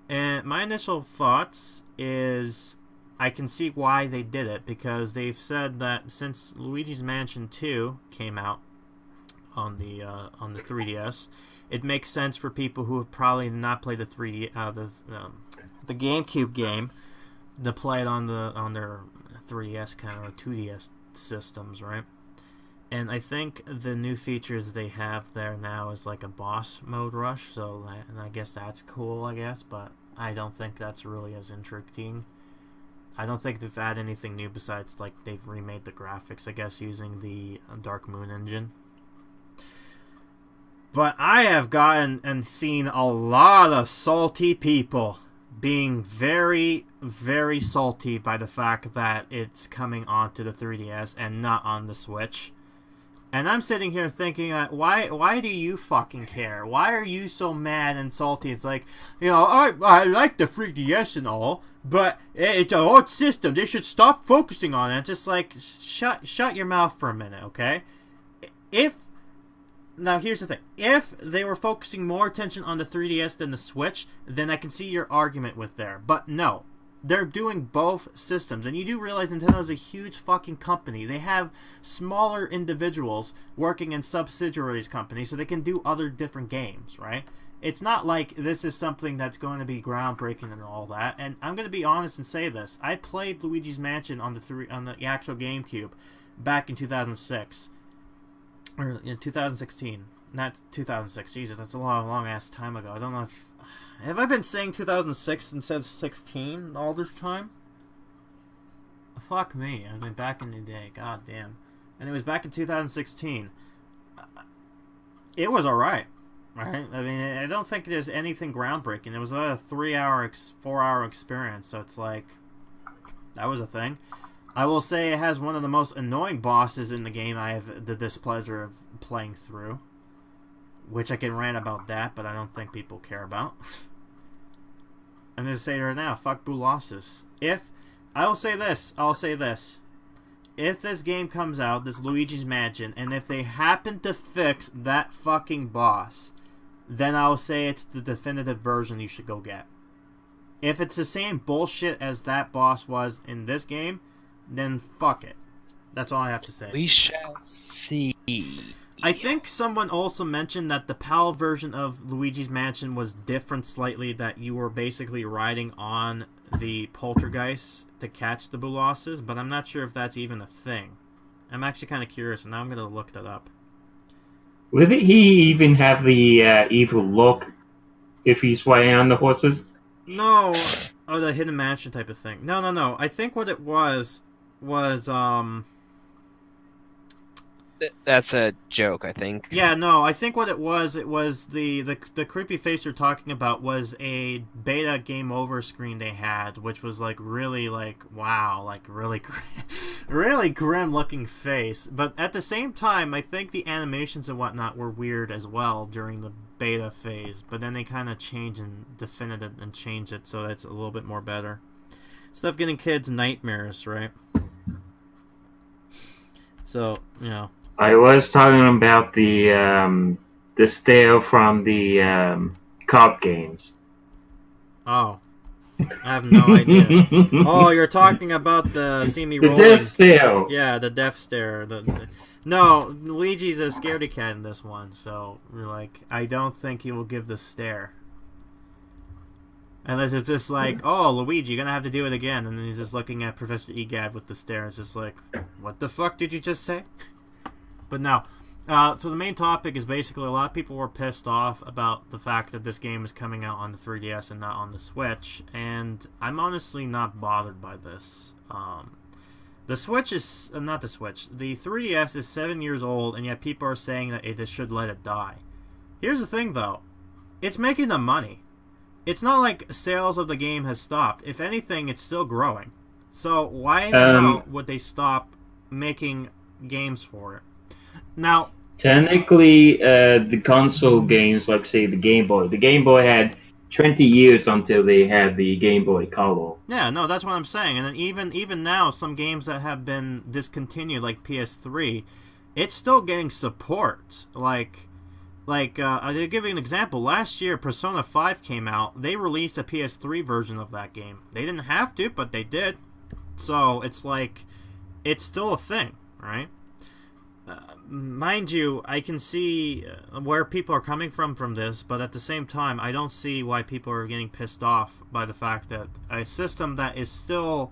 And my initial thoughts is I can see why they did it, because they've said that since Luigi's Mansion 2 came out on the 3DS, it makes sense for people who have probably not played the GameCube game to play it on their 3DS kind of 2DS systems, right? And I think the new features they have there now is like a boss mode rush, so and I guess that's cool, I guess, but I don't think that's really as intriguing. I don't think they've added anything new besides like they've remade the graphics, I guess, using the Dark Moon engine. But I have gotten and seen a lot of salty people being very, very salty by the fact that it's coming onto the 3DS and not on the Switch. And I'm sitting here thinking, why do you fucking care? Why are you so mad and salty? It's like, you know, I like the 3DS and all, but it's an old system. They should stop focusing on it. It's just like, shut your mouth for a minute, okay? Now, here's the thing. If they were focusing more attention on the 3DS than the Switch, then I can see your argument with there. But no. They're doing both systems. And you do realize Nintendo is a huge fucking company. They have smaller individuals working in subsidiaries companies so they can do other different games, right? It's not like this is something that's going to be groundbreaking and all that. And I'm going to be honest and say this. I played Luigi's Mansion on the actual GameCube back in 2006. Or 2016. Not 2006. Jesus, that's a long ass time ago. I don't know if... Have I been saying 2006 instead of 16 all this time? Fuck me. I've been back in the day. God damn. And it was back in 2016. It was alright. Right? I mean, I don't think there's anything groundbreaking. It was about a 4 hour experience. So it's like... That was a thing. I will say it has one of the most annoying bosses in the game I have the displeasure of playing through. Which I can rant about that, but I don't think people care about. I'm going to say it right now, fuck Colossus. I'll say this. If this game comes out, this Luigi's Mansion, and if they happen to fix that fucking boss, then I'll say it's the definitive version you should go get. If it's the same bullshit as that boss was in this game, then fuck it. That's all I have to say. We shall see. I think someone also mentioned that the PAL version of Luigi's Mansion was different slightly, that you were basically riding on the poltergeists to catch the Bolosses, but I'm not sure if that's even a thing. I'm actually kind of curious, and now I'm going to look that up. Would he even have the evil look if he's riding on the horses? No. Oh, the Hidden Mansion type of thing. No. I think what it was... That's a joke, I think. Yeah, no, I think what it was the creepy face you're talking about was a beta game over screen they had, which was like really like, wow, like really really grim looking face. But at the same time, I think the animations and whatnot were weird as well during the beta phase, but then they kind of changed and definitive and changed it so that it's a little bit more better. Stuff getting kids nightmares, right? So, you know. I was talking about the stale from the cop games. Oh. I have no idea. Oh, you're talking about the see me The rolling. death stale. Yeah, the death stare. No, Luigi's a scaredy cat in this one, so we're like, I don't think he will give the stare. Unless it's just like, oh, Luigi, you're gonna have to do it again, and then he's just looking at Professor Egad with the stare. It's just like, what the fuck did you just say? But no. So the main topic is basically a lot of people were pissed off about the fact that this game is coming out on the 3DS and not on the Switch, and I'm honestly not bothered by this. The Switch is... not the Switch. The 3DS is 7 years old, and yet people are saying that it should let it die. Here's the thing, though. It's making them money. It's not like sales of the game has stopped. If anything, it's still growing. So why the hell would they stop making games for it? Now, technically, the console games, like say the Game Boy had 20 years until they had the Game Boy Color. Yeah, no, that's what I'm saying. And then even now, some games that have been discontinued, like PS3, it's still getting support. I'll give you an example. Last year, Persona 5 came out. They released a PS3 version of that game. They didn't have to, but they did. So it's like, it's still a thing, right? Mind you, I can see where people are coming from this, but at the same time, I don't see why people are getting pissed off by the fact that a system that is still,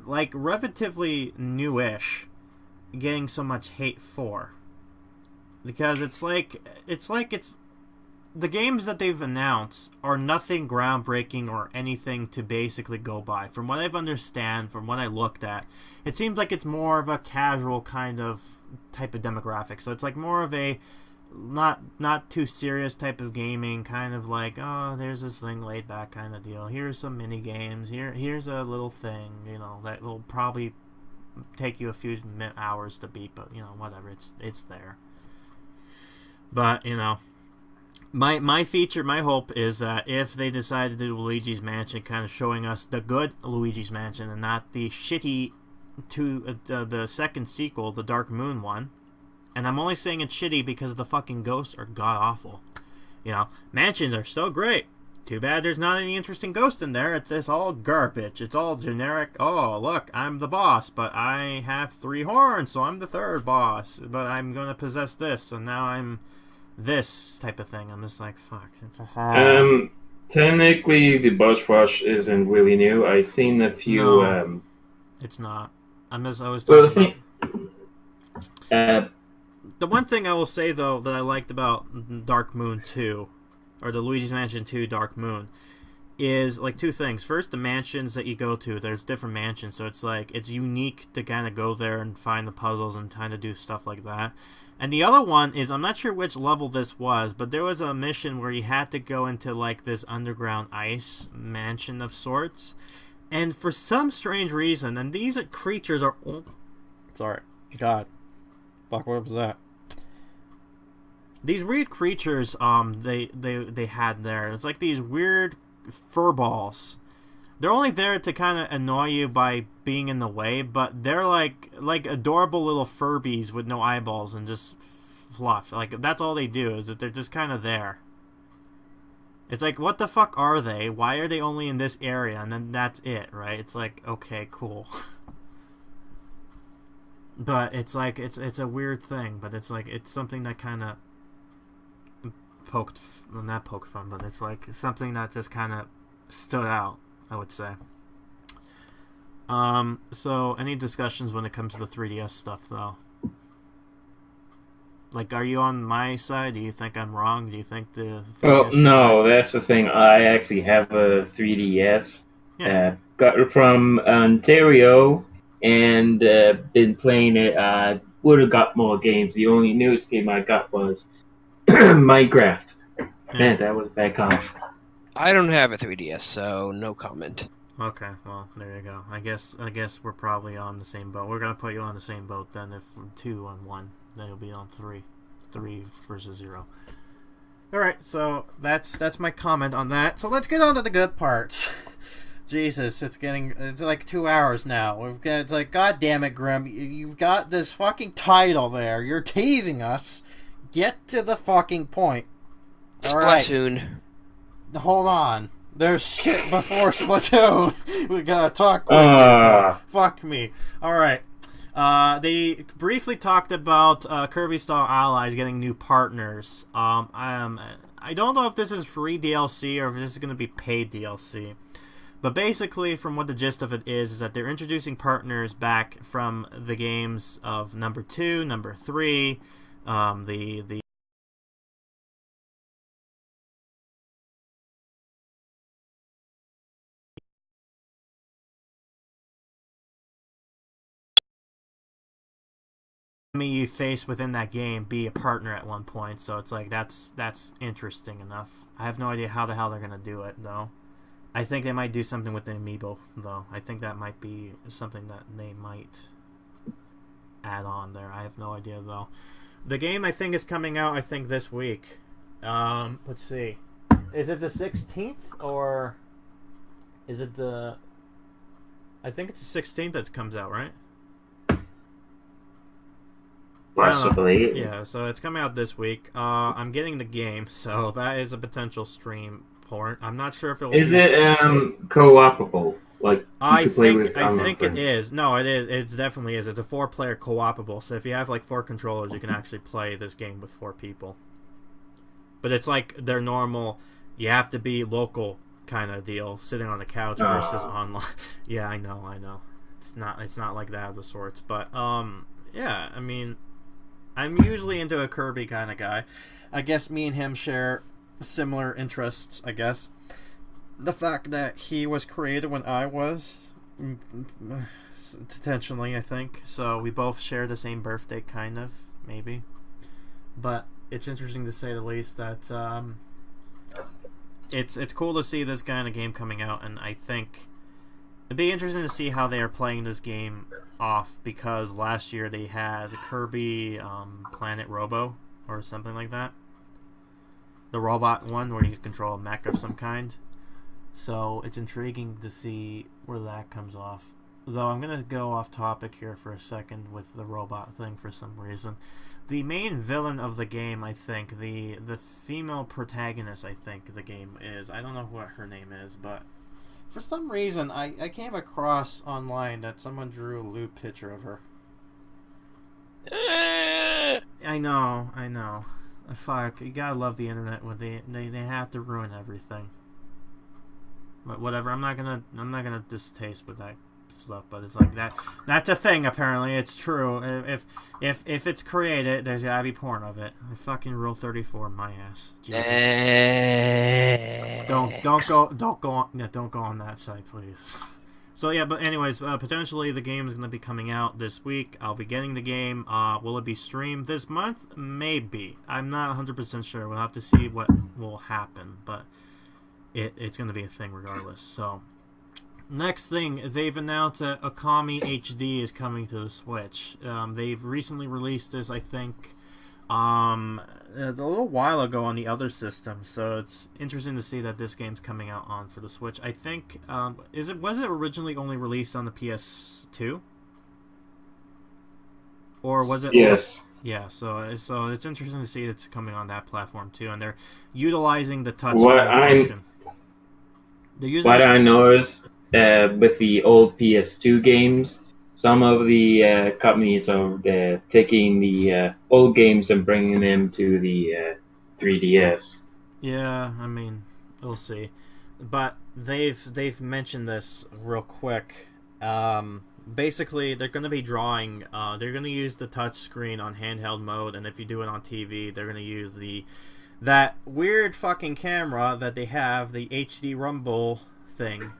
like, relatively newish, getting so much hate for. Because it's like the games that they've announced are nothing groundbreaking or anything to basically go by. From what I've understand, from what I looked at, it seems like it's more of a casual kind of type of demographic. So it's like more of a not too serious type of gaming, kind of like, oh, there's this thing laid back kind of deal. Here's some mini games. Here's a little thing, you know, that will probably take you a few hours to beat, but you know, whatever. It's there. But you know. My hope is that if they decide to do Luigi's Mansion, kind of showing us the good Luigi's Mansion and not the shitty the second sequel, the Dark Moon one. And I'm only saying it's shitty because the fucking ghosts are god-awful. You know, mansions are so great. Too bad there's not any interesting ghost in there. It's all garbage. It's all generic. Oh, look, I'm the boss, but I have 3 horns, so I'm the third boss. But I'm going to possess this, so now I'm... this type of thing. I'm just like, fuck. Technically, the boss rush isn't really new. I've seen a few. No, it's not. I was talking about. The one thing I will say though that I liked about Dark Moon 2, or the Luigi's Mansion 2 Dark Moon, is like 2 things. First, the mansions that you go to. There's different mansions, so it's like it's unique to kind of go there and find the puzzles and kind of do stuff like that. And the other one is, I'm not sure which level this was, but there was a mission where you had to go into like this underground ice mansion of sorts. And for some strange reason, and these creatures are... Oh, sorry. God. Fuck, what was that? These weird creatures, they had there. It's like these weird fur balls. They're only there to kind of annoy you by being in the way, but they're like adorable little Furbies with no eyeballs and just fluff. Like, that's all they do, is that they're just kind of there. It's like, what the fuck are they? Why are they only in this area? And then that's it, right? It's like, okay, cool. But it's like, it's a weird thing, but it's like, it's something that kind of not poked fun, but it's like something that just kind of stood out, I would say. So any discussions when it comes to the 3DS stuff, though? Like, are you on my side? Do you think I'm wrong? Do you think the... Well, no, that's the thing. I actually have a 3DS. Yeah. Got it from Ontario, and been playing it. Would have got more games. The only newest game I got was Minecraft. Yeah. Man, that was a bad comment. I don't have a 3DS, so no comment. Okay, well, there you go. I guess we're probably on the same boat. We're gonna put you on the same boat then. If 2 on 1, then you'll be on 3 versus 0. All right, so that's my comment on that. So let's get on to the good parts. Jesus, it's like 2 hours now. It's like, God damn it, Grim, you've got this fucking title there. You're teasing us. Get to the fucking point. All right. Splatoon. Hold on. There's shit before Splatoon. We gotta talk quickly. Fuck me. Alright. They briefly talked about Kirby Star Allies getting new partners. I don't know if this is free DLC or if this is going to be paid DLC. But basically, from what the gist of it is that they're introducing partners back from the games of number 2, number 3, the you face within that game be a partner at one point, so it's like that's interesting enough. I have no idea how the hell they're gonna do it though. I think they might do something with the amiibo though. I think that might be something that they might add on there. I have no idea though. The game I think is coming out this week. Let's see. Is it the 16th or is it the... I think it's the 16th that comes out, right? Possibly. Yeah, so it's coming out this week. I'm getting the game, so that is a potential stream port. I'm not sure if it will Is it co-opable? Like, I think it is. No, it is. It definitely is. It's a 4-player co-opable. So if you have like 4 controllers, you can actually play this game with 4 people. But it's like their normal, you have to be local kind of deal, sitting on the couch versus online. Yeah, I know. It's not like that of the sorts. But yeah, I mean, I'm usually into a Kirby kind of guy. I guess me and him share similar interests, I guess. The fact that he was created when I was, intentionally, I think. So we both share the same birthday, kind of, maybe. But it's interesting to say the least that it's cool to see this kind of game coming out, and I think it'd be interesting to see how they are playing this game off, because last year they had Kirby Planet Robo or something like that, the robot one where you control a mech of some kind. So it's intriguing to see where that comes off. Though I'm gonna go off topic here for a second with the robot thing for some reason. The main villain of the game, I think, the female protagonist, I think the game is, I don't know what her name is, but for some reason, I came across online that someone drew a lewd picture of her. I know. Fuck, you gotta love the internet when they have to ruin everything. But whatever, I'm not gonna distaste with that stuff, but it's like that's a thing apparently. It's true. If it's created, there's gotta be porn of it. Fucking Rule 34, my ass. Jesus. Don't go on that site, please. So yeah, but anyways, potentially the game is gonna be coming out this week. I'll be getting the game. Will it be streamed this month? Maybe. I'm not 100% sure. We'll have to see what will happen, but it's gonna be a thing regardless. So Next thing, they've announced that Okami HD is coming to the Switch. They've recently released this, I think, a little while ago on the other system, so it's interesting to see that this game's coming out for the Switch. I think, was it originally only released on the PS2? Or was it? Yes. Yeah, so it's interesting to see it's coming on that platform too, and they're utilizing the touch What function. They're using What I noticed with the old PS2 games, some of the companies are taking the old games and bringing them to the 3DS. Yeah, I mean, we'll see, but they've mentioned this real quick. Basically, they're going to be drawing. They're going to use the touch screen on handheld mode, and if you do it on TV, they're going to use that weird fucking camera that they have, the HD Rumble thing,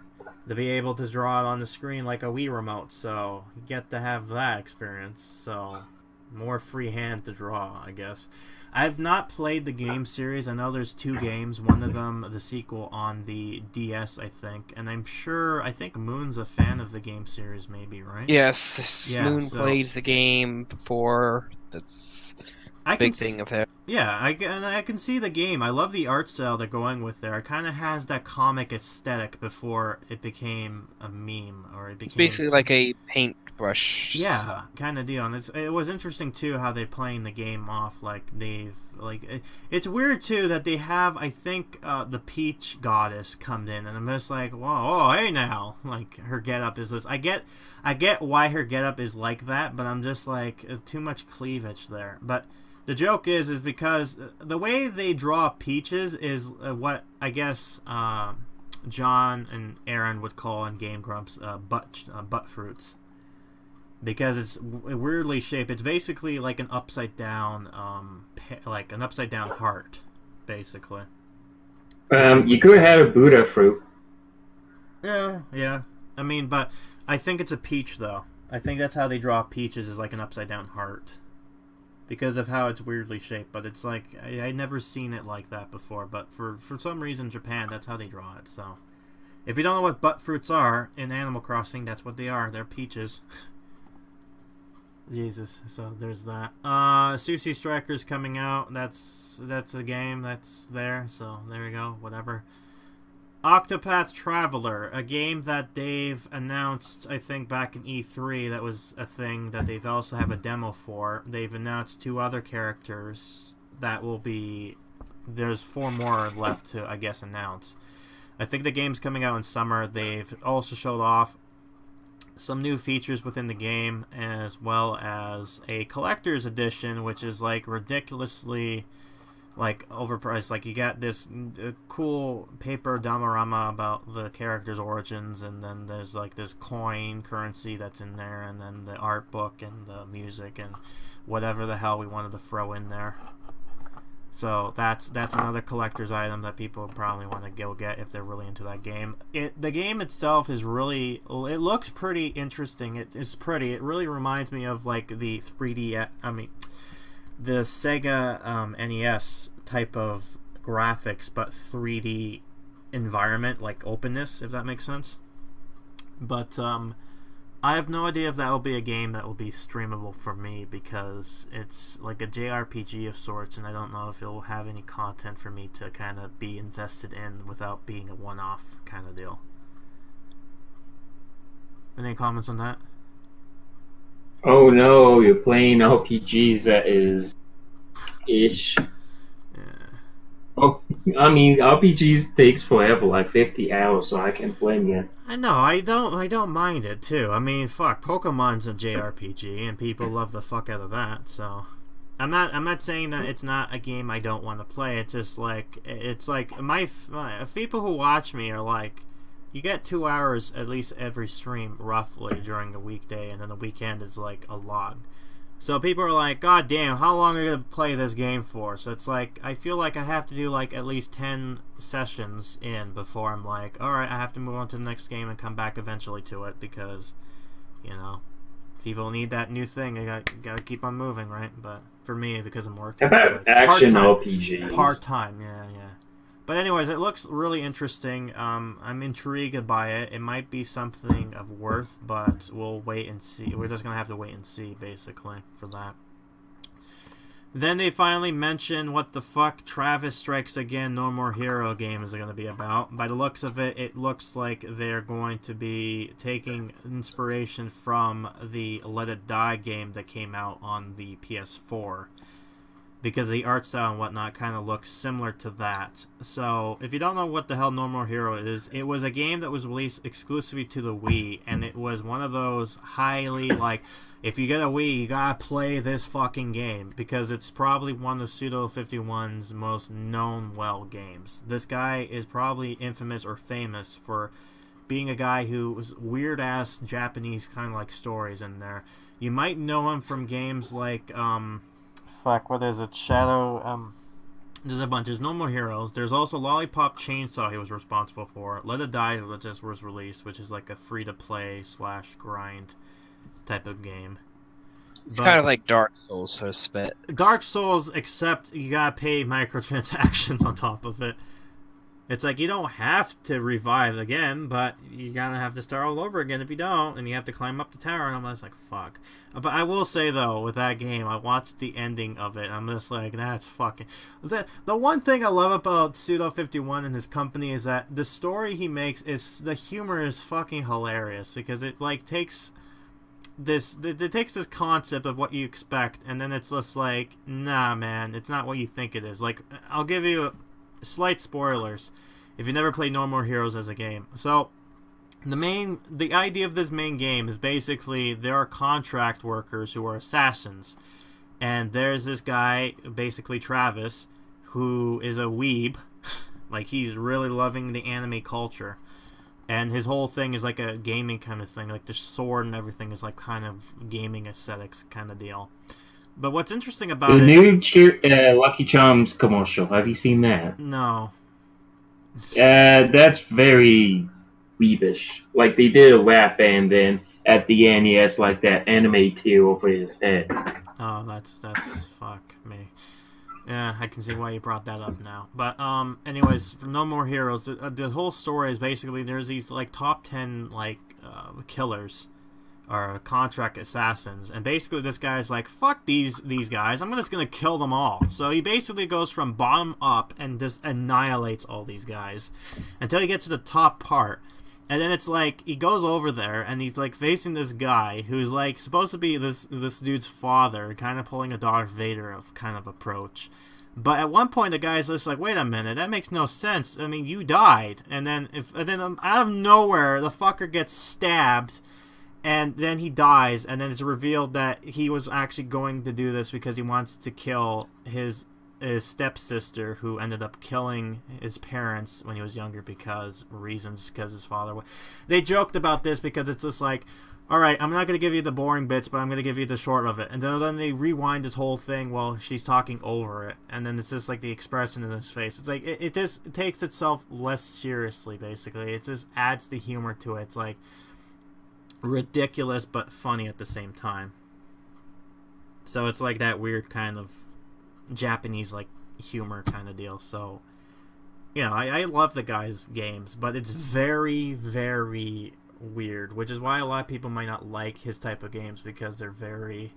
to be able to draw it on the screen like a Wii remote. So you get to have that experience. So more freehand to draw, I guess. I've not played the game series. I know there's 2 games. One of them, the sequel on the DS, I think. And I think Moon's a fan of the game series, maybe, right? Yes, Moon played the game before. That's a big thing of that. Yeah, I can see the game. I love the art style they're going with there. It kind of has that comic aesthetic before it became a meme, or it became... It's basically like a paintbrush. Yeah, kind of deal. And it was interesting too how they're playing the game off. It's weird too that they have, I think, the Peach goddess come in, and I'm just like, whoa, oh, hey now, like her getup is this. I get why her getup is like that, but I'm just like too much cleavage there. But the joke is because the way they draw peaches is what I guess John and Aaron would call in Game Grumps butt fruits. Because it's weirdly shaped. It's basically like an upside down heart, basically. You could have had a Buddha fruit. Yeah. I mean, but I think it's a peach, though. I think that's how they draw peaches, is like an upside down heart. Because of how it's weirdly shaped. But it's like, I'd never seen it like that before. But for some reason, Japan, that's how they draw it. So, if you don't know what butt fruits are in Animal Crossing, that's what they are. They're peaches. Jesus, so there's that. Sushi Striker's coming out. That's a game that's there, so there you go, whatever. Octopath Traveler, a game that they've announced, I think, back in E3. That was a thing that they've also have a demo for. They've announced 2 other characters that will be... There's 4 more left to, I guess, announce. I think the game's coming out in summer. They've also showed off some new features within the game, as well as a collector's edition, which is like ridiculously like overpriced. Like you got this cool paper diorama about the character's origins, and then there's like this coin currency that's in there, and then the art book and the music and whatever the hell we wanted to throw in there. So that's another collector's item that people probably want to go get if they're really into that game. The game itself is really... It looks pretty interesting. It's pretty. It really reminds me of like the 3D... the Sega NES type of graphics, but 3D environment, like openness, if that makes sense. But I have no idea if that will be a game that will be streamable for me, because it's like a JRPG of sorts, and I don't know if it will have any content for me to kind of be invested in without being a one-off kind of deal. Any comments on that? Oh no, you're playing RPGs that is... ish. Oh, I mean, RPGs takes forever, like 50 hours, so I can't blame you. I know, I don't mind it too. I mean, fuck, Pokemon's a JRPG, and people love the fuck out of that. So, I'm not saying that it's not a game I don't want to play. It's just like my people who watch me are like, you get 2 hours at least every stream roughly during a weekday, and then the weekend is like a lot. So people are like, God damn, how long are you going to play this game for? So it's like, I feel like I have to do like at least 10 sessions in before I'm like, alright, I have to move on to the next game and come back eventually to it, because, you know, people need that new thing. You got to keep on moving, right? But for me, because I'm working, How about it's like action part-time. RPGs? Part-time, yeah. But anyways, it looks really interesting. I'm intrigued by it. It might be something of worth, but we'll wait and see. We're just going to have to wait and see, basically, for that. Then they finally mention what the fuck Travis Strikes Again No More Hero game is going to be about. By the looks of it, it looks like they're going to be taking inspiration from the Let It Die game that came out on the PS4. Because the art style and whatnot kind of looks similar to that. So, if you don't know what the hell No More Hero is, it was a game that was released exclusively to the Wii, and it was one of those highly, like, if you get a Wii, you gotta play this fucking game, because it's probably one of Pseudo51's most known well games. This guy is probably infamous or famous for being a guy who was weird-ass Japanese kind of like stories in there. You might know him from games like, what is it? Shadow, there's a bunch. There's No More Heroes. There's also Lollipop Chainsaw he was responsible for. Let It Die, which just was released, which is like a free-to-play / grind type of game. It's kind of like Dark Souls, so to speak. Dark Souls, except you gotta pay microtransactions on top of it. It's like you don't have to revive again, but you're gonna have to start all over again if you don't, and you have to climb up the tower, and I'm just like, fuck. But I will say, though, with that game, I watched the ending of it, and I'm just like, that's fucking... The one thing I love about Pseudo51 and his company is that the story he makes is... The humor is fucking hilarious, because it, like, takes... It takes this concept of what you expect, and then it's just like, nah, man, it's not what you think it is. Like, I'll give you slight spoilers if you never played No More Heroes as a game. So, the idea of this main game is basically there are contract workers who are assassins, and there's this guy, basically Travis, who is a weeb, like he's really loving the anime culture. And his whole thing is like a gaming kind of thing. Like the sword and everything is like kind of gaming aesthetics kind of deal. But what's interesting about the it... new Lucky Charms commercial. Have you seen that? No. That's very weebish. Like they did a rap and then at the end he has like that anime tear over his head. Oh, that's fuck me. Yeah, I can see why you brought that up now. But, anyways, for No More Heroes, the whole story is basically there's these, like, top 10, like, killers, or contract assassins, and basically this guy's like, fuck these guys, I'm just gonna kill them all. So he basically goes from bottom up and just annihilates all these guys until he gets to the top part. And then it's like, he goes over there, and he's, like, facing this guy who's, like, supposed to be this dude's father, kind of pulling a Darth Vader of kind of approach. But at one point, the guy's just like, wait a minute, that makes no sense. I mean, you died. And then out of nowhere, the fucker gets stabbed, and then he dies, and then it's revealed that he was actually going to do this because he wants to kill his stepsister, who ended up killing his parents when he was younger because his father... They joked about this because it's just like, alright, I'm not going to give you the boring bits, but I'm going to give you the short of it. And then they rewind this whole thing while she's talking over it. And then it's just like the expression in his face. It's like, it just takes itself less seriously, basically. It just adds the humor to it. It's like ridiculous but funny at the same time. So it's like that weird kind of Japanese like humor kind of deal. So, you know, I love the guy's games, but it's very, very weird, which is why a lot of people might not like his type of games, because they're very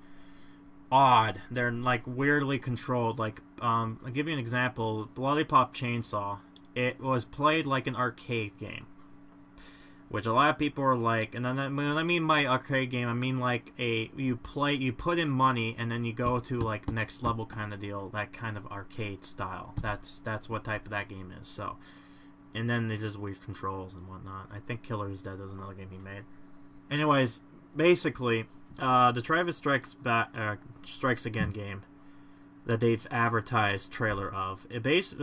odd. They're like weirdly controlled. Like, I'll give you an example. Lollipop Chainsaw. It was played like an arcade game, which a lot of people are like, and then when I mean by arcade game, I mean like you put in money and then you go to like next level kind of deal, that kind of arcade style. That's what type of that game is. So, and then there's just weird controls and whatnot. I think Killer is Dead is another game he made. Anyways, basically, the Travis Strikes Again game that they've advertised trailer of.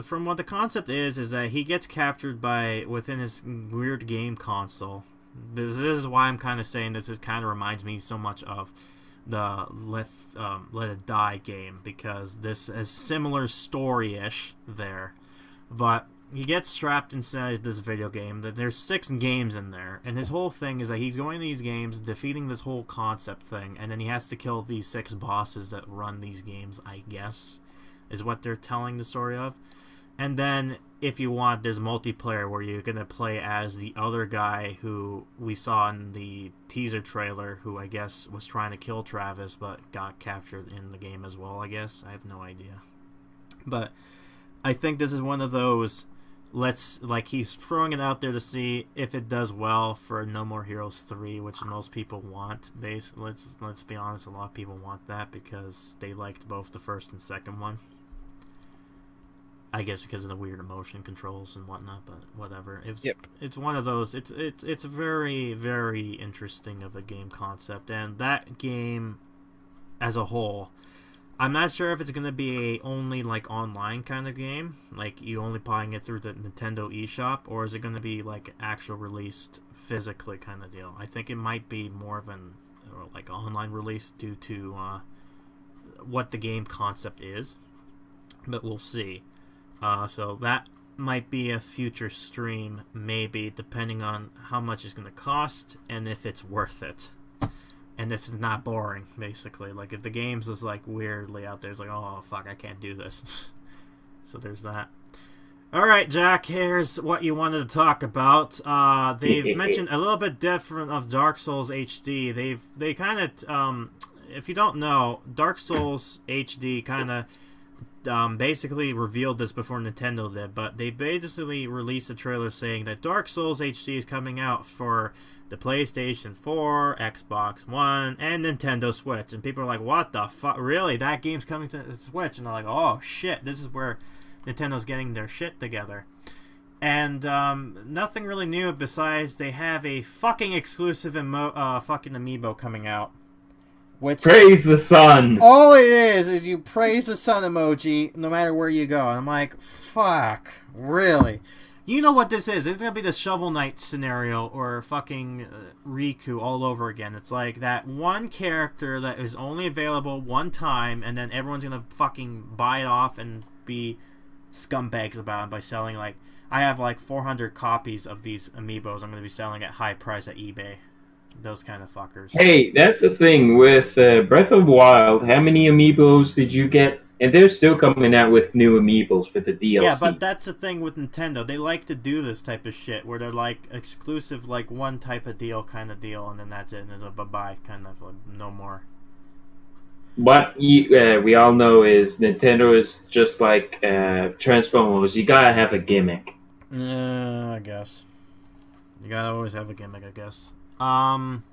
From what the concept is that he gets captured within his weird game console. This is why I'm kind of saying this kind of reminds me so much of the Let It Die game, because this is similar story-ish there. But he gets trapped inside this video game. There's 6 games in there, and his whole thing is that he's going to these games, defeating this whole concept thing, and then he has to kill these 6 bosses that run these games, I guess, is what they're telling the story of. And then, if you want, there's multiplayer where you're going to play as the other guy who we saw in the teaser trailer, who I guess was trying to kill Travis, but got captured in the game as well, I guess. I have no idea. But I think this is one of those, he's throwing it out there to see if it does well for No More Heroes 3, which most people want. Let's be honest, a lot of people want that because they liked both the first and second one. I guess because of the weird emotion controls and whatnot, but whatever. It's one of those. It's very, very interesting of a game concept, and that game as a whole, I'm not sure if it's gonna be a only like online kind of game, like you only buying it through the Nintendo eShop, or is it gonna be like actual released physically kind of deal? I think it might be more of an like online release due to what the game concept is, but we'll see. So that might be a future stream, maybe, depending on how much it's going to cost and if it's worth it. And if it's not boring, basically. Like, if the game's just, like, weirdly out there, it's like, oh, fuck, I can't do this. So there's that. Alright, Jack, here's what you wanted to talk about. They've mentioned a little bit different of Dark Souls HD. They kind of, if you don't know, Dark Souls HD kind of basically revealed this before Nintendo did, but they basically released a trailer saying that Dark Souls HD is coming out for the PlayStation 4, Xbox One, and Nintendo Switch. And people are like, what the fuck? Really? That game's coming to the Switch? And they're like, oh shit, this is where Nintendo's getting their shit together. And nothing really new besides they have a fucking exclusive fucking amiibo coming out. Which, praise the sun. All it is you praise the sun emoji no matter where you go. And I'm like, fuck, really? You know what this is? It's gonna be the Shovel Knight scenario or fucking Riku all over again. It's like that one character that is only available one time, and then everyone's gonna fucking buy it off and be scumbags about it by selling, like, I have like 400 copies of these amiibos I'm gonna be selling at high price at eBay. Those kind of fuckers. Hey, that's the thing with Breath of the Wild. How many amiibos did you get? And they're still coming out with new amiibos for the DLC. Yeah, but that's the thing with Nintendo. They like to do this type of shit where they're like exclusive, like one type of deal, kind of deal, and then that's it. And there's a bye-bye, kind of like, no more. What we all know is Nintendo is just like Transformers. You gotta have a gimmick. I guess. You gotta always have a gimmick, I guess. Alright.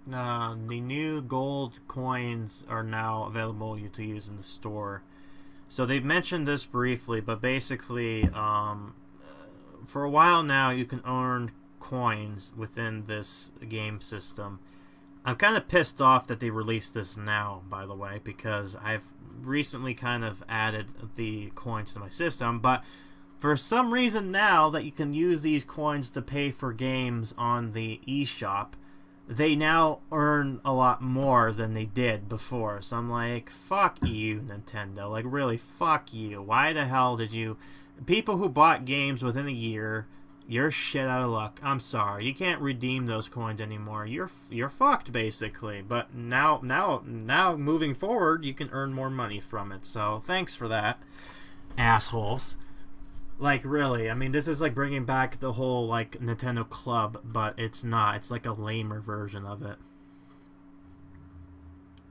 The new gold coins are now available to use in the store. So they've mentioned this briefly, but basically, for a while now, you can earn coins within this game system. I'm kind of pissed off that they released this now, by the way, because I've recently kind of added the coins to my system, but for some reason now that you can use these coins to pay for games on the eShop, they now earn a lot more than they did before. So I'm like, fuck you, Nintendo. Like, really, fuck you. Why the hell did you... People who bought games within a year, you're shit out of luck. I'm sorry. You can't redeem those coins anymore. You're fucked, basically. But now, moving forward, you can earn more money from it. So, thanks for that, assholes. Like, really, I mean, this is like bringing back the whole, like, Nintendo Club, but it's not. It's like a lamer version of it.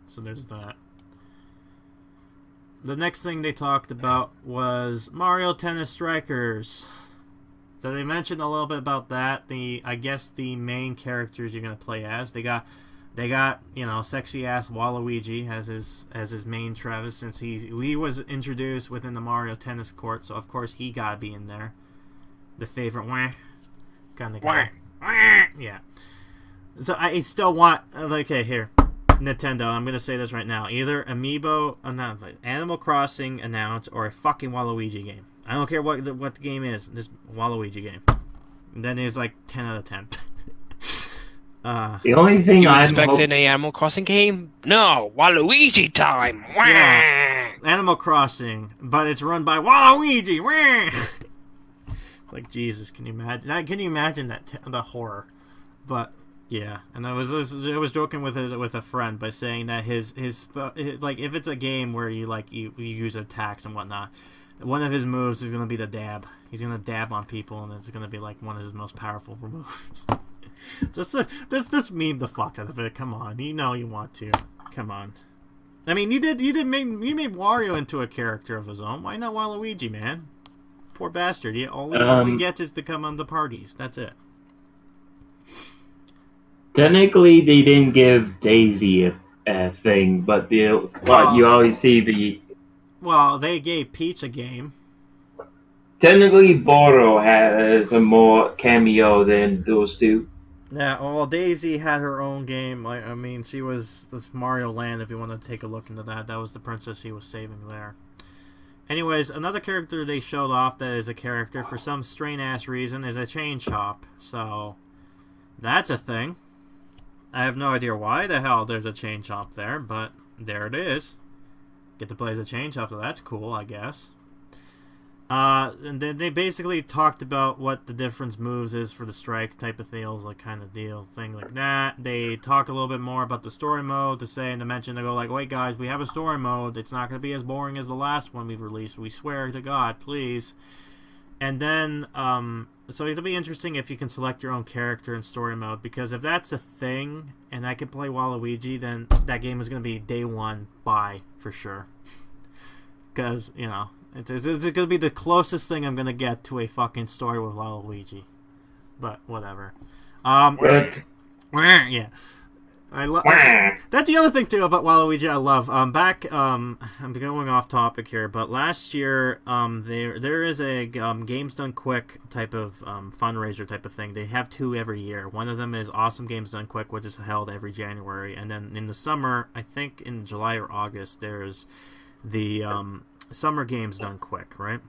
So there's that. The next thing they talked about was Mario Tennis Strikers. So they mentioned a little bit about that. I guess the main characters you're gonna play as, they got you know, sexy ass Waluigi as his main Travis, since he was introduced within the Mario Tennis Court, so of course he gotta be in there. The favorite kind of guy. Yeah. So I still want, okay, here, Nintendo, I'm gonna say this right now: either Amiibo, not Animal Crossing announced, or a fucking Waluigi game. I don't care what the game is. This Waluigi game. And then it's like 10 out of 10. The only thing you I'm expecting an Animal Crossing game? No, Waluigi time. Yeah, Animal Crossing, but it's run by Waluigi. Like, Jesus, can you imagine? Can you imagine that the horror? But yeah, and I was joking with a friend by saying that his like, if it's a game where you use attacks and whatnot, one of his moves is gonna be the dab. He's gonna dab on people, and it's gonna be like one of his most powerful moves. Just meme the fuck out of it. Come on, you know you want to. Come on. I mean, you made Wario into a character of his own. Why not Waluigi, man? Poor bastard. All he gets is to come on the parties. That's it. Technically, they didn't give Daisy a thing, but you always see the. Well, they gave Peach a game. Technically, Boro has a more cameo than those two. Yeah, well, Daisy had her own game. I mean, she was this Mario Land. If you want to take a look into that, that was the princess he was saving there. Anyways, another character they showed off that is a character for some strange ass reason is a chain shop. So that's a thing. I have no idea why the hell there's a chain shop there, but there it is. Get to play as a chain shop, so that's cool, I guess. And then they basically talked about what the difference moves is for the strike type of deal, like kind of deal thing like that. They talk a little bit more about the story mode to mention. They go like, "Wait, guys, we have a story mode. It's not going to be as boring as the last one we've released. We swear to God, please." And then, so it'll be interesting if you can select your own character in story mode, because if that's a thing and I can play Waluigi, then that game is going to be day one buy for sure. Because, you know, it's going to be the closest thing I'm going to get to a fucking story with Waluigi. But, whatever. Yeah. That's the other thing too about Waluigi I love. I'm going off topic here, but last year there is a Games Done Quick type of fundraiser type of thing. They have two every year. One of them is Awesome Games Done Quick, which is held every January, and then in the summer, I think in July or August, there's the Summer Games Done Quick, right?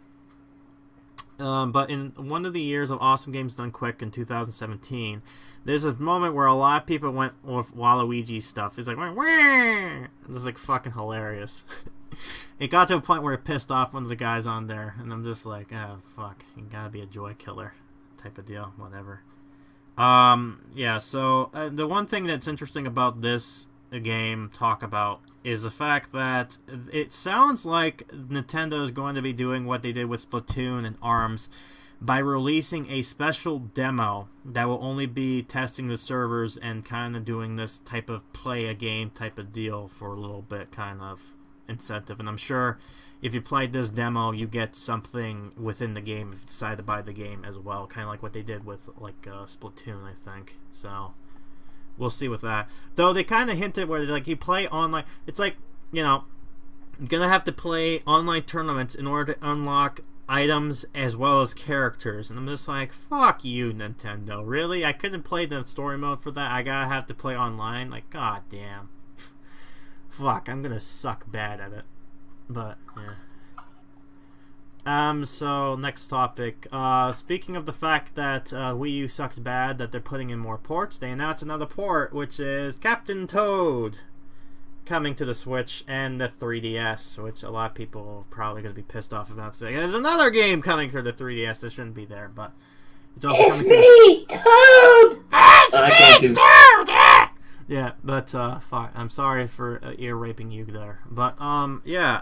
But in one of the years of Awesome Games Done Quick in 2017, there's a moment where a lot of people went with Waluigi stuff. It's like, wah! It was like fucking hilarious. It got to a point where it pissed off one of the guys on there, and I'm just like, oh fuck, you gotta be a joy killer type of deal, whatever. Yeah. So the one thing that's interesting about this game is the fact that it sounds like Nintendo is going to be doing what they did with Splatoon and ARMS by releasing a special demo that will only be testing the servers and kind of doing this type of play a game type of deal for a little bit kind of incentive. And I'm sure if you played this demo, you get something within the game if you decide to buy the game as well, kind of like what they did with like Splatoon, I think. So we'll see with that. Though they kind of hinted where like you play online. It's like, you know, you're going to have to play online tournaments in order to unlock items as well as characters. And I'm just like, fuck you, Nintendo. Really? I couldn't play the story mode for that? I gotta have to play online? Like, god damn. Fuck, I'm gonna suck bad at it. But, yeah. So, next topic. Speaking of the fact that Wii U sucked bad, that they're putting in more ports, they announced another port, which is Captain Toad coming to the Switch and the 3DS, which a lot of people are probably going to be pissed off about saying there's another game coming for the 3DS that shouldn't be there, but it's also coming to the Toad! It's me, Toad! Yeah, but fuck, I'm sorry for ear raping you there, but yeah.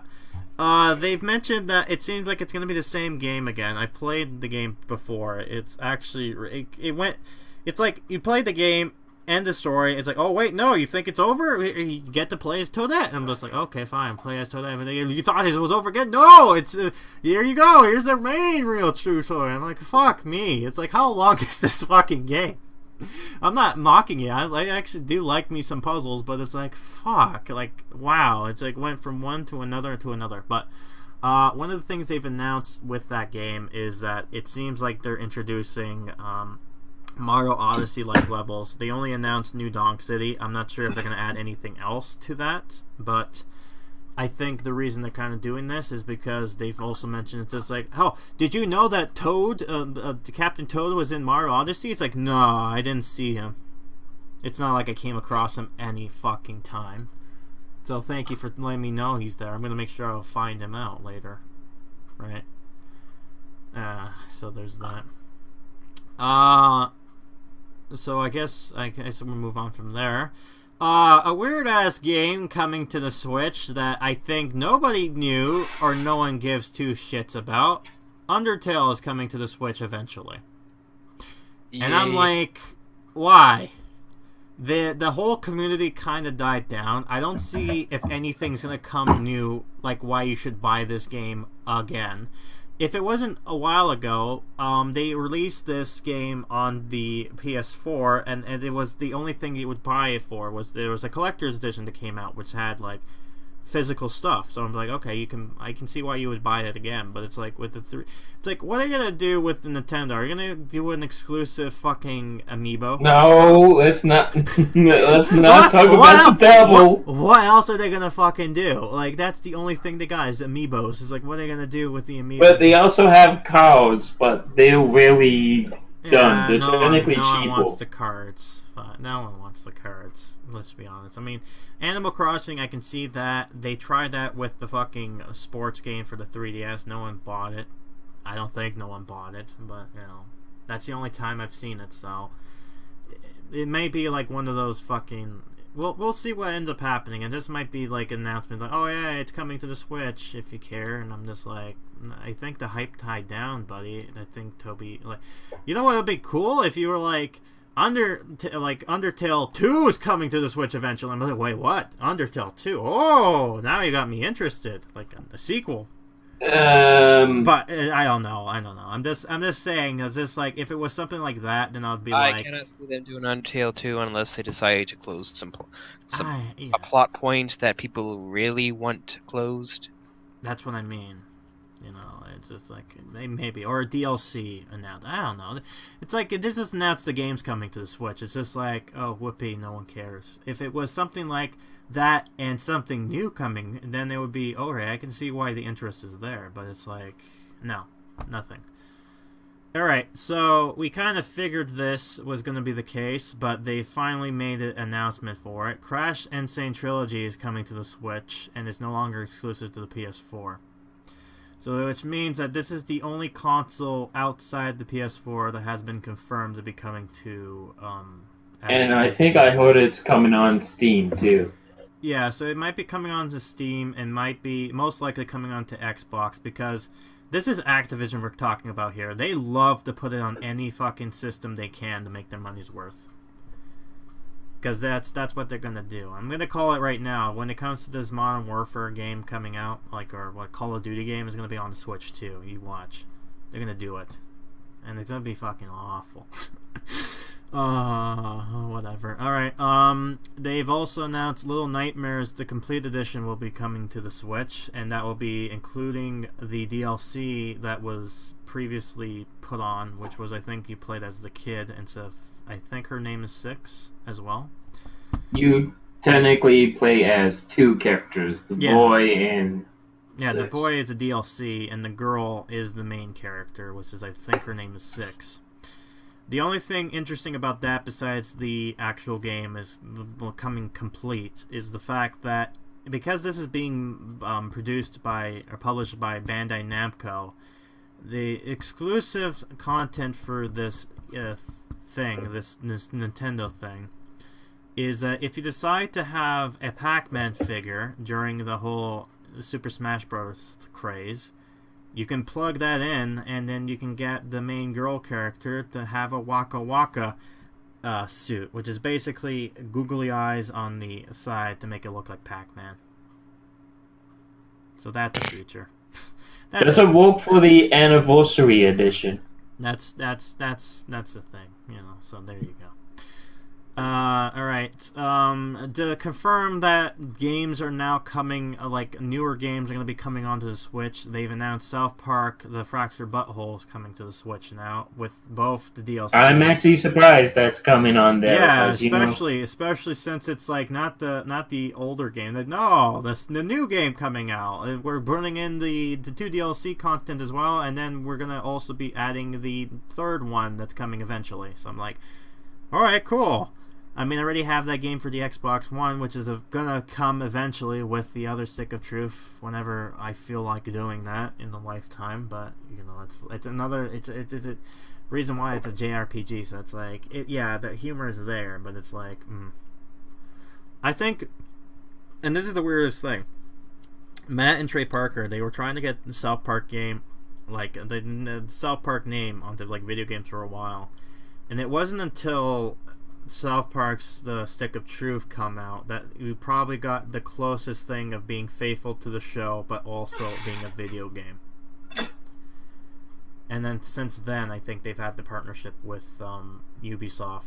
They've mentioned that it seems like it's going to be the same game again. I played the game before. It's actually it's like you played the game, end the story. It's like, oh wait, no, you think it's over? You get to play as Toadette. And I'm just like, okay, fine, play as Toadette. But you thought it was over again? No, it's here you go. Here's the main real true story. I'm like, fuck me. It's like, how long is this fucking game? I'm not mocking it. I actually do like me some puzzles, but it's like, fuck, like, wow. It's like went from one to another to another. But one of the things they've announced with that game is that it seems like they're introducing Mario Odyssey-like levels. They only announced New Donk City. I'm not sure if they're going to add anything else to that, but I think the reason they're kind of doing this is because they've also mentioned it's just like, oh, did you know that Toad, Captain Toad was in Mario Odyssey? It's like, no, I didn't see him. It's not like I came across him any fucking time. So thank you for letting me know he's there. I'm going to make sure I'll find him out later. Right? So there's that. So I guess we'll move on from there. A weird-ass game coming to the Switch that I think nobody knew or no one gives two shits about. Undertale is coming to the Switch eventually. And I'm like, why? The whole community kind of died down. I don't see if anything's going to come new, like why you should buy this game again. If it wasn't a while ago, they released this game on the PS4, and it was the only thing you would buy it for was there was a collector's edition that came out, which had like physical stuff. So I'm like, okay, I can see why you would buy it again. But it's like with the it's like, what are you gonna do with the Nintendo? Are you gonna do an exclusive fucking amiibo? No, let's not. Let's not talk about the devil. What else are they gonna fucking do? Like, that's the only thing they got is amiibos. It's like, what are they gonna do with the amiibo? But they also have cards, but they're really done. They're technically no one cheapo. wants the cards. No one wants the cards. Let's be honest. I mean, Animal Crossing, I can see that. They tried that with the fucking sports game for the 3DS. No one bought it. I don't think no one bought it, but, you know, that's the only time I've seen it, so it may be like one of those fucking... We'll see what ends up happening, and this might be like an announcement like, oh yeah, it's coming to the Switch if you care, and I'm just like, I think the hype died down, buddy. I think Toby, like, you know what would be cool if you were like, Undertale 2 is coming to the Switch eventually. I'm like, wait, what? Undertale 2? Oh, now you got me interested. Like a sequel. But I don't know. I'm just saying. It's just like if it was something like that, then I'd be like, I cannot see them doing Undertale 2 unless they decide to close some yeah. a plot point that people really want closed. That's what I mean. You know, it's just like maybe or a DLC announced. I don't know. It's like it just announced the game's coming to the Switch. It's just like, oh, whoopee, no one cares. If it was something like that and something new coming, then it would be okay. I can see why the interest is there, but it's like no, nothing. All right, so we kind of figured this was going to be the case, but they finally made an announcement for it. Crash Insane Trilogy is coming to the Switch and is no longer exclusive to the PS4. So, which means that this is the only console outside the PS4 that has been confirmed to be coming to. And I think I heard it's coming on Steam too. Yeah, so it might be coming on to Steam and might be most likely coming on to Xbox because this is Activision we're talking about here. They love to put it on any fucking system they can to make their money's worth. Because that's what they're gonna do. I'm gonna call it right now. When it comes to this Modern Warfare game coming out, or what Call of Duty game is gonna be on the Switch too. You watch, they're gonna do it, and it's gonna be fucking awful. Whatever. All right. They've also announced Little Nightmares: The Complete Edition will be coming to the Switch, and that will be including the DLC that was previously put on, which was I think you played as the kid instead of. I think her name is 6 as well. You technically play as two characters, the boy and... Yeah, 6. the boy is a DLC, and the girl is the main character, which is, I think her name is 6. The only thing interesting about that, besides the actual game is becoming complete, is the fact that because this is being produced by, or published by Bandai Namco, the exclusive content for this thing, this Nintendo thing, is that if you decide to have a Pac-Man figure during the whole Super Smash Bros. Craze, you can plug that in, and then you can get the main girl character to have a Waka Waka suit, which is basically googly eyes on the side to make it look like Pac-Man. So that's a feature. That's a work for the anniversary edition. That's the thing, you know. So there you go. All right. To confirm that games are now coming, like newer games are going to be coming onto the Switch. They've announced South Park: The Fractured Butthole is coming to the Switch now with both the DLCs. I'm actually surprised that's coming on there. Yeah, especially since it's like not the older game. No, the new game coming out. We're bringing in the 2 DLC content as well, and then we're gonna also be adding the 3rd one that's coming eventually. So I'm like, all right, cool. I mean, I already have that game for the Xbox One, which is gonna come eventually with the other Stick of Truth whenever I feel like doing that in the lifetime. But you know, it's a reason why it's a JRPG. So it's like, yeah, the humor is there, but it's like, I think, and this is the weirdest thing, Matt and Trey Parker, they were trying to get the South Park game, like the South Park name onto like video games for a while, and it wasn't until South Park's The Stick of Truth come out that we probably got the closest thing of being faithful to the show but also being a video game. And then since then, I think they've had the partnership with Ubisoft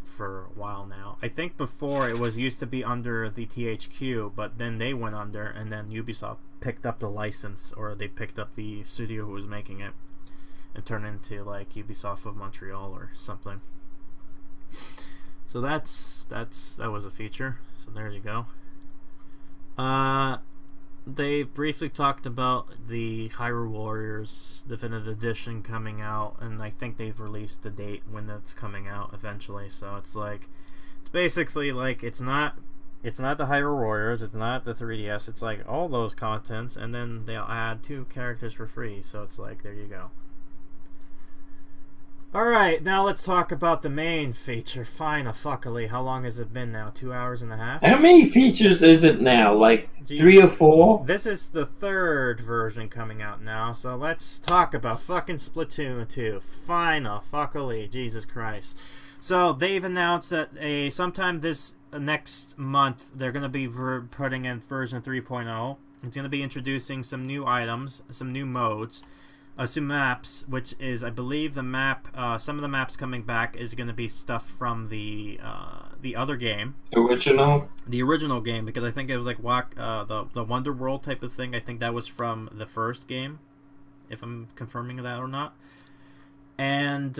for a while now. I think before it was used to be under the THQ, but then they went under, and then Ubisoft picked up the license, or they picked up the studio who was making it and turned it into like Ubisoft of Montreal or something. So that was a feature. So there you go. They've briefly talked about the Hyrule Warriors Definitive Edition coming out, and I think they've released the date when it's coming out eventually. So it's basically like it's not the Hyrule Warriors, it's not the 3DS, it's like all those contents, and then they'll add 2 characters for free. So it's like, there you go. Alright, now let's talk about the main feature. Fuckily. How long has it been now? 2 hours and a half? How many features is it now? Like, Jeez. 3 or 4? This is the 3rd version coming out now, so let's talk about fucking Splatoon 2. Fuckily. Jesus Christ. So, they've announced that sometime this next month, they're going to be putting in version 3.0. It's going to be introducing some new items, some new modes, some maps, which is, I believe, the map. Some of the maps coming back is going to be stuff from the other game, the original game, because I think it was like the Wonder World type of thing. I think that was from the first game, if I'm confirming that or not. And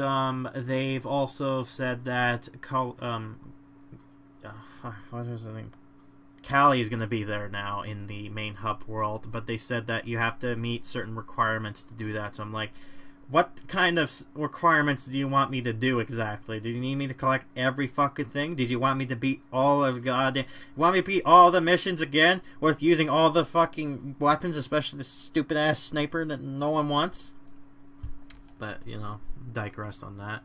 they've also said that what was the name? Callie is going to be there now in the main hub world, but they said that you have to meet certain requirements to do that. So I'm like, what kind of requirements do you want me to do exactly? Do you need me to collect every fucking thing? Did you want me to beat all of goddamn... You want me to beat all the missions again with using all the fucking weapons, especially the stupid ass sniper that no one wants? But, digress on that.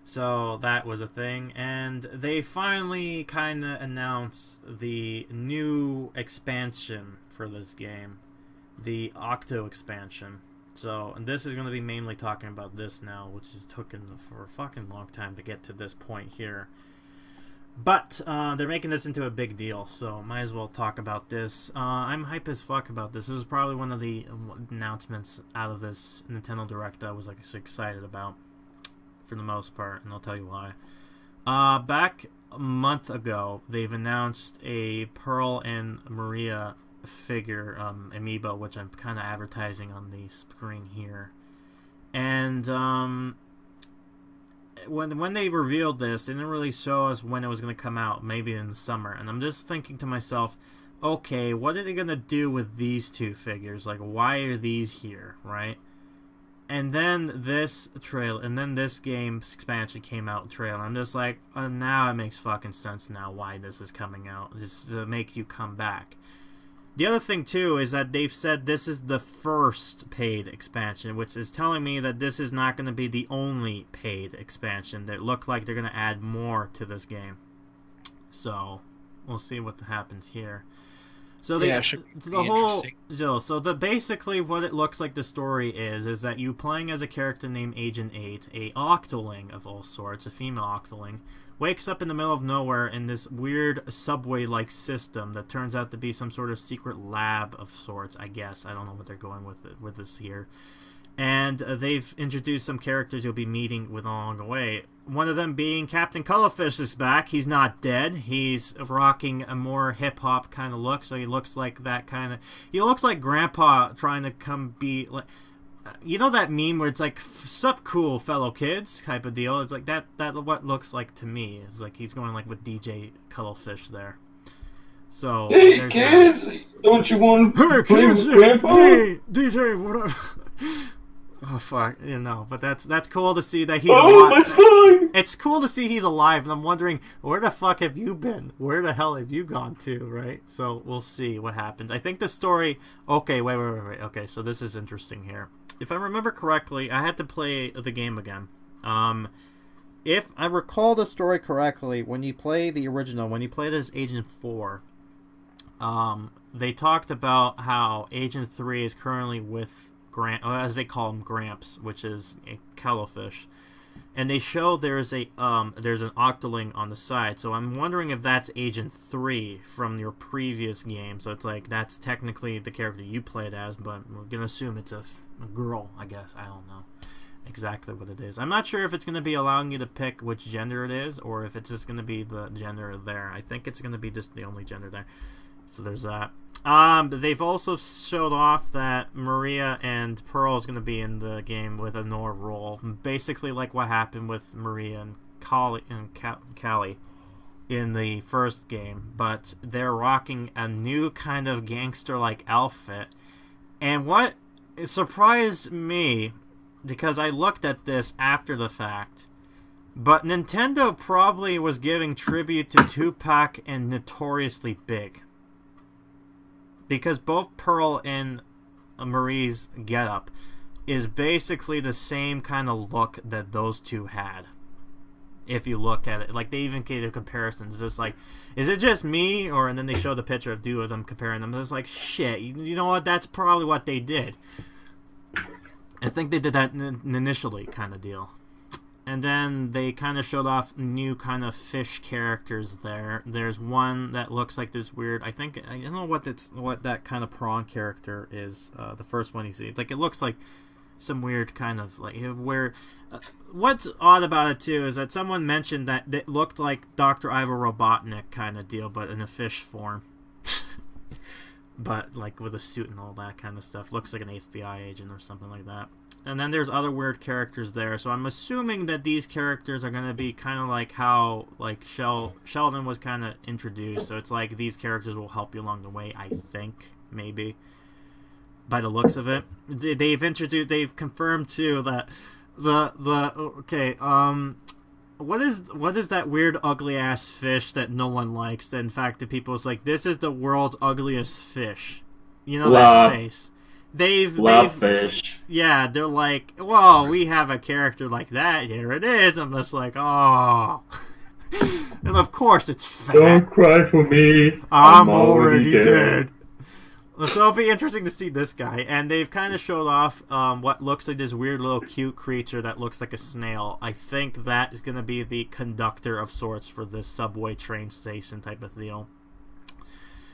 So that was a thing, and they finally kind of announced the new expansion for this game, the Octo expansion. So, and this is going to be mainly talking about this now, which has taken for a fucking long time to get to this point here. But they're making this into a big deal, so might as well talk about this. I'm hype as fuck about this. This is probably one of the announcements out of this Nintendo Direct that I was like so excited about, for the most part, and I'll tell you why. Back a month ago, they've announced a Pearl and Maria figure, amiibo, which I'm kind of advertising on the screen here. And when they revealed this, they didn't really show us when it was going to come out, maybe in the summer. And I'm just thinking to myself, okay, what are they going to do with these 2 figures? Like, why are these here, right? And then this trailer, and then this game's expansion came out trailer. I'm just like, now it makes fucking sense now why this is coming out. Just to make you come back. The other thing, too, is that they've said this is the first paid expansion, which is telling me that this is not going to be the only paid expansion. They look like they're going to add more to this game. So, we'll see what happens here. So basically what it looks like the story is that you playing as a character named Agent 8, a Octoling of all sorts, a female Octoling, wakes up in the middle of nowhere in this weird subway-like system that turns out to be some sort of secret lab of sorts, I guess. I don't know what they're going with this here. And they've introduced some characters you'll be meeting with along the way. One of them being Captain Cuttlefish is back. He's not dead. He's rocking a more hip-hop kind of look, so he looks like that kind of... He looks like Grandpa trying to come be... like, you know that meme where it's like, sup cool fellow kids type of deal? It's like that what looks like to me. It's like he's going like with DJ Cuttlefish there. So, hey kids! That. Don't you want to play with Grandpa? Hey, DJ, whatever. Oh fuck, but that's cool to see that he's alive. It's cool to see he's alive, and I'm wondering, where the fuck have you been? Where the hell have you gone to, right? So we'll see what happens. I think the story... Okay, wait. Okay, so this is interesting here. If I remember correctly, I had to play the game again. if I recall the story correctly, when you play the original, when you played as Agent 4, they talked about how Agent 3 is currently with as they call him, Gramps, which is a cuttlefish. And they show there's an Octoling on the side, so I'm wondering if that's Agent 3 from your previous game. So it's like, that's technically the character you played as, but we're going to assume it's a girl, I guess. I don't know exactly what it is. I'm not sure if it's going to be allowing you to pick which gender it is, or if it's just going to be the gender there. I think it's going to be just the only gender there. So there's that. They've also showed off that Maria and Pearl is going to be in the game with a Nora role, basically like what happened with Maria and Callie in the first game, but they're rocking a new kind of gangster-like outfit. And what surprised me, because I looked at this after the fact, but Nintendo probably was giving tribute to Tupac and Notoriously Big. Because both Pearl and Marie's getup is basically the same kind of look that those two had. If you look at it, like they even gave a comparison. It's just like, is it just me? And then they show the picture of two of them comparing them. It's like, shit, you know what? That's probably what they did. I think they did that initially, kind of deal. And then they kind of showed off new kind of fish characters there. There's one that looks like this weird, I don't know what that kind of prawn character is, the first one you see. Like, it looks like some weird kind of, like, where... what's odd about it, too, is that someone mentioned that it looked like Dr. Ivo Robotnik kind of deal, but in a fish form. But, like, with a suit and all that kind of stuff. Looks like an FBI agent or something like that. And then there's other weird characters there, so I'm assuming that these characters are going to be kind of like how, like, Sheldon was kind of introduced, so it's like these characters will help you along the way, I think, maybe, by the looks of it. They've confirmed, too, that what is that weird, ugly-ass fish that no one likes, that, in fact, the people is like, this is the world's ugliest fish. You know that face. They've fish. Yeah, they're like, well, we have a character like that. Here it is. I'm just like, oh. And of course it's fat. Don't cry for me. I'm already dead. So it'll be interesting to see this guy. And they've kind of showed off what looks like this weird little cute creature that looks like a snail. I think that is going to be the conductor of sorts for this subway train station type of deal.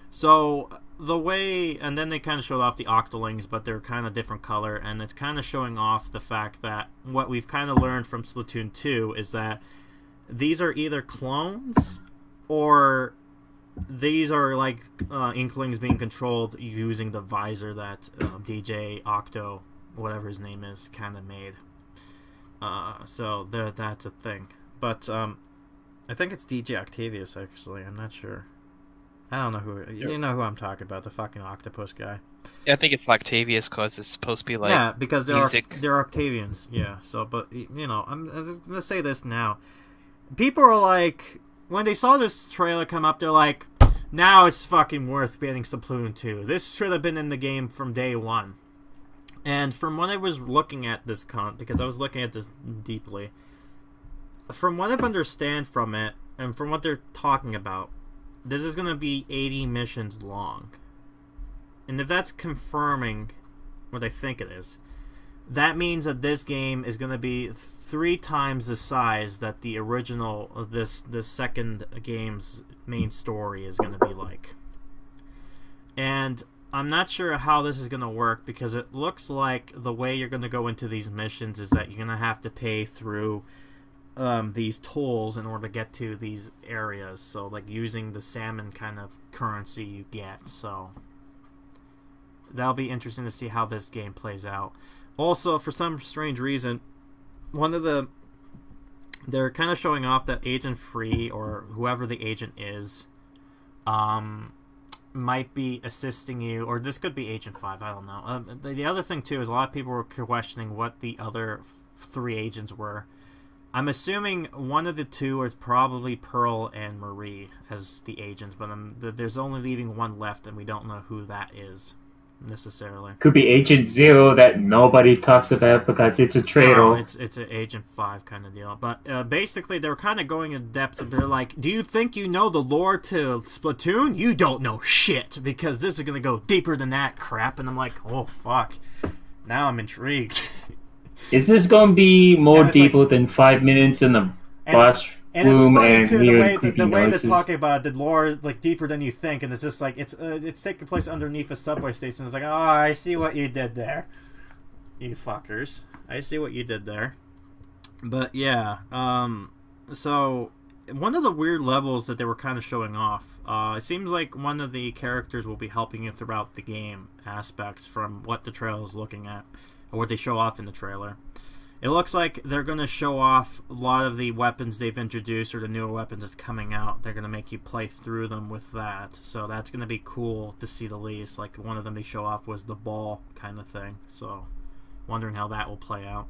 So the way, and then they kind of showed off the Octolings, but they're kind of different color, and it's kind of showing off the fact that what we've kind of learned from Splatoon 2 is that these are either clones or these are like Inklings being controlled using the visor that DJ Octo, whatever his name is, kind of made. So that's a thing. But I think it's DJ Octavius, actually. I'm not sure. I don't know who... You know who I'm talking about, the fucking octopus guy. Yeah, I think it's Octavius because it's supposed to be like yeah, because they're Octavians, yeah. So, but, you know, I'm just going to say this now. People are like... When they saw this trailer come up, they're like, now it's fucking worth getting Splatoon 2. This should have been in the game from day one. And from when I was looking at this because I was looking at this deeply, from what I understand from it, and from what they're talking about, this is going to be 80 missions long. And if that's confirming what I think it is, that means that this game is going to be 3 times the size that the original of this second game's main story is going to be like. And I'm not sure how this is going to work, because it looks like the way you're going to go into these missions is that you're going to have to pay through these tolls in order to get to these areas. So, like, using the salmon kind of currency you get. So that'll be interesting to see how this game plays out. Also, for some strange reason, they're kind of showing off that Agent Free, or whoever the agent is, might be assisting you, or this could be Agent 5, I don't know. The other thing, too, is a lot of people were questioning what the other 3 agents were. I'm assuming one of the 2 is probably Pearl and Marie as the agents, but there's only leaving one left, and we don't know who that is. necessarily. Could be Agent Zero that nobody talks about because it's a traitor. No, it's an Agent 5 kind of deal. But basically, they were kind of going in depth. They're like, do you think you know the lore to Splatoon? You don't know shit, because this is going to go deeper than that crap. And I'm like, oh, fuck. Now I'm intrigued. Is this going to be more it's deeper than 5 minutes in the bus and it's room funny, and too, hearing the way they're noises? talking about it, the lore is like deeper than you think, and it's just like it's taking place underneath a subway station. It's like, oh, I see what you did there, you fuckers. I see what you did there. But yeah, so one of the weird levels that they were kind of showing off, it seems like one of the characters will be helping you throughout the game aspects from what the trailer is looking at, or what they show off in the trailer. It looks like they're going to show off a lot of the weapons they've introduced, or the newer weapons that's coming out. They're going to make you play through them with that. So that's going to be cool to see the least. Like, one of them they show off was the ball kind of thing. So, wondering how that will play out.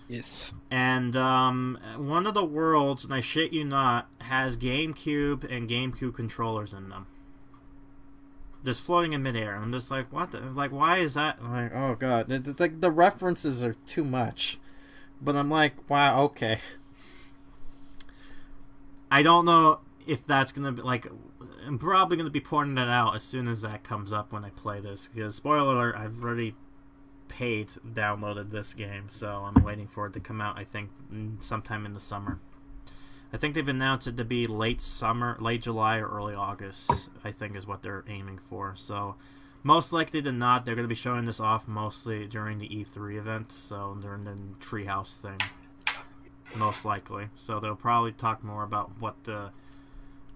Yes. And one of the worlds, and I shit you not, has GameCube and GameCube controllers in them. Just floating in midair. I'm just like, what? Like, why is that? I'm like, oh god, it's like the references are too much. But I'm like, wow, okay. I don't know if that's gonna be like. I'm probably gonna be pointing that out as soon as that comes up when I play this, because spoiler alert, I've already downloaded this game, so I'm waiting for it to come out. I think sometime in the summer. I think they've announced it to be late July or early August, I think is what they're aiming for. So most likely than not, they're going to be showing this off mostly during the E3 event, so during the Treehouse thing, most likely. So they'll probably talk more about what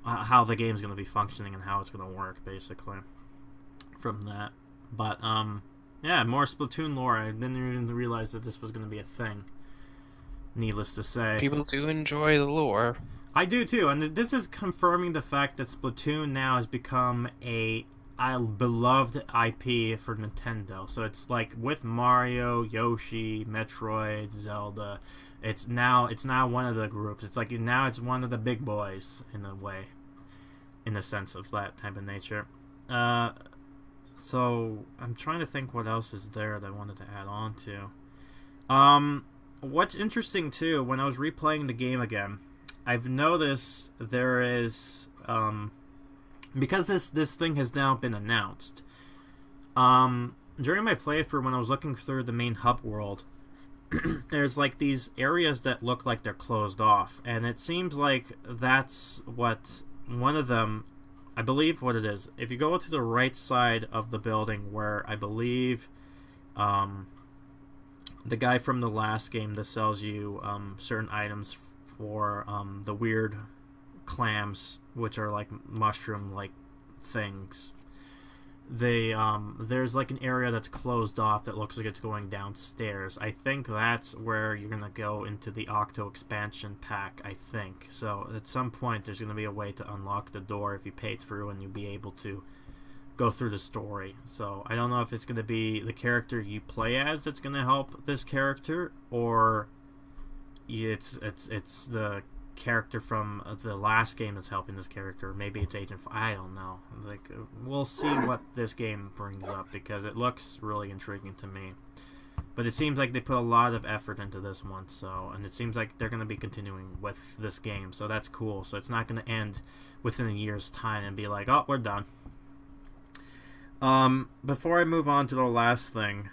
how the game's going to be functioning and how it's going to work, basically, from that. But yeah, more Splatoon lore. I didn't even realize that this was going to be a thing. Needless to say, People do enjoy the lore. I do too, and this is confirming the fact that Splatoon now has become a beloved IP for Nintendo. So it's like with Mario, Yoshi, Metroid, Zelda, it's now one of the groups. It's like now it's one of the big boys in a way, in the sense of that type of nature. So I'm trying to think what else is there that I wanted to add on to. What's interesting too, when I was replaying the game again, I've noticed there is because this thing has now been announced. During my playthrough, when I was looking through the main hub world, there's like these areas that look like they're closed off, and it seems like that's what one of them, I believe what it is. If you go to the right side of the building, where I believe the guy from the last game that sells you certain items for the weird clams, which are like mushroom-like things. There's like an area that's closed off that looks like it's going downstairs. I think that's where you're gonna go into the Octo expansion pack, I think. So at some point there's gonna be a way to unlock the door if you pay through, and you'll be able to go through the story. So I don't know if it's gonna be the character you play as that's gonna help this character, or it's the character from the last game that's helping this character. Maybe it's Agent I don't know. Like, we'll see what this game brings up, because it looks really intriguing to me. But it seems like they put a lot of effort into this one, so, and it seems like they're going to be continuing with this game, so that's cool. So it's not going to end within a year's time and be like, oh, we're done. Before I move on to the last thing,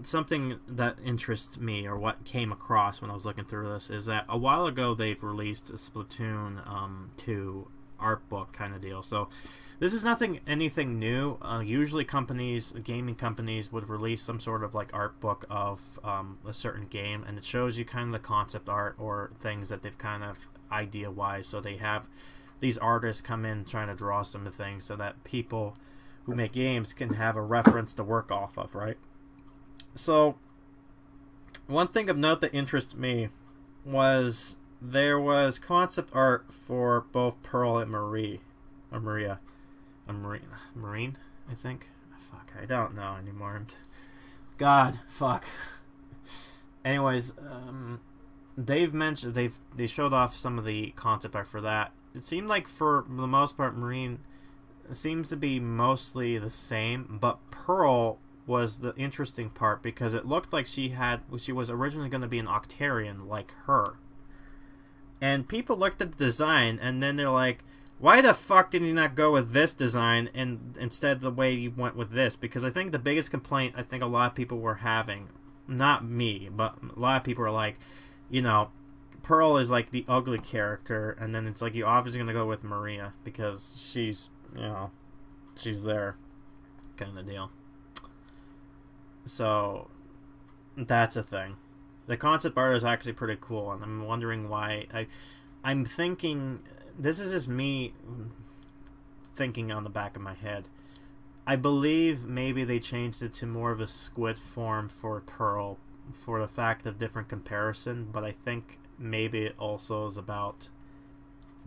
something that interests me, or what came across when I was looking through this, is that a while ago they've released a Splatoon 2 art book kind of deal. So this is anything new. Usually gaming companies would release some sort of like art book of a certain game, and it shows you kind of the concept art or things that they've kind of idea-wise. So they have these artists come in trying to draw some of the things so that people who make games can have a reference to work off of, right? So, one thing of note that interests me was there was concept art for both Pearl and Marine, I think. Fuck, I don't know anymore. God, fuck. Anyways, they showed off some of the concept art for that. It seemed like for the most part, Marine seems to be mostly the same, but Pearl was the interesting part because it looked like she was originally going to be an Octarian like her. And people looked at the design and then they're like, why the fuck did you not go with this design and instead of the way you went with this? Because I think the biggest complaint I think a lot of people were having, not me, but a lot of people are like, you know, Pearl is like the ugly character, and then it's like you're obviously going to go with Maria because she's, you know, she's there kind of deal. So that's a thing. The concept art is actually pretty cool, and I'm wondering why. I'm thinking, this is just me thinking on the back of my head. I believe maybe they changed it to more of a squid form for Pearl for the fact of different comparison, but I think maybe it also is about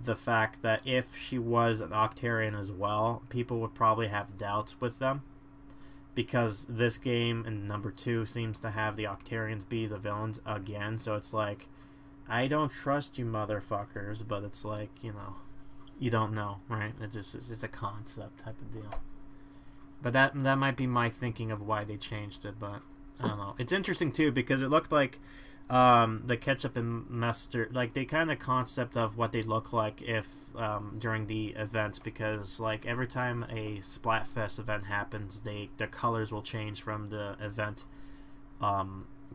the fact that if she was an Octarian as well, people would probably have doubts with them. Because this game in number 2 seems to have the Octarians be the villains again, so it's like, I don't trust you motherfuckers, but it's like, you know, you don't know, right? It's a concept type of deal. But that might be my thinking of why they changed it, but I don't know. It's interesting too because it looked like the ketchup and mustard, like they kind of concept of what they look like if during the events, because like every time a Splatfest event happens, the colors will change from the event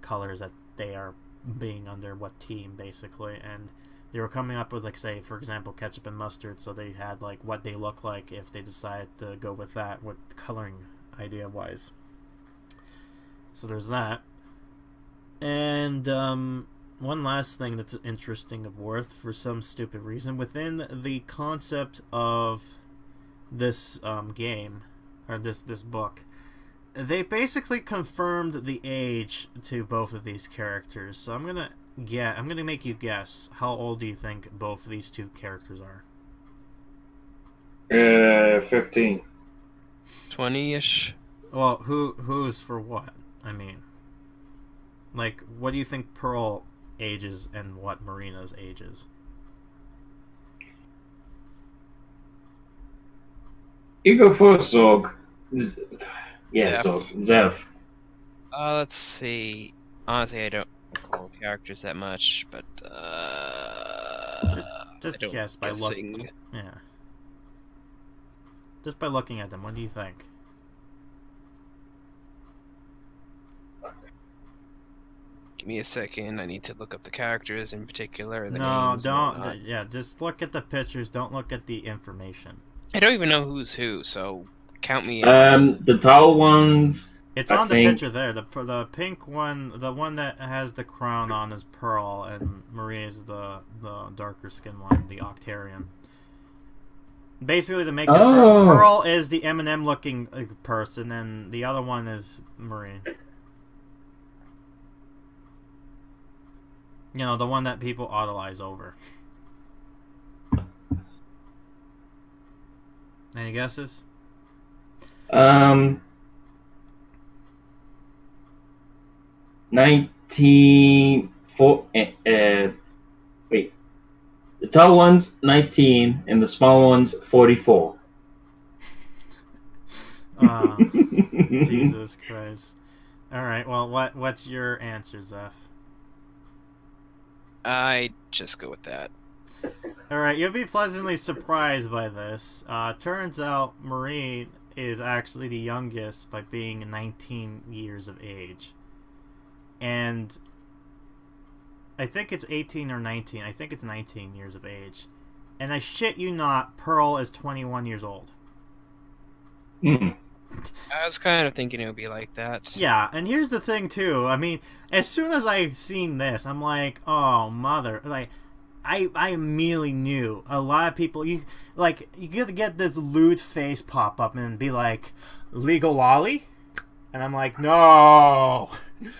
colors that they are being under what team basically, and they were coming up with, like, say for example, ketchup and mustard, so they had like what they look like if they decide to go with that, what coloring idea wise. So there's that. And one last thing that's interesting of worth for some stupid reason, within the concept of this game, or this book, they basically confirmed the age to both of these characters. So I'm gonna make you guess, how old do you think both of these two characters are? 15. 20-ish. Well, who's for what? I mean, like, what do you think Pearl ages and what Marina's ages? You go first, Zog. Yeah, Zeph. Zog. Zeph. Let's see. Honestly, I don't recall characters that much, but Just I don't guess by guessing. looking. Yeah. Just by looking at them, what do you think? Give me a second. I need to look up the characters in particular. The No, names and whatnot. don't. Yeah, just look at the pictures. Don't look at the information. I don't even know who's who, so count me out. The tall ones. It's I on the think- picture there. The pink one, the one that has the crown on, is Pearl, and Maria's the darker skin one, the Octarian. Basically, to make it Oh. Pearl is the Eminem looking person, and the other one is Marie. You know, the one that people idolize over. Any guesses? wait. The tall one's 19, and the small one's 44. Jesus Christ. Alright, well, what's your answer, Zeph? I just go with that. Alright, you'll be pleasantly surprised by this. Turns out Marie is actually the youngest by being 19 years of age. And I think it's 18 or 19. I think it's 19 years of age. And I shit you not, Pearl is 21 years old. Mm. I was kind of thinking it would be like that. Yeah, and here's the thing too. I mean, as soon as I seen this, I'm like, oh mother, like, I immediately knew a lot of people. You get this lewd face pop up and be like, legal lolly, and I'm like, no. I'm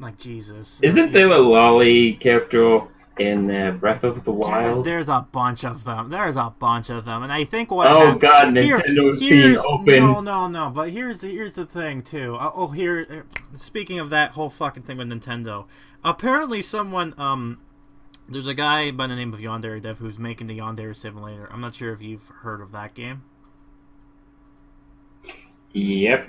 like, Jesus. Isn't there a lolly character in Breath of the Wild? There's a bunch of them. And I think what. Oh God, Nintendo's being open. No. But here's the thing too. Speaking of that whole fucking thing with Nintendo, apparently someone There's a guy by the name of Yandere Dev who's making the Yandere Simulator. I'm not sure if you've heard of that game. Yep,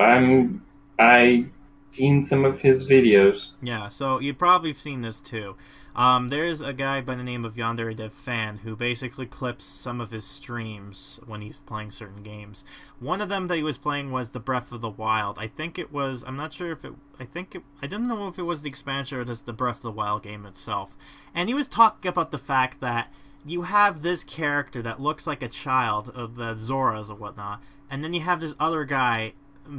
I seen some of his videos. Yeah, so you've probably seen this too. There's a guy by the name of Yandere Dev Fan who basically clips some of his streams when he's playing certain games. One of them that he was playing was the Breath of the Wild. I think it was, I'm not sure if it, I don't know if it was the expansion or just the Breath of the Wild game itself. And he was talking about the fact that you have this character that looks like a child, the Zoras or whatnot, and then you have this other guy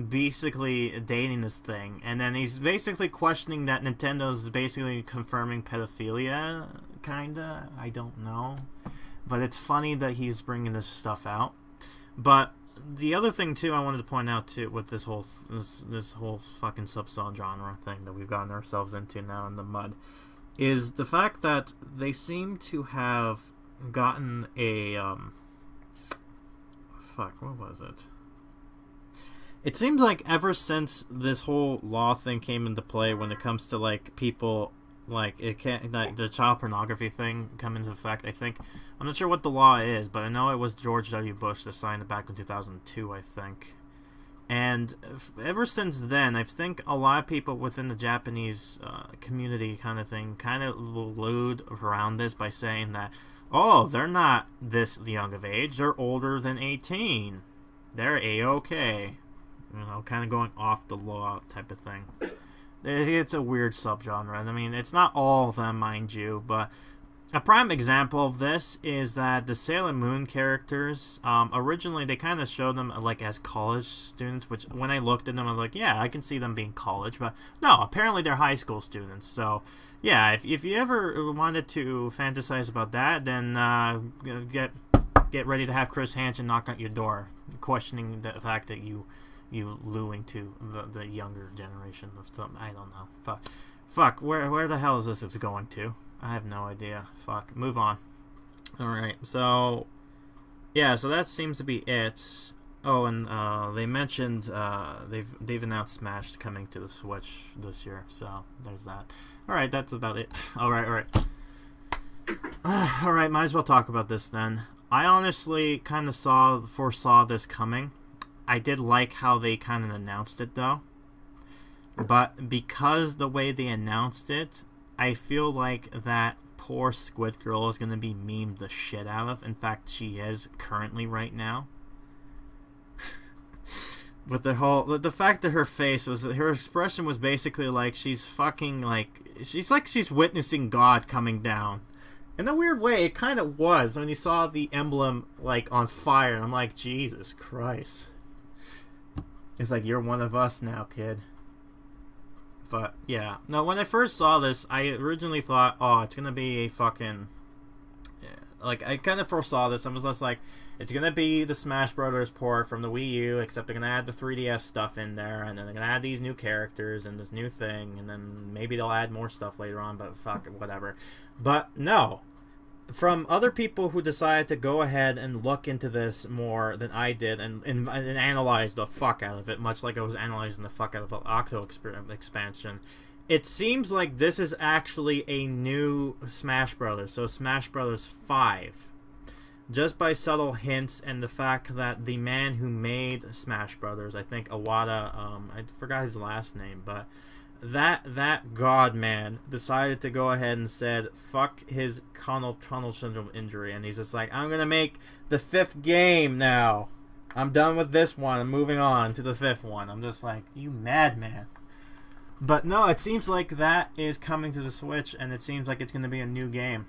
basically dating this thing, and then he's basically questioning that Nintendo's basically confirming pedophilia, kinda. I don't know, but it's funny that he's bringing this stuff out. But the other thing too, I wanted to point out too, with this whole fucking subgenre thing that we've gotten ourselves into now in the mud, is the fact that they seem to have gotten a what was it? It seems like ever since this whole law thing came into play, when it comes to like people, like it can't, like the child pornography thing come into effect. I think, I'm not sure what the law is, but I know it was George W. Bush that signed it back in 2002, I think. And ever since then, I think a lot of people within the Japanese community kind of thing kind of allude around this by saying that, oh, they're not this young of age, they're older than 18. They're A-okay. You know, kind of going off the law type of thing. It's a weird subgenre. I mean, it's not all of them, mind you, but a prime example of this is that the Sailor Moon characters, originally they kind of showed them like as college students, which when I looked at them, I was like, yeah, I can see them being college, but no, apparently they're high school students. So, yeah, if you ever wanted to fantasize about that, then get ready to have Chris Hansen knock at your door, questioning the fact that you luring to the younger generation of something. I don't know. Fuck. Where the hell is this going to? I have no idea. Fuck. Move on. Alright, so yeah, so that seems to be it. Oh, and they mentioned they've announced Smash coming to the Switch this year, so there's that. Alright, that's about it. Alright. Alright, might as well talk about this then. I honestly kind of foresaw this coming. I did like how they kind of announced it, though. But because the way they announced it, I feel like that poor Squid Girl is going to be memed the shit out of. In fact, she is currently right now. With the fact that her expression was basically like she's fucking she's witnessing God coming down. In a weird way, it kind of was when you saw the emblem like on fire. And I'm like, Jesus Christ. It's like, you're one of us now, kid. But, yeah. No, when I first saw this, I originally thought, oh, it's going to be a fucking... Yeah, like, I kind of foresaw this. I was just like, it's going to be the Smash Brothers port from the Wii U, except they're going to add the 3DS stuff in there, and then they're going to add these new characters and this new thing, and then maybe they'll add more stuff later on, but fuck it, whatever. But, no. From other people who decided to go ahead and look into this more than I did and analyze the fuck out of it, much like I was analyzing the fuck out of the Octo expansion, it seems like this is actually a new Smash Brothers, so Smash Brothers 5. Just by subtle hints and the fact that the man who made Smash Brothers, I think Iwata, I forgot his last name, but that god man decided to go ahead and said fuck his carpal tunnel syndrome injury, and he's just like, I'm gonna make the 5th game now. I'm done with this one. I'm moving on to the 5th one. I'm just like, you madman. But no, it seems like that is coming to the Switch, and it seems like it's gonna be a new game.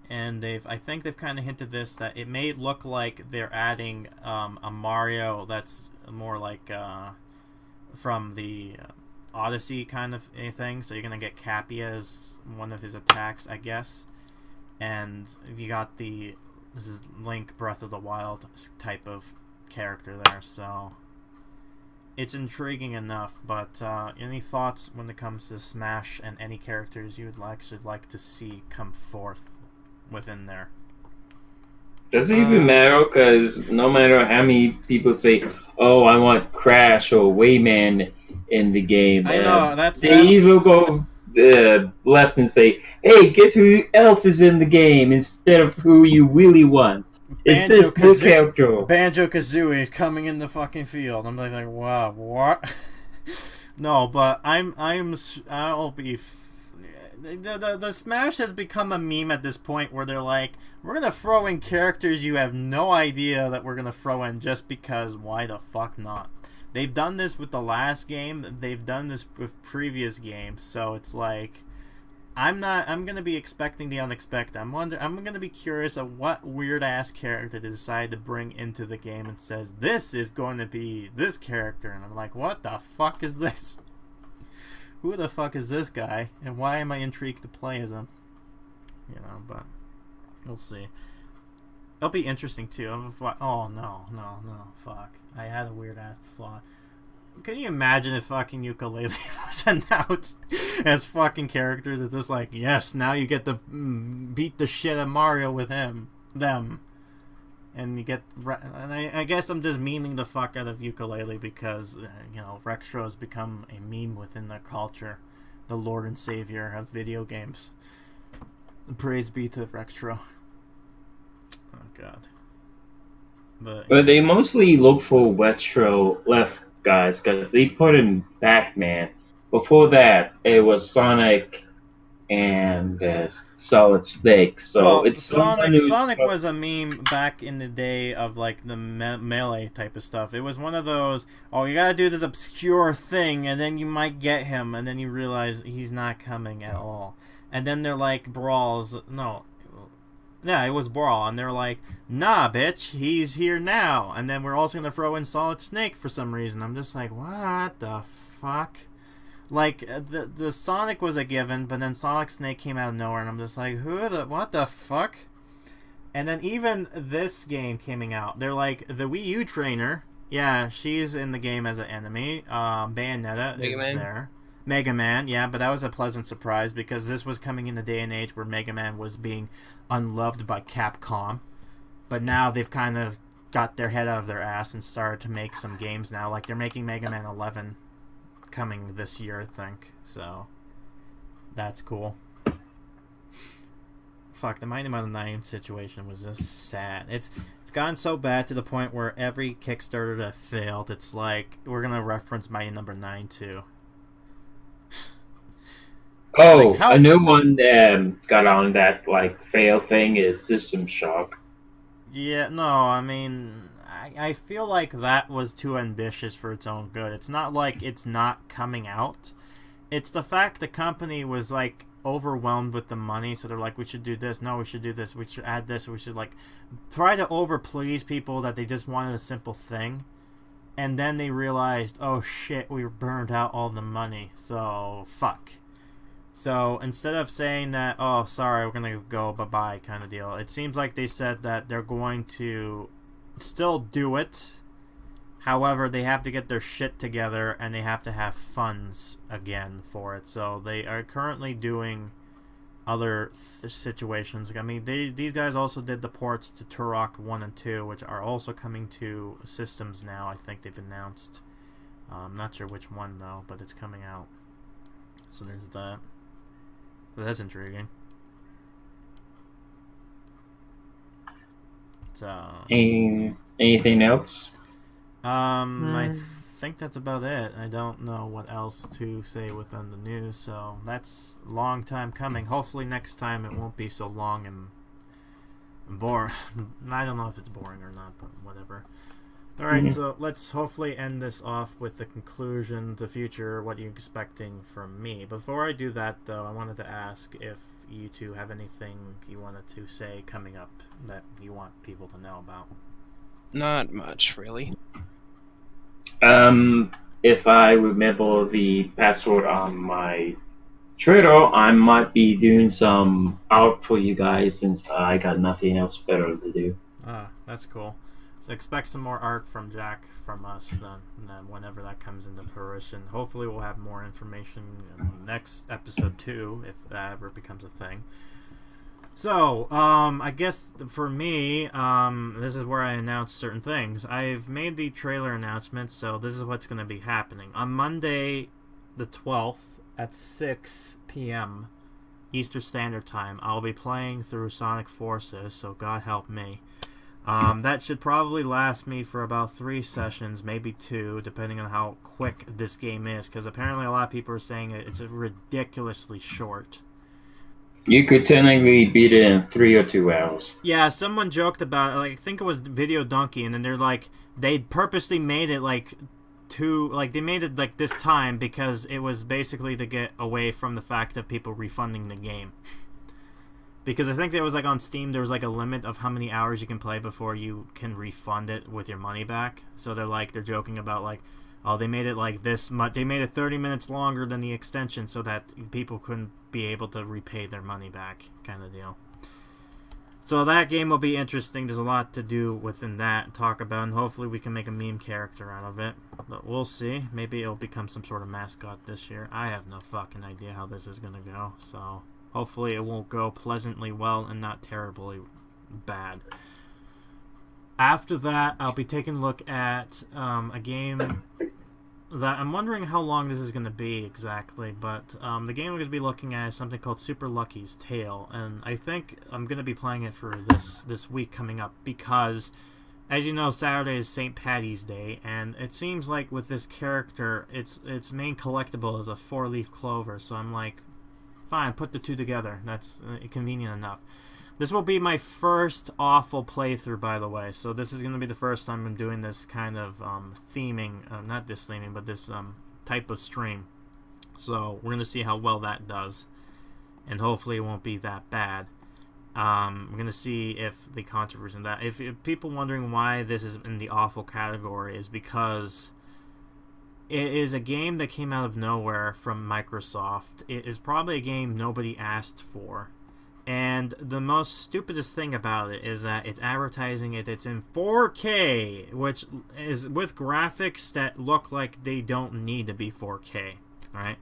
And I think they've kind of hinted this, that it may look like they're adding a Mario that's more like from the Odyssey kind of a thing, so you're gonna get Cappy as one of his attacks, I guess, and you got this is Link Breath of the Wild type of character there, so it's intriguing enough. But any thoughts when it comes to Smash and any characters you would like to see come forth within there? Does it even matter? Because no matter how many people say, "Oh, I want Crash or Wayman in the game," I know they left and say, "Hey, guess who else is in the game?" instead of who you really want. It's this new character. Banjo-Kazooie is coming in the fucking field. I'm like, wow, what? No, but I'll be. The Smash has become a meme at this point where they're like, we're gonna throw in characters you have no idea that we're gonna throw in just because. Why the fuck not? They've done this with the last game. They've done this with previous games. So it's like, I'm gonna be expecting the unexpected. I'm gonna be curious of what weird ass character they decide to bring into the game and says this is going to be this character, and I'm like, what the fuck is this? Who the fuck is this guy, and why am I intrigued to play as him? You know, but we'll see. It'll be interesting too. Oh no, fuck! I had a weird ass thought. Can you imagine if fucking Ukulele was announced as fucking characters? It's just like, yes, now you get to beat the shit out of Mario with them, and you get. And I guess I'm just memeing the fuck out of Ukulele because you know, Rextro has become a meme within the culture, the Lord and Savior of video games. Praise be to Rextro. Oh God. But they mostly look for retro left guys because they put in Batman. Before that, it was Sonic and Solid Snake. So well, it's Sonic was a meme back in the day of like the melee type of stuff. It was one of those, oh, you gotta do this obscure thing and then you might get him and then you realize he's not coming at all. And then they're like brawls. No. Yeah, it was Brawl, and they're like, nah, bitch, he's here now. And then we're also going to throw in Solid Snake for some reason. I'm just like, what the fuck? Like, the Sonic was a given, but then Solid Snake came out of nowhere, and I'm just like, what the fuck? And then even this game coming out, they're like, the Wii U trainer, yeah, she's in the game as an enemy. Bayonetta is there. Mega Man, yeah, but that was a pleasant surprise because this was coming in the day and age where Mega Man was being unloved by Capcom. But now they've kind of got their head out of their ass and started to make some games now. Like, they're making Mega Man 11 coming this year, I think. So, that's cool. Fuck, the Mighty Number 9 situation was just sad. It's gotten so bad to the point where every Kickstarter that failed, it's like, we're going to reference Mighty Number 9 too. Oh, like a new one got on that like fail thing is System Shock. Yeah, no, I mean, I feel like that was too ambitious for its own good. It's not like it's not coming out. It's the fact the company was like overwhelmed with the money, so they're like, we should do this, no, we should do this, we should add this, we should like try to overplease people that they just wanted a simple thing. And then they realized, oh shit, we burned out all the money, so fuck. So instead of saying that, oh, sorry, we're going to go bye-bye kind of deal, it seems like they said that they're going to still do it. However, they have to get their shit together and they have to have funds again for it. So they are currently doing other situations. I mean, these guys also did the ports to Turok 1 and 2, which are also coming to systems now. I think they've announced. I'm not sure which one, though, but it's coming out. So there's that. But that's intriguing. So, anything else? I think that's about it. I don't know what else to say within the news, so that's a long time coming. Hopefully next time it won't be so long and boring. I don't know if it's boring or not, but whatever. Alright, so let's hopefully end this off with the conclusion, the future, what you're expecting from me. Before I do that, though, I wanted to ask if you two have anything you wanted to say coming up that you want people to know about. Not much, really. If I remember the password on my Twitter, I might be doing some art for you guys since I got nothing else better to do. Ah, that's cool. So expect some more art from Jack from us then, and then whenever that comes into fruition. Hopefully we'll have more information in the next episode too, if that ever becomes a thing. So, I guess for me, this is where I announce certain things. I've made the trailer announcement, so this is what's going to be happening. On Monday, the 12th, at 6 p.m. Eastern Standard Time. I'll be playing through Sonic Forces, so God help me. That should probably last me for about 3 sessions, maybe 2, depending on how quick this game is, because apparently a lot of people are saying it's ridiculously short. You could technically beat it in 3 or 2 hours. Yeah, someone joked about it, like, I think it was Video Donkey, and then they're like, they purposely made it they made it like this time because it was basically to get away from the fact of people refunding the game. Because I think there was like on Steam there was like a limit of how many hours you can play before you can refund it with your money back. So they're joking about like, oh, they made it like this much. They made it 30 minutes longer than the extension so that people couldn't be able to repay their money back, kind of deal. So that game will be interesting. There's a lot to do within that, talk about, and hopefully we can make a meme character out of it. But we'll see. Maybe it'll become some sort of mascot this year. I have no fucking idea how this is gonna go. So hopefully it won't go pleasantly well and not terribly bad. After that, I'll be taking a look at a game that I'm wondering how long this is going to be exactly, but the game we're going to be looking at is something called Super Lucky's Tale, and I think I'm going to be playing it for this week coming up because, as you know, Saturday is St. Paddy's Day, and it seems like with this character, its main collectible is a 4-leaf clover, so I'm like, fine, put the two together. That's convenient enough. This will be my first awful playthrough, by the way, so this is going to be the first time I'm doing this kind of theming, not this theming, but this type of stream. So we're going to see how well that does, and hopefully it won't be that bad. We're going to see if the controversy in that, if people wondering why this is in the awful category, is because it is a game that came out of nowhere from Microsoft. It is probably a game nobody asked for. And the most stupidest thing about it is that it's advertising it's in 4K, which is with graphics that look like they don't need to be 4K, alright?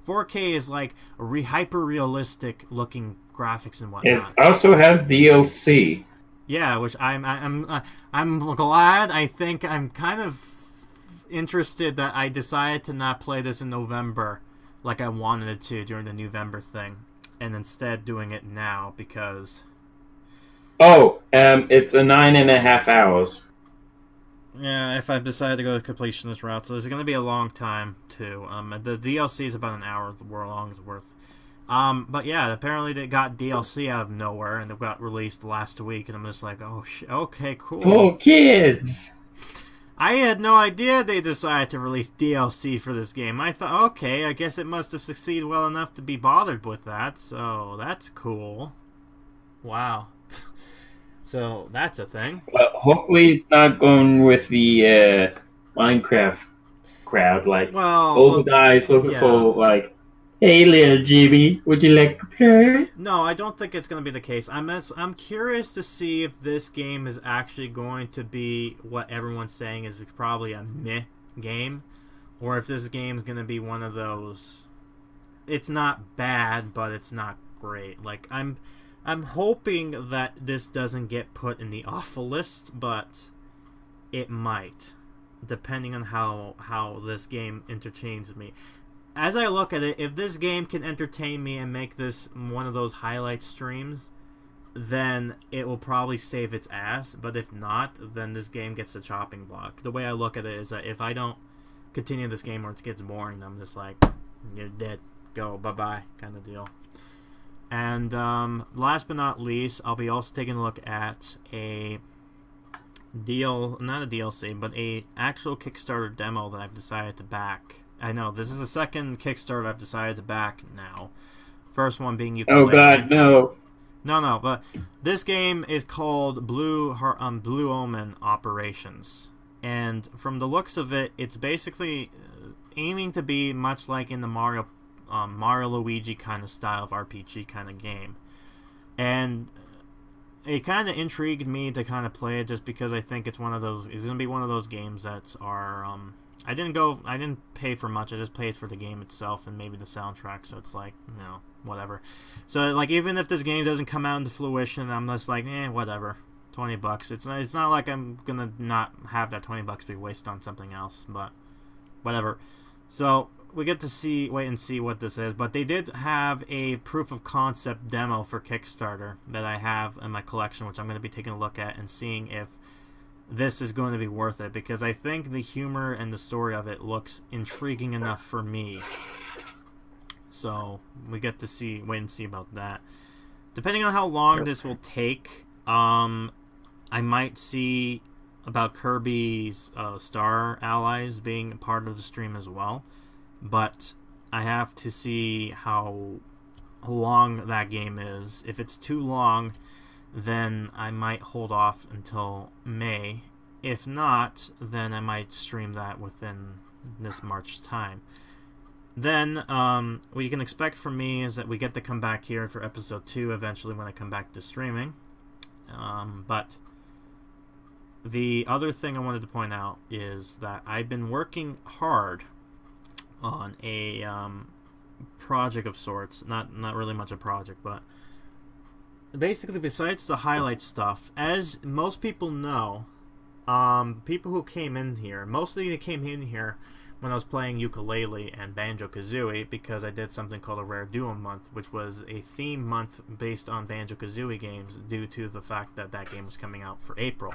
4K is like hyper-realistic looking graphics and whatnot. It also has DLC. Yeah, which I'm glad. I think I'm kind of interested that I decided to not play this in November like I wanted it to during the November thing, and instead doing it now because... Oh, it's a 9.5 hours. Yeah, if I decide to go the completionist route, so it's going to be a long time too. The DLC is about an hour long worth. But yeah, apparently they got DLC out of nowhere, and it got released last week, and I'm just like, oh, okay, cool. For kids! I had no idea they decided to release DLC for this game. I thought, okay, I guess it must have succeeded well enough to be bothered with that, so that's cool. Wow. So that's a thing. Well, hopefully it's not going with the Minecraft crowd, like old guys looking for, like, hey little GB, would you like to play? No, I don't think it's going to be the case. I'm curious to see if this game is actually going to be what everyone's saying is probably a meh game, or if this game is going to be one of those, it's not bad, but it's not great. Like, I'm hoping that this doesn't get put in the awful list, but it might, depending on how this game entertains me. As I look at it, if this game can entertain me and make this one of those highlight streams, then it will probably save its ass. But if not, then this game gets a chopping block. The way I look at it is that if I don't continue this game or it gets boring, I'm just like, you're dead. Go, bye-bye, kind of deal. And last but not least, I'll be also taking a look at not a DLC, but a actual Kickstarter demo that I've decided to back. I know, this is the second Kickstarter I've decided to back now. First one being Ukulele. Oh god, no. No, but this game is called Blue Omen Operations. And from the looks of it, it's basically aiming to be much like in the Mario Luigi kind of style of RPG kind of game. And it kind of intrigued me to kind of play it just because I think it's going to be one of those games that are... I didn't pay for much. I just paid for the game itself and maybe the soundtrack. So it's like, whatever. So like, even if this game doesn't come out into fruition, I'm just like, whatever. $20. It's not like I'm gonna not have that $20 be wasted on something else, but whatever. So we get to wait and see what this is, but they did have a proof of concept demo for Kickstarter that I have in my collection, which I'm going to be taking a look at and seeing if this is going to be worth it, because I think the humor and the story of it looks intriguing enough for me. So we get to wait and see about that. Depending on how long this will take, I might see about Kirby's Star Allies being a part of the stream as well. But I have to see how long that game is. If it's too long, then I might hold off until May. If not, then I might stream that within this March time. Then, what you can expect from me is that we get to come back here for episode 2 eventually when I come back to streaming. But the other thing I wanted to point out is that I've been working hard on a project of sorts. Not really much a project, but basically besides the highlight stuff, as most people know, people who came in here, mostly they came in here when I was playing ukulele and Banjo-Kazooie, because I did something called a Rare Duo Month, which was a theme month based on Banjo-Kazooie games due to the fact that that game was coming out for April.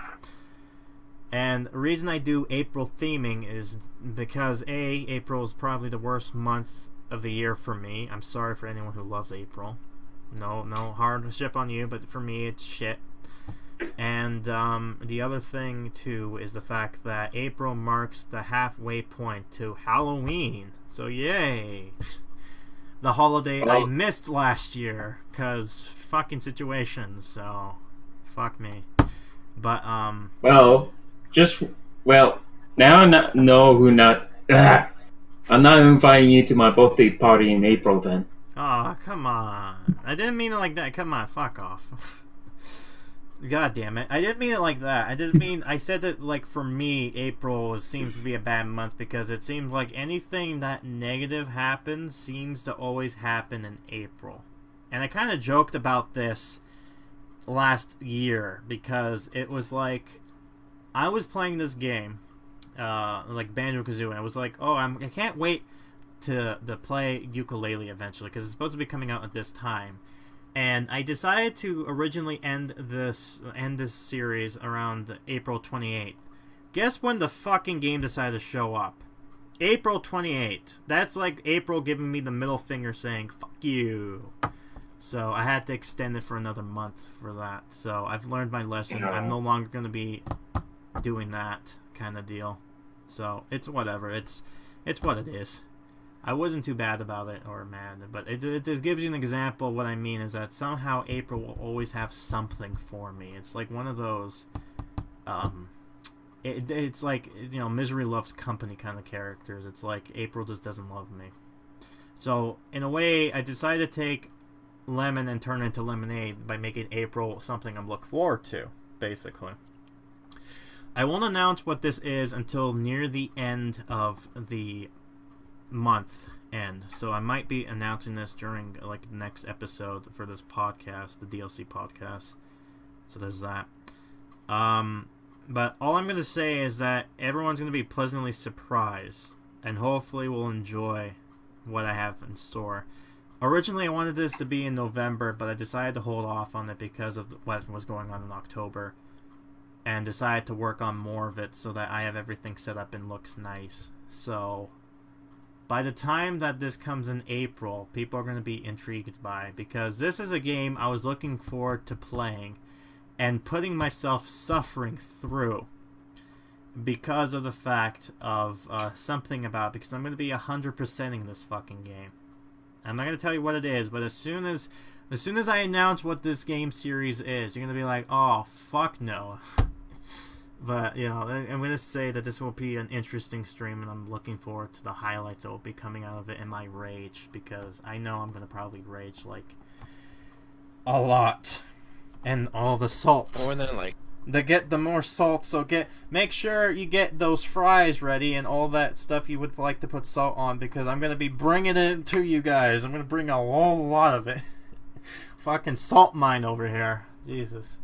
And the reason I do April theming is because April is probably the worst month of the year for me. I'm sorry for anyone who loves April. No hardship on you, but for me it's shit. And the other thing too is the fact that April marks the halfway point to Halloween. So yay! The holiday I missed last year because fucking situations. So fuck me. But now I know who not. I'm not inviting you to my birthday party in April then. Oh, come on. I didn't mean it like that. Come on, fuck off. God damn it. I didn't mean it like that. I said that, like, for me, April seems to be a bad month because it seems like anything that negative happens seems to always happen in April. And I kind of joked about this last year because it was like, I was playing this game, like Banjo-Kazooie, and I was like, oh, I can't wait to play ukulele eventually because it's supposed to be coming out at this time. And I decided to originally end this series around April 28th. Guess when the fucking game decided to show up? April 28th. That's like April giving me the middle finger saying, fuck you. So I had to extend it for another month for that. So I've learned my lesson. I'm no longer going to be doing that kind of deal. So it's whatever. It's what it is. I wasn't too bad about it or mad, but it just gives you an example of what I mean is that somehow April will always have something for me. It's like one of those, it's like, you know, misery loves company kind of characters. It's like April just doesn't love me. So in a way, I decided to take lemon and turn it into lemonade by making April something I'm looking forward to, basically. I won't announce what this is until near the end of the month end, so I might be announcing this during like the next episode for this podcast, the DLC podcast. So there's that. But all I'm gonna say is that everyone's gonna be pleasantly surprised, and hopefully will enjoy what I have in store. Originally, I wanted this to be in November, but I decided to hold off on it because of what was going on in October, and decided to work on more of it so that I have everything set up and looks nice. So by the time that this comes in April, people are going to be intrigued by, because this is a game I was looking forward to playing and putting myself suffering through because of the fact of something about, because I'm going to be 100%ing this fucking game. I'm not going to tell you what it is, but as soon as I announce what this game series is, you're going to be like, oh, fuck no. But, you know, I'm going to say that this will be an interesting stream, and I'm looking forward to the highlights that will be coming out of it and my rage, because I know I'm going to probably rage, like, a lot. And all the salt. More than, like... Get the more salt, so make sure you get those fries ready and all that stuff you would like to put salt on, because I'm going to be bringing it to you guys. I'm going to bring a whole lot of it. Fucking salt mine over here. Jesus.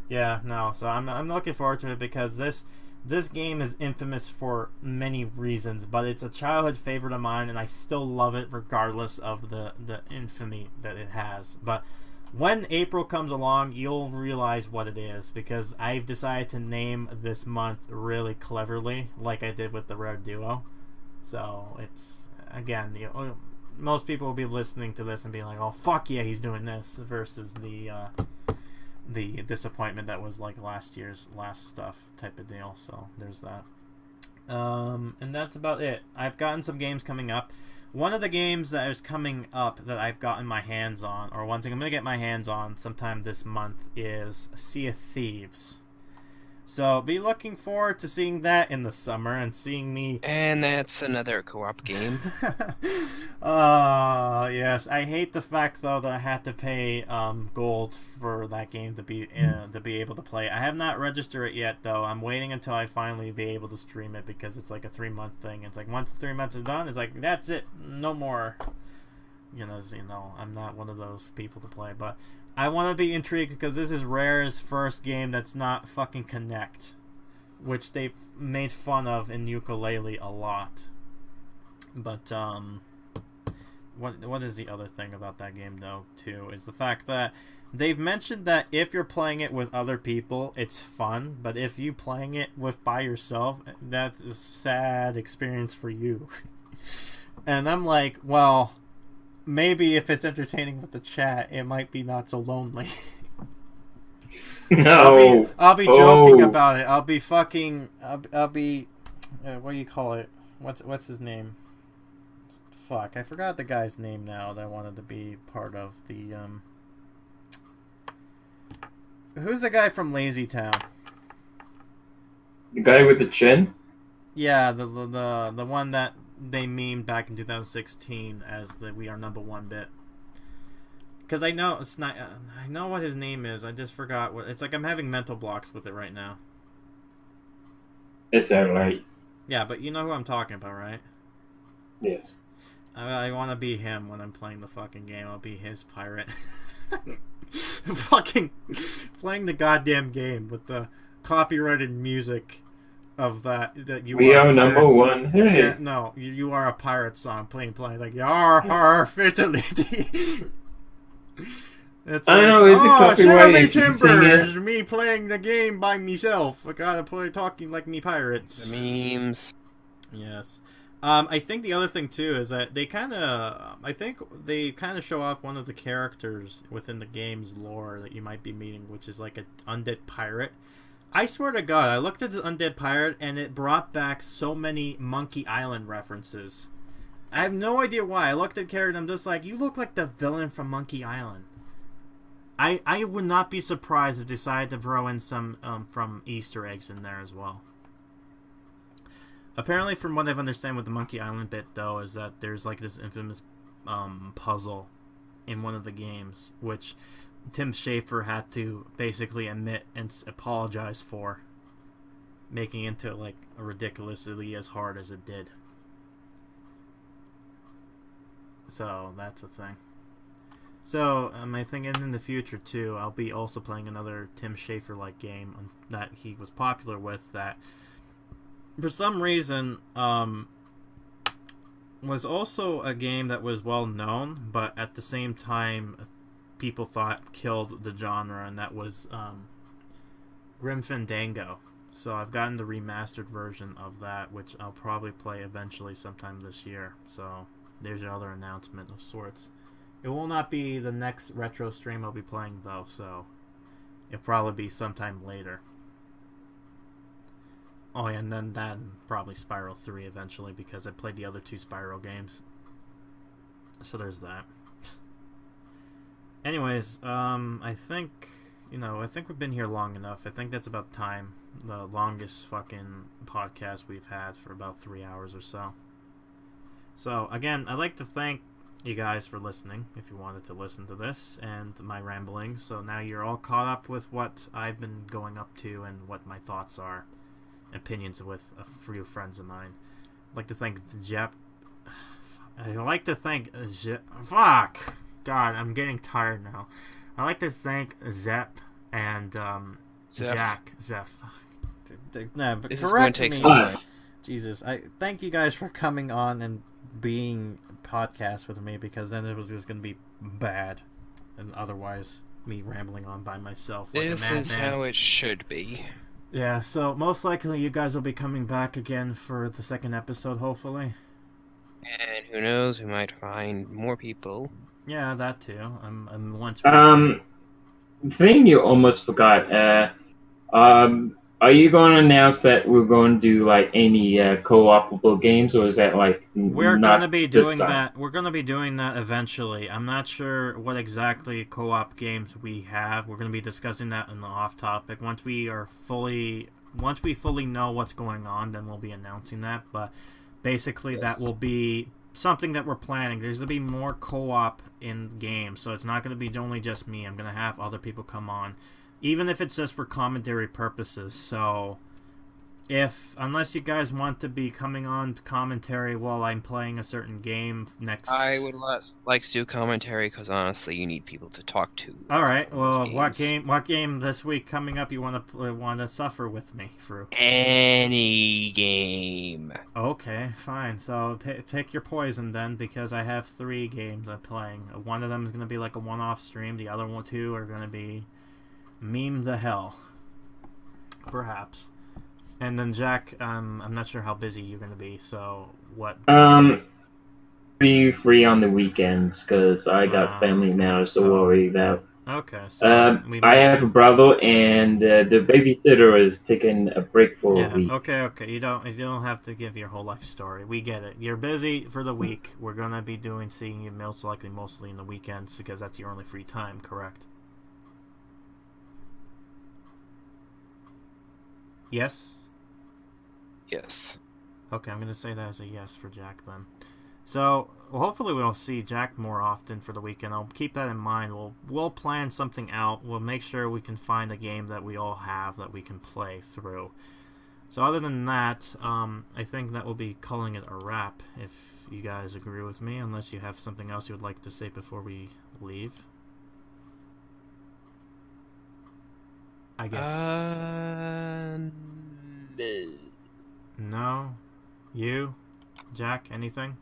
Yeah, no, so I'm looking forward to it, because this This game is infamous for many reasons, but it's a childhood favorite of mine, and I still love it regardless of the infamy that it has. But when April comes along, you'll realize what it is, because I've decided to name this month really cleverly, like I did with the Rare Duo. So it's, again, most people will be listening to this and being like, oh, fuck yeah, he's doing this, versus the disappointment that was like last year's last stuff type of deal. So there's that. And that's about it. I've gotten some games coming up. One of the games that is coming up that I've gotten my hands on, or one thing I'm going to get my hands on sometime this month, is Sea of Thieves. So be looking forward to seeing that in the summer and seeing me. And that's another co-op game. Yes. I hate the fact though that I had to pay gold for that game to be able to play. I have not registered it yet though. I'm waiting until I finally be able to stream it, because it's like a 3-month thing. It's like once the 3 months are done, it's like that's it, no more. I'm not one of those people to play, but I want to be intrigued because this is Rare's first game that's not fucking Connect, which they've made fun of in Yooka-Laylee a lot. But what is the other thing about that game though too is the fact that they've mentioned that if you're playing it with other people, it's fun, but if you playing it by yourself, that's a sad experience for you. And I'm like, well, maybe if it's entertaining with the chat, it might be not so lonely. No. I'll be joking about it. I'll be what do you call it? What's his name? Fuck, I forgot the guy's name now that I wanted to be part of the Who's the guy from Lazy Town? The guy with the chin? Yeah, the one that they memed back in 2016 as the We Are Number One bit. Because I know it's not. I know what his name is. I just forgot what. It's like I'm having mental blocks with it right now. It's alright. Yeah, but you know who I'm talking about, right? Yes. I want to be him when I'm playing the fucking game. I'll be his pirate. Fucking playing the goddamn game with the copyrighted music of that you we are a number pirate one. Song. Hey. Yeah, no, you are a pirate song playing like yar fidelity. It's I like, know, it's a copyrighted timbers, me playing the game by myself. I gotta play talking like me pirates. The memes. Yes. I think the other thing too is that they kind of show off one of the characters within the game's lore that you might be meeting, which is like an undead pirate. I swear to God, I looked at this undead pirate and it brought back so many Monkey Island references. I have no idea why. I looked at the character and I'm just like, you look like the villain from Monkey Island. I would not be surprised if they decided to throw in some from Easter eggs in there as well. Apparently, from what I've understand with the Monkey Island bit, though, is that there's like this infamous puzzle in one of the games, which Tim Schafer had to basically admit and apologize for, making it into like a ridiculously as hard as it did. So that's a thing. So I think in the future too, I'll be also playing another Tim Schafer-like game that he was popular with, that for some reason was also a game that was well known, but at the same time people thought killed the genre, and that was Grim Fandango. So I've gotten the remastered version of that, which I'll probably play eventually sometime this year. So there's your other announcement of sorts. It will not be the next retro stream I'll be playing though, so it'll probably be sometime later. Oh yeah, and then probably Spyro 3 eventually, because I played the other two Spyro games. So there's that. Anyways, I think we've been here long enough. I think that's about time. The longest fucking podcast we've had for about 3 hours or so. So again, I'd like to thank you guys for listening, if you wanted to listen to this and my ramblings. So now you're all caught up with what I've been going up to and what my thoughts are, opinions with a few friends of mine. I'd like to thank fuck! God, I'm getting tired now. I'd like to thank Zep and Zeph. Zeph. No, but This is going to correct take me. some time. Jesus, I thank you guys for coming on and being podcast with me, because then it was just going to be bad, and otherwise me rambling on by myself like This a madman. is how it should be. Yeah, so most likely you guys will be coming back again for the second episode, hopefully. And who knows, we might find more people. Yeah, that too. I'm once. Thing you almost forgot. Are you going to announce that we're going to do like any co-opable games, or is that like We're not going to be doing this time? that. We're going to be doing that eventually. I'm not sure what exactly co-op games we have. We're going to be discussing that in the off-topic. Once we fully know what's going on, then we'll be announcing that. But basically, that will be something that we're planning. There's going to be more co-op in games, so it's not going to be only just me. I'm going to have other people come on, even if it's just for commentary purposes. So unless you guys want to be coming on commentary while I'm playing a certain game next, I would like to do commentary because honestly, you need people to talk to. All right. on those Well, games. what game this week coming up you want to suffer with me through? Any game. Okay, fine. So pick your poison then, because I have 3 games I'm playing. One of them is going to be like a one-off stream. The other 2 are going to be meme the hell, perhaps. And then Jack, I'm not sure how busy you're going to be. So what? Be free on the weekends because I got family matters to worry about. Okay, so I have a brother, and the babysitter is taking a break for a week. Okay. You don't have to give your whole life story. We get it. You're busy for the week. We're gonna be seeing you mostly in the weekends because that's your only free time, correct? Yes. Yes. Okay, I'm gonna say that as a yes for Jack then. So hopefully we'll see Jack more often for the weekend. I'll keep that in mind. We'll plan something out. We'll make sure we can find a game that we all have that we can play through. So other than that, I think that will be calling it a wrap, if you guys agree with me, unless you have something else you would like to say before we leave. I guess. No? You? Jack, anything?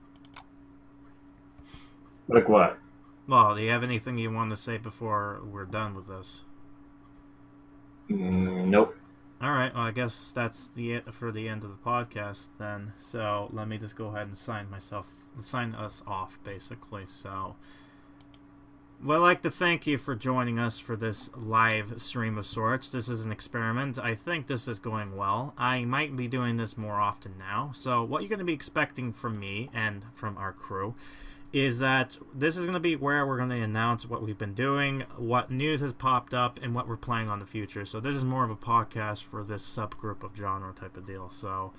Like what? Well, do you have anything you want to say before we're done with this? Nope. Alright, well I guess that's it for the end of the podcast then. So let me just go ahead and sign us off basically. So well, I'd like to thank you for joining us for this live stream of sorts. This is an experiment. I think this is going well. I might be doing this more often now. So what you're going to be expecting from me and from our crew is that this is going to be where we're going to announce what we've been doing, what news has popped up, and what we're planning on the future. So this is more of a podcast for this subgroup of genre type of deal. So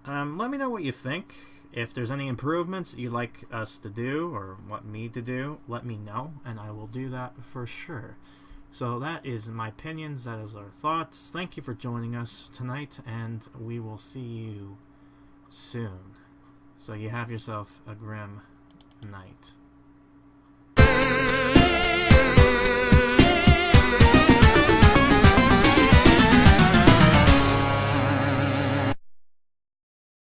let me know what you think. If there's any improvements you'd like us to do or want me to do, let me know, and I will do that for sure. So that is my opinions, that is our thoughts. Thank you for joining us tonight, and we will see you soon. So you have yourself a grim night.